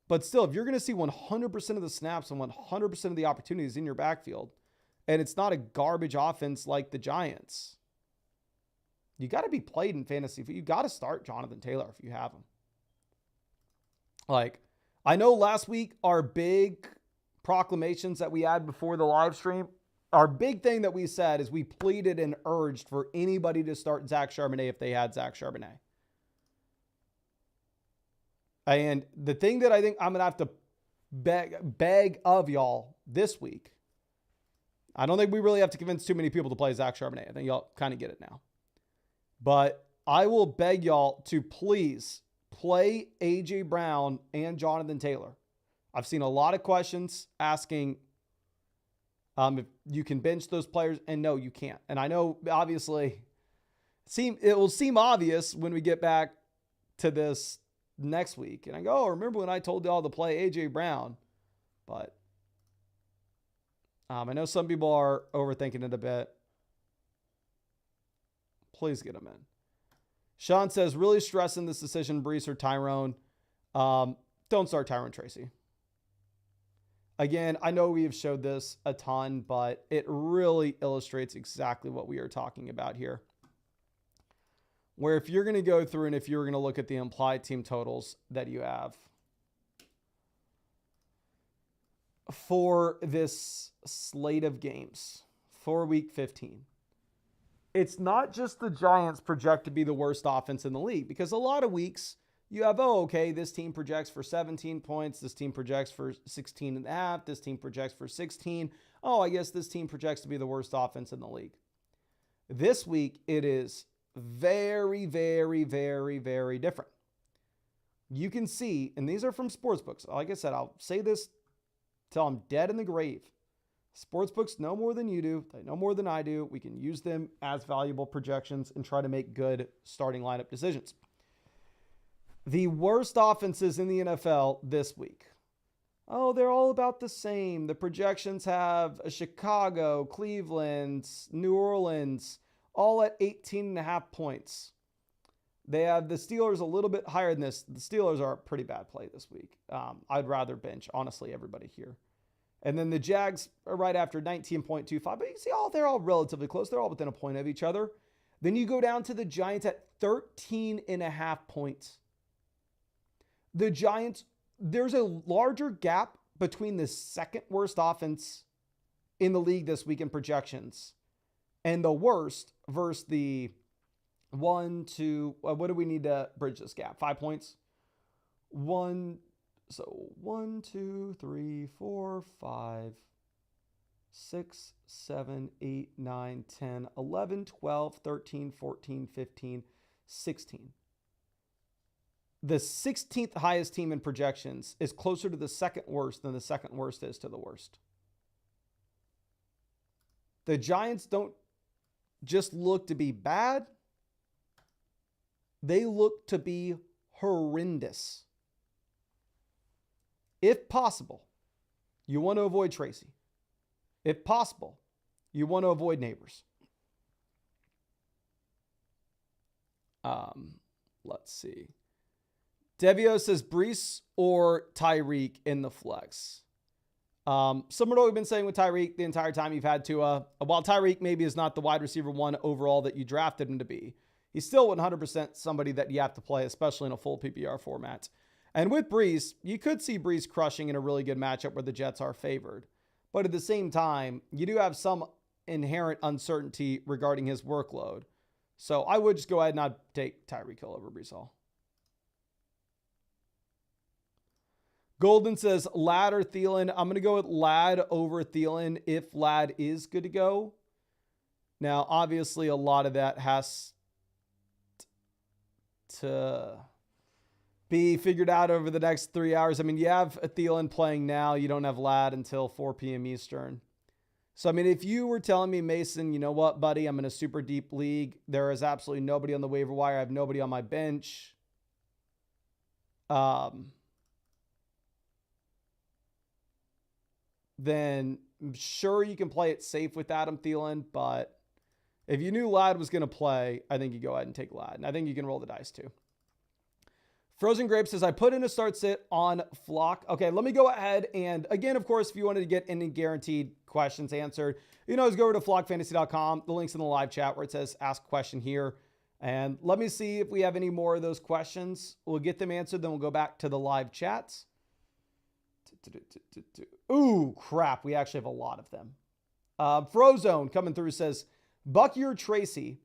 But still, if you're going to see 100% of the snaps and 100% of the opportunities in your backfield, and it's not a garbage offense like the Giants, you got to be played in fantasy. You got to start Jonathan Taylor if you have him. Like, I know last week our big proclamations that we had before the live stream, our big thing that we said is we pleaded and urged for anybody to start Zach Charbonnet if they had Zach Charbonnet. And the thing that I think I'm going to have to beg of y'all this week, I don't think we really have to convince too many people to play Zach Charbonnet. I think y'all kind of get it now. But I will beg y'all to please play A.J. Brown and Jonathan Taylor. I've seen a lot of questions asking if you can bench those players, and no, you can't. And I know, obviously, it will seem obvious when we get back to this next week. And I go, oh, remember when I told y'all to play A.J. Brown? But I know some people are overthinking it a bit. Please get him in. Sean says, really stressing this decision, Brees or Tyrone. Don't start Tyrone Tracy. Again, I know we have showed this a ton, but it really illustrates exactly what we are talking about here. Where if you're going to go through and if you're going to look at the implied team totals that you have for this slate of games for week 15, it's not just the Giants project to be the worst offense in the league, because a lot of weeks you have, oh, okay, this team projects for 17 points. This team projects for 16 and a half. This team projects for 16. Oh, I guess this team projects to be the worst offense in the league. This week, it is very, very, very, very different. You can see, and these are from sportsbooks. Like I said, I'll say this till I'm dead in the grave. Sportsbooks know more than you do. They know more than I do. We can use them as valuable projections and try to make good starting lineup decisions. The worst offenses in the NFL this week. Oh, they're all about the same. The projections have Chicago, Cleveland, New Orleans, all at 18.5 points. They have the Steelers a little bit higher than this. The Steelers are a pretty bad play this week. I'd rather bench, honestly, everybody here. And then the Jags are right after 19.25. But you see, they're all relatively close. They're all within a point of each other. Then you go down to the Giants at 13.5 points. The Giants, there's a larger gap between the second worst offense in the league this week in projections and the worst versus the 1, 2, what do we need to bridge this gap? 5 points? 1, 2, 3, 4, 5, 6, 7, 8, 9, 10, 11, 12, 13, 14, 15, 16. The 16th highest team in projections is closer to the second worst than the second worst is to the worst. The Giants don't just look to be bad. They look to be horrendous. If possible, you want to avoid Tracy. If possible, you want to avoid Neighbors. Let's see. Devio says Brees or Tyreek in the flex. Similar to what we've been saying with Tyreek the entire time you've had Tua. While Tyreek maybe is not the wide receiver one overall that you drafted him to be, he's still 100% somebody that you have to play, especially in a full PPR format. And with Brees, you could see Brees crushing in a really good matchup where the Jets are favored. But at the same time, you do have some inherent uncertainty regarding his workload. So I would just go ahead and not take Tyreek Hill over Brees Hall. Golden says Ladd or Thielen. I'm going to go with Ladd over Thielen if Ladd is good to go. Now, obviously, a lot of that has to be figured out over the next 3 hours. I mean, you have a Thielen playing now. You don't have Ladd until 4 p.m. Eastern. So, I mean, if you were telling me, Mason, you know what, buddy, I'm in a super deep league. There is absolutely nobody on the waiver wire. I have nobody on my bench. Then sure you can play it safe with Adam Thielen, but if you knew Ladd was going to play, I think you go ahead and take Ladd. And I think you can roll the dice too. Frozen Grape says, I put in a start sit on Flock. Okay, let me go ahead. And again, of course, if you wanted to get any guaranteed questions answered, you know, just go over to flockfantasy.com. The link's in the live chat where it says ask question here. And let me see if we have any more of those questions. We'll get them answered. Then we'll go back to the live chats. Ooh, crap. We actually have a lot of them. Frozone coming through says, Bucky or Tracy,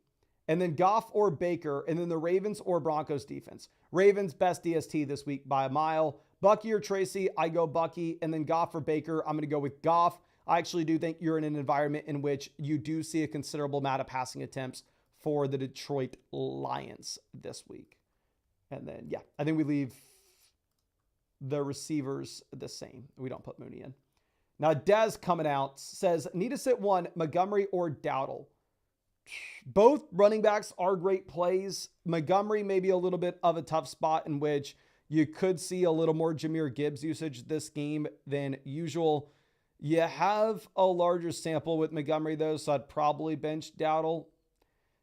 and then Goff or Baker, and then the Ravens or Broncos defense. Ravens, best DST this week by a mile. Bucky or Tracy, I go Bucky, and then Goff or Baker, I'm going to go with Goff. I actually do think you're in an environment in which you do see a considerable amount of passing attempts for the Detroit Lions this week. And then, yeah, I think we leave the receivers the same. We don't put Mooney in. Now, Dez coming out says, need to sit one, Montgomery or Dowdle. Both running backs are great plays. Montgomery may be a little bit of a tough spot in which You could see a little more Jahmyr Gibbs usage this game than usual. You have a larger sample with Montgomery, though, so I'd probably bench Dowdle.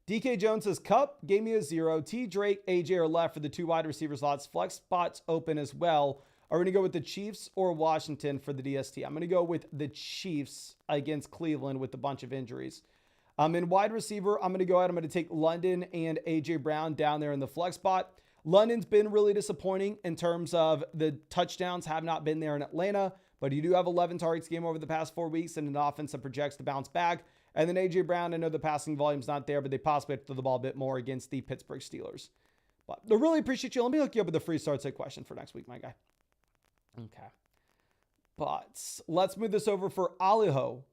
DK Jones says, Cup gave me a 0. T. Drake, AJ are left for the 2 wide receiver slots. Flex spots open as well. Are we going to go with the Chiefs or Washington for the DST? I'm going to go with the Chiefs against Cleveland with a bunch of injuries. In wide receiver, I'm going to go ahead. I'm going to take London and AJ Brown down there in the flex spot. London's been really disappointing in terms of the touchdowns have not been there in Atlanta, but you do have 11 targets game over the past 4 weeks and an offense that projects to bounce back. And then AJ Brown, I know the passing volume's not there, but they possibly have to throw the ball a bit more against the Pittsburgh Steelers. But I really appreciate you. Let me hook you up with a free start set question for next week, my guy. Okay. But let's move this over for Idaho.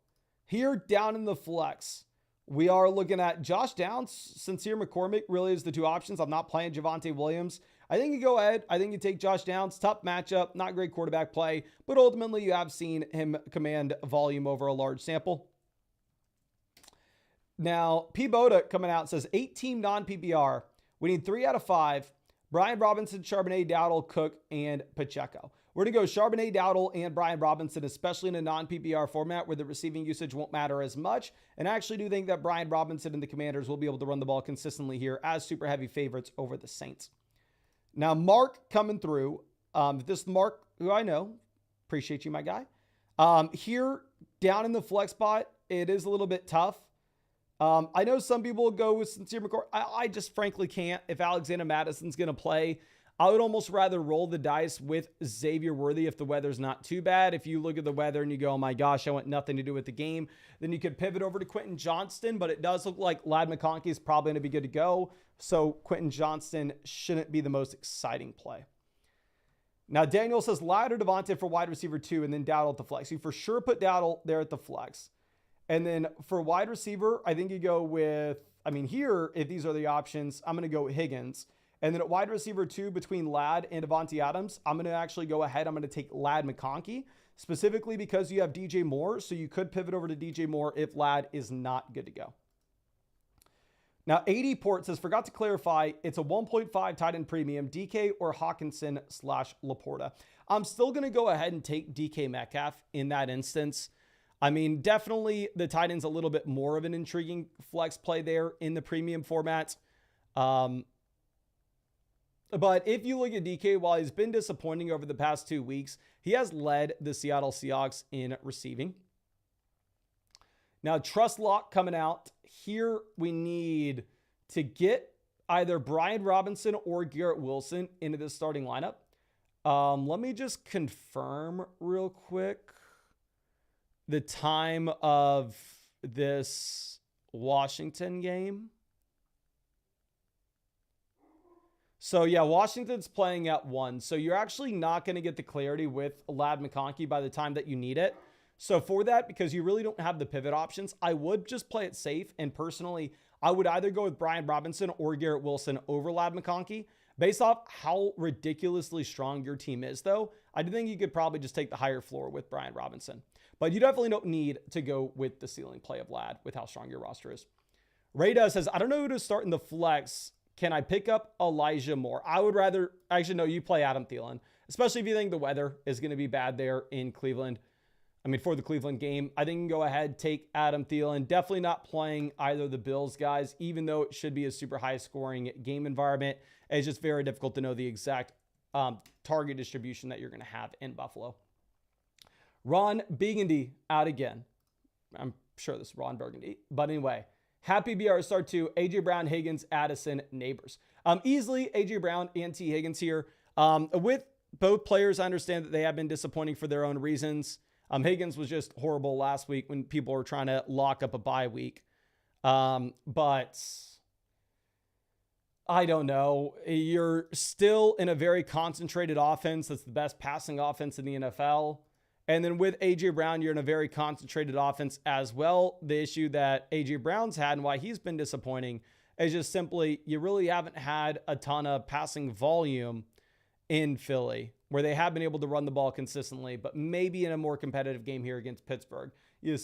Here down in the flex, we are looking at Josh Downs, Sincere McCormick really is the 2 options. I'm not playing Javonte Williams. I think you go ahead. I think you take Josh Downs. Tough matchup, not great quarterback play, but ultimately you have seen him command volume over a large sample. Now, P. Boda coming out says 8-team non-PPR. We need 3 out of 5. Brian Robinson, Charbonnet, Dowdle, Cook, and Pacheco. We're going to go Charbonnet, Dowdle, and Brian Robinson, especially in a non-PPR format where the receiving usage won't matter as much. And I actually do think that Brian Robinson and the Commanders will be able to run the ball consistently here as super heavy favorites over the Saints. Now, Mark coming through. This Mark, who I know, appreciate you, my guy. Here, down in the flex spot, it is a little bit tough. I know some people will go with Sincere McCord. I just frankly can't. If Alexander Madison's going to play, I would almost rather roll the dice with Xavier Worthy if the weather's not too bad. If you look at the weather and you go, oh my gosh, I want nothing to do with the game, then you could pivot over to Quentin Johnston, but it does look like Ladd McConkey is probably going to be good to go. So Quentin Johnston shouldn't be the most exciting play. Now, Daniel says Ladd or Devontae for wide receiver 2 and then Dowdle at the flex. You for sure put Dowdle there at the flex. And then for wide receiver, I think you go with, here, if these are the options, I'm going to go Higgins. And then at wide receiver 2 between Ladd and Davante Adams, I'm going to actually go ahead. I'm going to take Ladd McConkey, specifically because you have DJ Moore. So you could pivot over to DJ Moore if Ladd is not good to go. Now, 80 Port says, forgot to clarify, it's a 1.5 tight end premium, DK or Hawkinson / Laporta. I'm still going to go ahead and take DK Metcalf in that instance. Definitely the tight end's a little bit more of an intriguing flex play there in the premium format. But if you look at DK, while he's been disappointing over the past 2 weeks, he has led the Seattle Seahawks in receiving. Now, Trust Lock coming out. Here we need to get either Brian Robinson or Garrett Wilson into the starting lineup. Let me just confirm real quick the time of this Washington game. So yeah, Washington's playing at 1. So you're actually not going to get the clarity with Ladd McConkey by the time that you need it. So for that, because you really don't have the pivot options, I would just play it safe. And personally, I would either go with Brian Robinson or Garrett Wilson over Ladd McConkey. Based off how ridiculously strong your team is, though, I do think you could probably just take the higher floor with Brian Robinson. But you definitely don't need to go with the ceiling play of Ladd with how strong your roster is. Rada says, I don't know who to start in the flex. Can I pick up Elijah Moore? I would rather, actually, no, you play Adam Thielen, especially if you think the weather is going to be bad there in Cleveland. For the Cleveland game, I think you can go ahead, take Adam Thielen. Definitely not playing either of the Bills guys, even though it should be a super high scoring game environment. It's just very difficult to know the exact target distribution that you're going to have in Buffalo. Ron Burgundy out again. I'm sure this is Ron Burgundy. But anyway, happy BR start to AJ Brown, Higgins, Addison, Neighbors. Easily AJ Brown and T. Higgins here. With both players, I understand that they have been disappointing for their own reasons. Higgins was just horrible last week when people were trying to lock up a bye week. But I don't know. You're still in a very concentrated offense. That's the best passing offense in the NFL. And then with A.J. Brown, you're in a very concentrated offense as well. The issue that A.J. Brown's had and why he's been disappointing is just simply you really haven't had a ton of passing volume in Philly, where they have been able to run the ball consistently, but maybe in a more competitive game here against Pittsburgh, you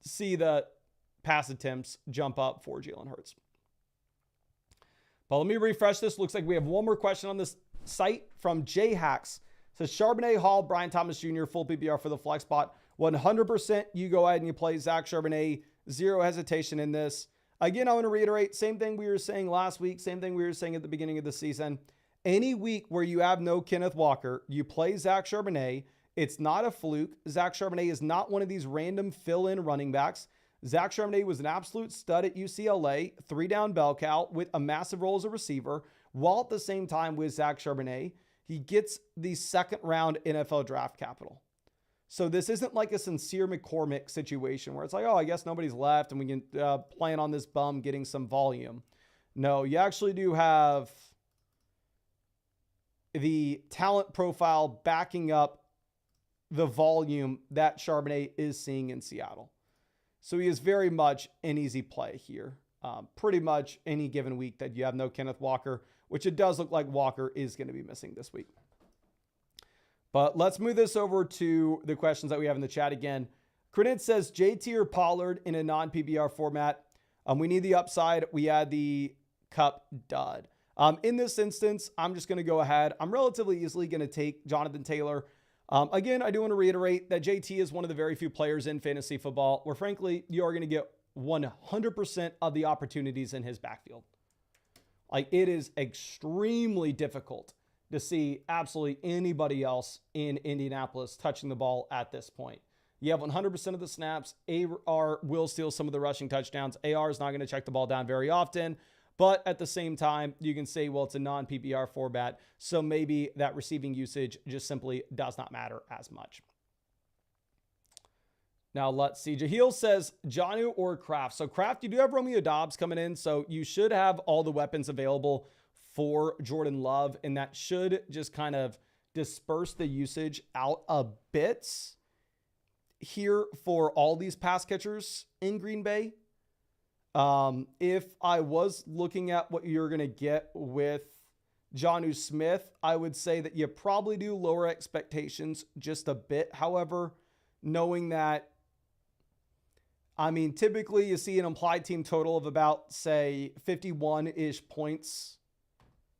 see the pass attempts jump up for Jalen Hurts. But let me refresh this. Looks like we have one more question on this site from J-Hacks. Says Charbonnet, Hall, Brian Thomas Jr., full PPR for the flex spot. 100% you go ahead and you play Zach Charbonnet. Zero hesitation in this. Again, I want to reiterate, same thing we were saying last week, same thing we were saying at the beginning of the season. Any week where you have no Kenneth Walker, you play Zach Charbonnet. It's not a fluke. Zach Charbonnet is not one of these random fill-in running backs. Zach Charbonnet was an absolute stud at UCLA, 3-down bell cow with a massive role as a receiver, while at the same time with Zach Charbonnet, he gets the second-round NFL draft capital. So this isn't like a Sincere McCormick situation where it's like, oh, I guess nobody's left and we can plan on this bum getting some volume. No, you actually do have the talent profile backing up the volume that Charbonnet is seeing in Seattle. So he is very much an easy play here. Pretty much any given week that you have no Kenneth Walker, which it does look like Walker is going to be missing this week. But let's move this over to the questions that we have in the chat again. Credit says JT or Pollard in a non-PPR format. We need the upside. We had the cup dud. In this instance, I'm just going to go ahead. I'm relatively easily going to take Jonathan Taylor. Again, I do want to reiterate that JT is one of the very few players in fantasy football where, frankly, you are going to get 100% of the opportunities in his backfield. Like, it is extremely difficult to see absolutely anybody else in Indianapolis touching the ball at this point. You have 100% of the snaps. AR will steal some of the rushing touchdowns. AR is not going to check the ball down very often. But at the same time, you can say, well, it's a non-PPR format, so maybe that receiving usage just simply does not matter as much. Now, let's see. Jahil says, Jonnu or Kraft. So, Kraft, you do have Romeo Doubs coming in, so you should have all the weapons available for Jordan Love, and that should just kind of disperse the usage out a bit here for all these pass catchers in Green Bay. If I was looking at what you're going to get with Jonnu Smith, I would say that you probably do lower expectations just a bit. However, knowing that, I mean, typically you see an implied team total of about, say, 51-ish points.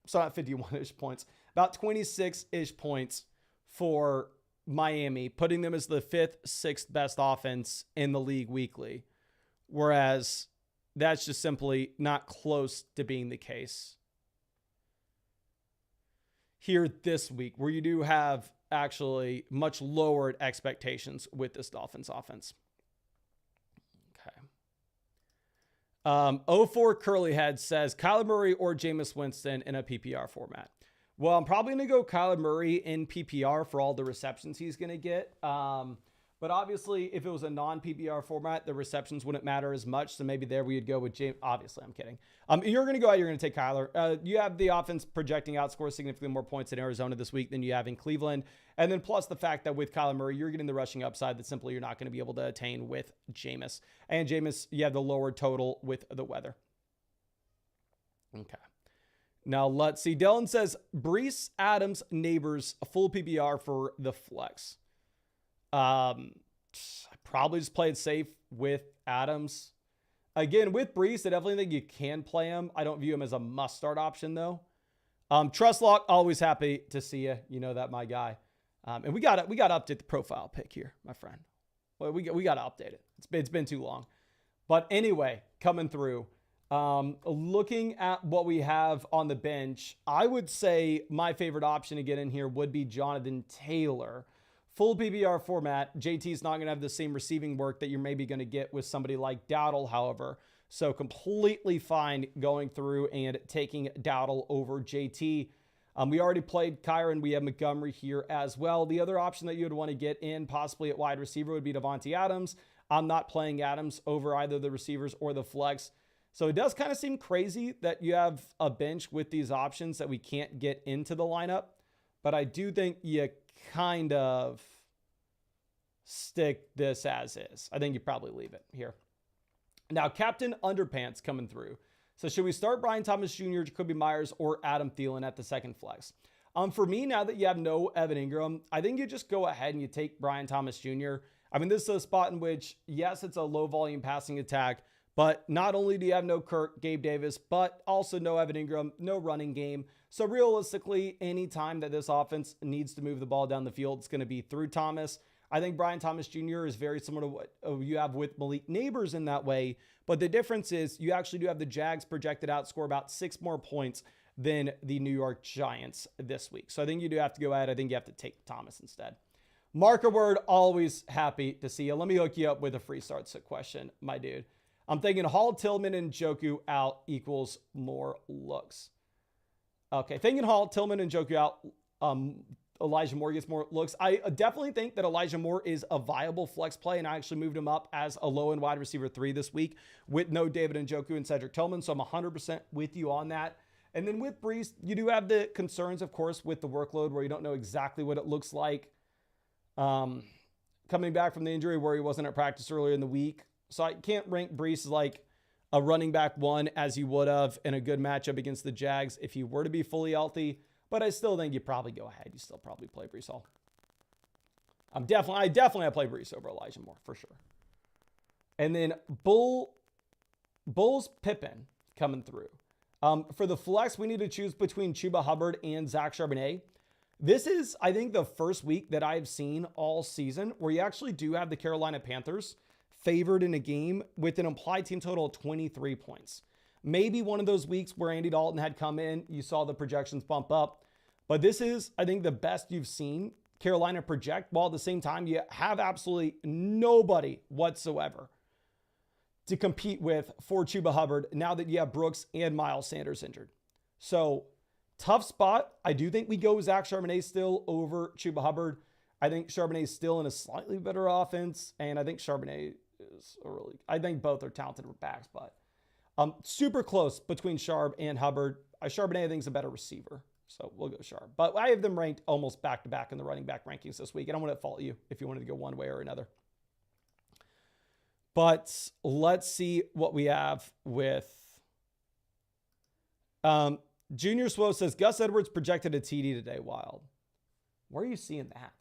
So not 51-ish points, about 26-ish points for Miami, putting them as the 5th, 6th best offense in the league weekly. Whereas that's just simply not close to being the case here this week, where you do have actually much lowered expectations with this Dolphins offense. Okay. 04 Curlyhead says Kyler Murray or Jameis Winston in a PPR format. Well, I'm probably going to go Kyler Murray in PPR for all the receptions he's going to get. But obviously, if it was a non-PPR format, the receptions wouldn't matter as much. So maybe there we would go with James. Obviously, I'm kidding. You're going to go out, you're going to take Kyler. You have the offense projecting outscore significantly more points in Arizona this week than you have in Cleveland. And then plus the fact that with Kyler Murray, you're getting the rushing upside that simply you're not going to be able to attain with Jameis. And Jameis, you have the lower total with the weather. Okay. Now, let's see. Dylan says, Brees, Adams, Neighbors, a full PPR for the flex. I probably just play it safe with Adams. Again, with Brees, I definitely think you can play him. I don't view him as a must-start option, though. Trustlock, always happy to see you. You know that, my guy. And we got to update the profile pic here, my friend. Well, we got to update it. It's been too long. But anyway, coming through. Looking at what we have on the bench, I would say my favorite option to get in here would be Jonathan Taylor. Full PPR format. JT is not going to have the same receiving work that you're maybe going to get with somebody like Dowdle, however. So completely fine going through and taking Dowdle over JT. We already played Kyron. We have Montgomery here as well. The other option that you would want to get in possibly at wide receiver would be Devontae Adams. I'm not playing Adams over either the receivers or the flex. So it does kind of seem crazy that you have a bench with these options that we can't get into the lineup. But I do think you kind of stick this as is. I think you probably leave it here. Now, Captain Underpants coming through. So should we start Brian Thomas Jr., Jacoby Myers, or Adam Thielen at the second flex? For me, now that you have no Evan Ingram, I think you just go ahead and you take Brian Thomas Jr. I mean, this is a spot in which, yes, it's a low volume passing attack, But not only do you have no Kirk, Gabe Davis, but also no Evan Ingram, no running game. So realistically, any time that this offense needs to move the ball down the field, it's going to be through Thomas. I think Brian Thomas Jr. is very similar to what you have with Malik Neighbors in that way. But the difference is you actually do have the Jags projected out score about 6 more points than the New York Giants this week. So I think you do have to go ahead. I think you have to take Thomas instead. Marker Word, always happy to see you. Let me hook you up with a free start set question, my dude. I'm thinking Hall, Tillman, and Njoku out equals more looks. Okay, thinking Hall, Tillman, and Njoku out. Elijah Moore gets more looks. I definitely think that Elijah Moore is a viable flex play, and I actually moved him up as a low-end wide receiver 3 this week with no David Njoku and Cedric Tillman, so I'm 100% with you on that. And then with Brees, you do have the concerns, of course, with the workload where you don't know exactly what it looks like coming back from the injury where he wasn't at practice earlier in the week. So I can't rank Brees as like a running back 1 as you would have in a good matchup against the Jags if he were to be fully healthy. But I still think you probably go ahead. You still probably play Brees Hall. I definitely play Brees over Elijah Moore for sure. And then Bulls Pippen coming through. For the flex, we need to choose between Chuba Hubbard and Zach Charbonnet. This is, I think, the first week that I've seen all season where you actually do have the Carolina Panthers favored in a game with an implied team total of 23 points. Maybe one of those weeks where Andy Dalton had come in, you saw the projections bump up. But this is, I think, the best you've seen Carolina project, while at the same time you have absolutely nobody whatsoever to compete with for Chuba Hubbard now that you have Brooks and Miles Sanders injured. So tough spot. I do think we go Zach Charbonnet still over Chuba Hubbard. I think Charbonnet is still in a slightly better offense, and I think Charbonnet is I think both are talented backs, but super close between Charb and Hubbard. Charbonnet, I think, is a better receiver, so we'll go Charb. But I have them ranked almost back-to-back in the running back rankings this week. I don't want to fault you if you wanted to go one way or another. But let's see what we have with Junior Swow says, Gus Edwards projected a TD today. Wild. Where are you seeing that?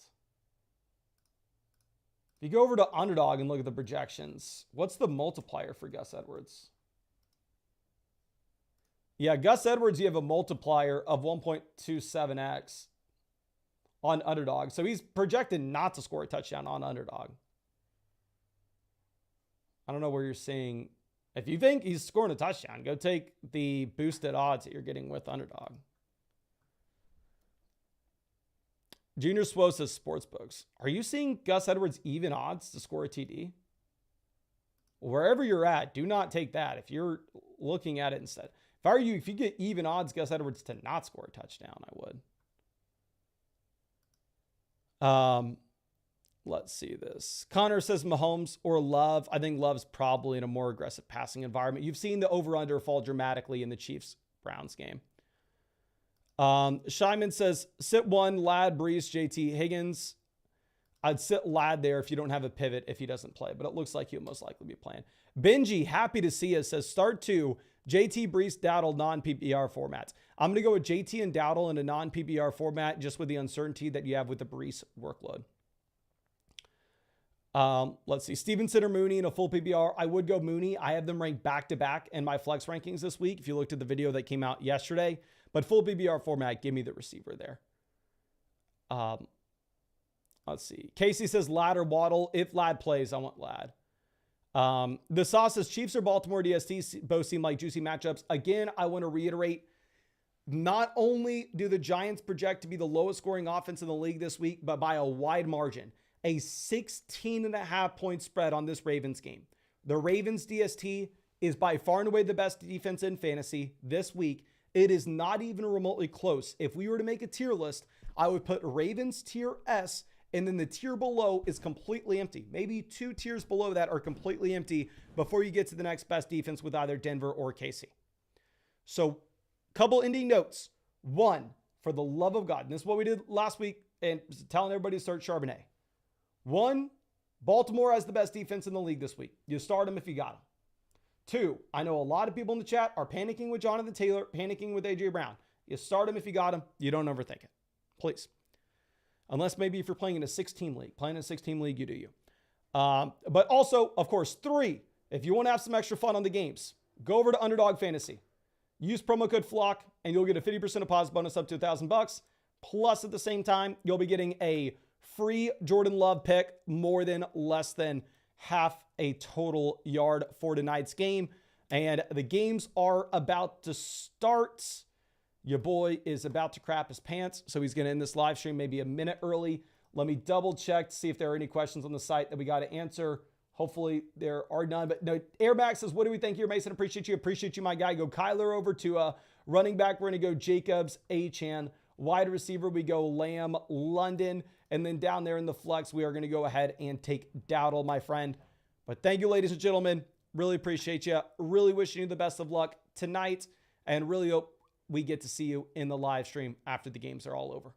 If you go over to Underdog and look at the projections, what's the multiplier for Gus Edwards? Yeah, Gus Edwards, you have a multiplier of 1.27x on Underdog. So he's projected not to score a touchdown on Underdog. I don't know where you're seeing. If you think he's scoring a touchdown, go take the boosted odds that you're getting with Underdog. Junior Swow says sportsbooks. Are you seeing Gus Edwards even odds to score a TD? Wherever you're at, do not take that. If you're looking at it instead. If I were you, if you get even odds Gus Edwards to not score a touchdown, I would. Let's see this. Connor says Mahomes or Love. I think Love's probably in a more aggressive passing environment. You've seen the over-under fall dramatically in the Chiefs-Browns game. Shyman says, sit one, Ladd, Brees, JT, Higgins. I'd sit Ladd there if you don't have a pivot if he doesn't play, but it looks like he'll most likely be playing. Benji, happy to see us, says start 2, JT, Brees, Dowdle, non-PPR formats. I'm going to go with JT and Dowdle in a non-PPR format just with the uncertainty that you have with the Brees workload. Let's see. Stevenson or Mooney in a full PPR. I would go Mooney. I have them ranked back-to-back in my flex rankings this week. If you looked at the video that came out yesterday, but full PPR format, give me the receiver there. Let's see. Casey says Ladd or Waddle. If Ladd plays, I want Ladd. The Sauce says Chiefs or Baltimore DST both seem like juicy matchups. Again, I want to reiterate, not only do the Giants project to be the lowest scoring offense in the league this week, but by a wide margin. A 16.5 point spread on this Ravens game. The Ravens DST is by far and away the best defense in fantasy this week. It is not even remotely close. If we were to make a tier list, I would put Ravens tier S, and then the tier below is completely empty. Maybe 2 tiers below that are completely empty before you get to the next best defense with either Denver or KC. So, couple ending notes. 1, for the love of God, and this is what we did last week, and telling everybody to start Charbonnet. 1, Baltimore has the best defense in the league this week. You start them if you got them. 2, I know a lot of people in the chat are panicking with Jonathan Taylor, panicking with A.J. Brown. You start them if you got them. You don't overthink it. Please. Unless maybe if you're playing in a 6-team league. Playing in a 6-team league, you do you. But also, of course, 3, If you want to have some extra fun on the games, go over to Underdog Fantasy. Use promo code FLOCK, and you'll get a 50% deposit bonus up to $1,000. Plus, at the same time, you'll be getting a free Jordan Love pick, more than less than half a total yard for tonight's game. And the games are about to start. Your boy is about to crap his pants, so he's going to end this live stream maybe a minute early. Let me double check to see if there are any questions on the site that we got to answer. Hopefully there are none. But no, Airmax says, what do we think here, Mason? Appreciate you. Appreciate you, my guy. Go Kyler over to running back. We're going to go Jacobs, Achane. Wide receiver, we go Lamb, London. And then down there in the flex, we are going to go ahead and take Dowdle, my friend. But thank you, ladies and gentlemen. Really appreciate you. Really wishing you the best of luck tonight. And really hope we get to see you in the live stream after the games are all over.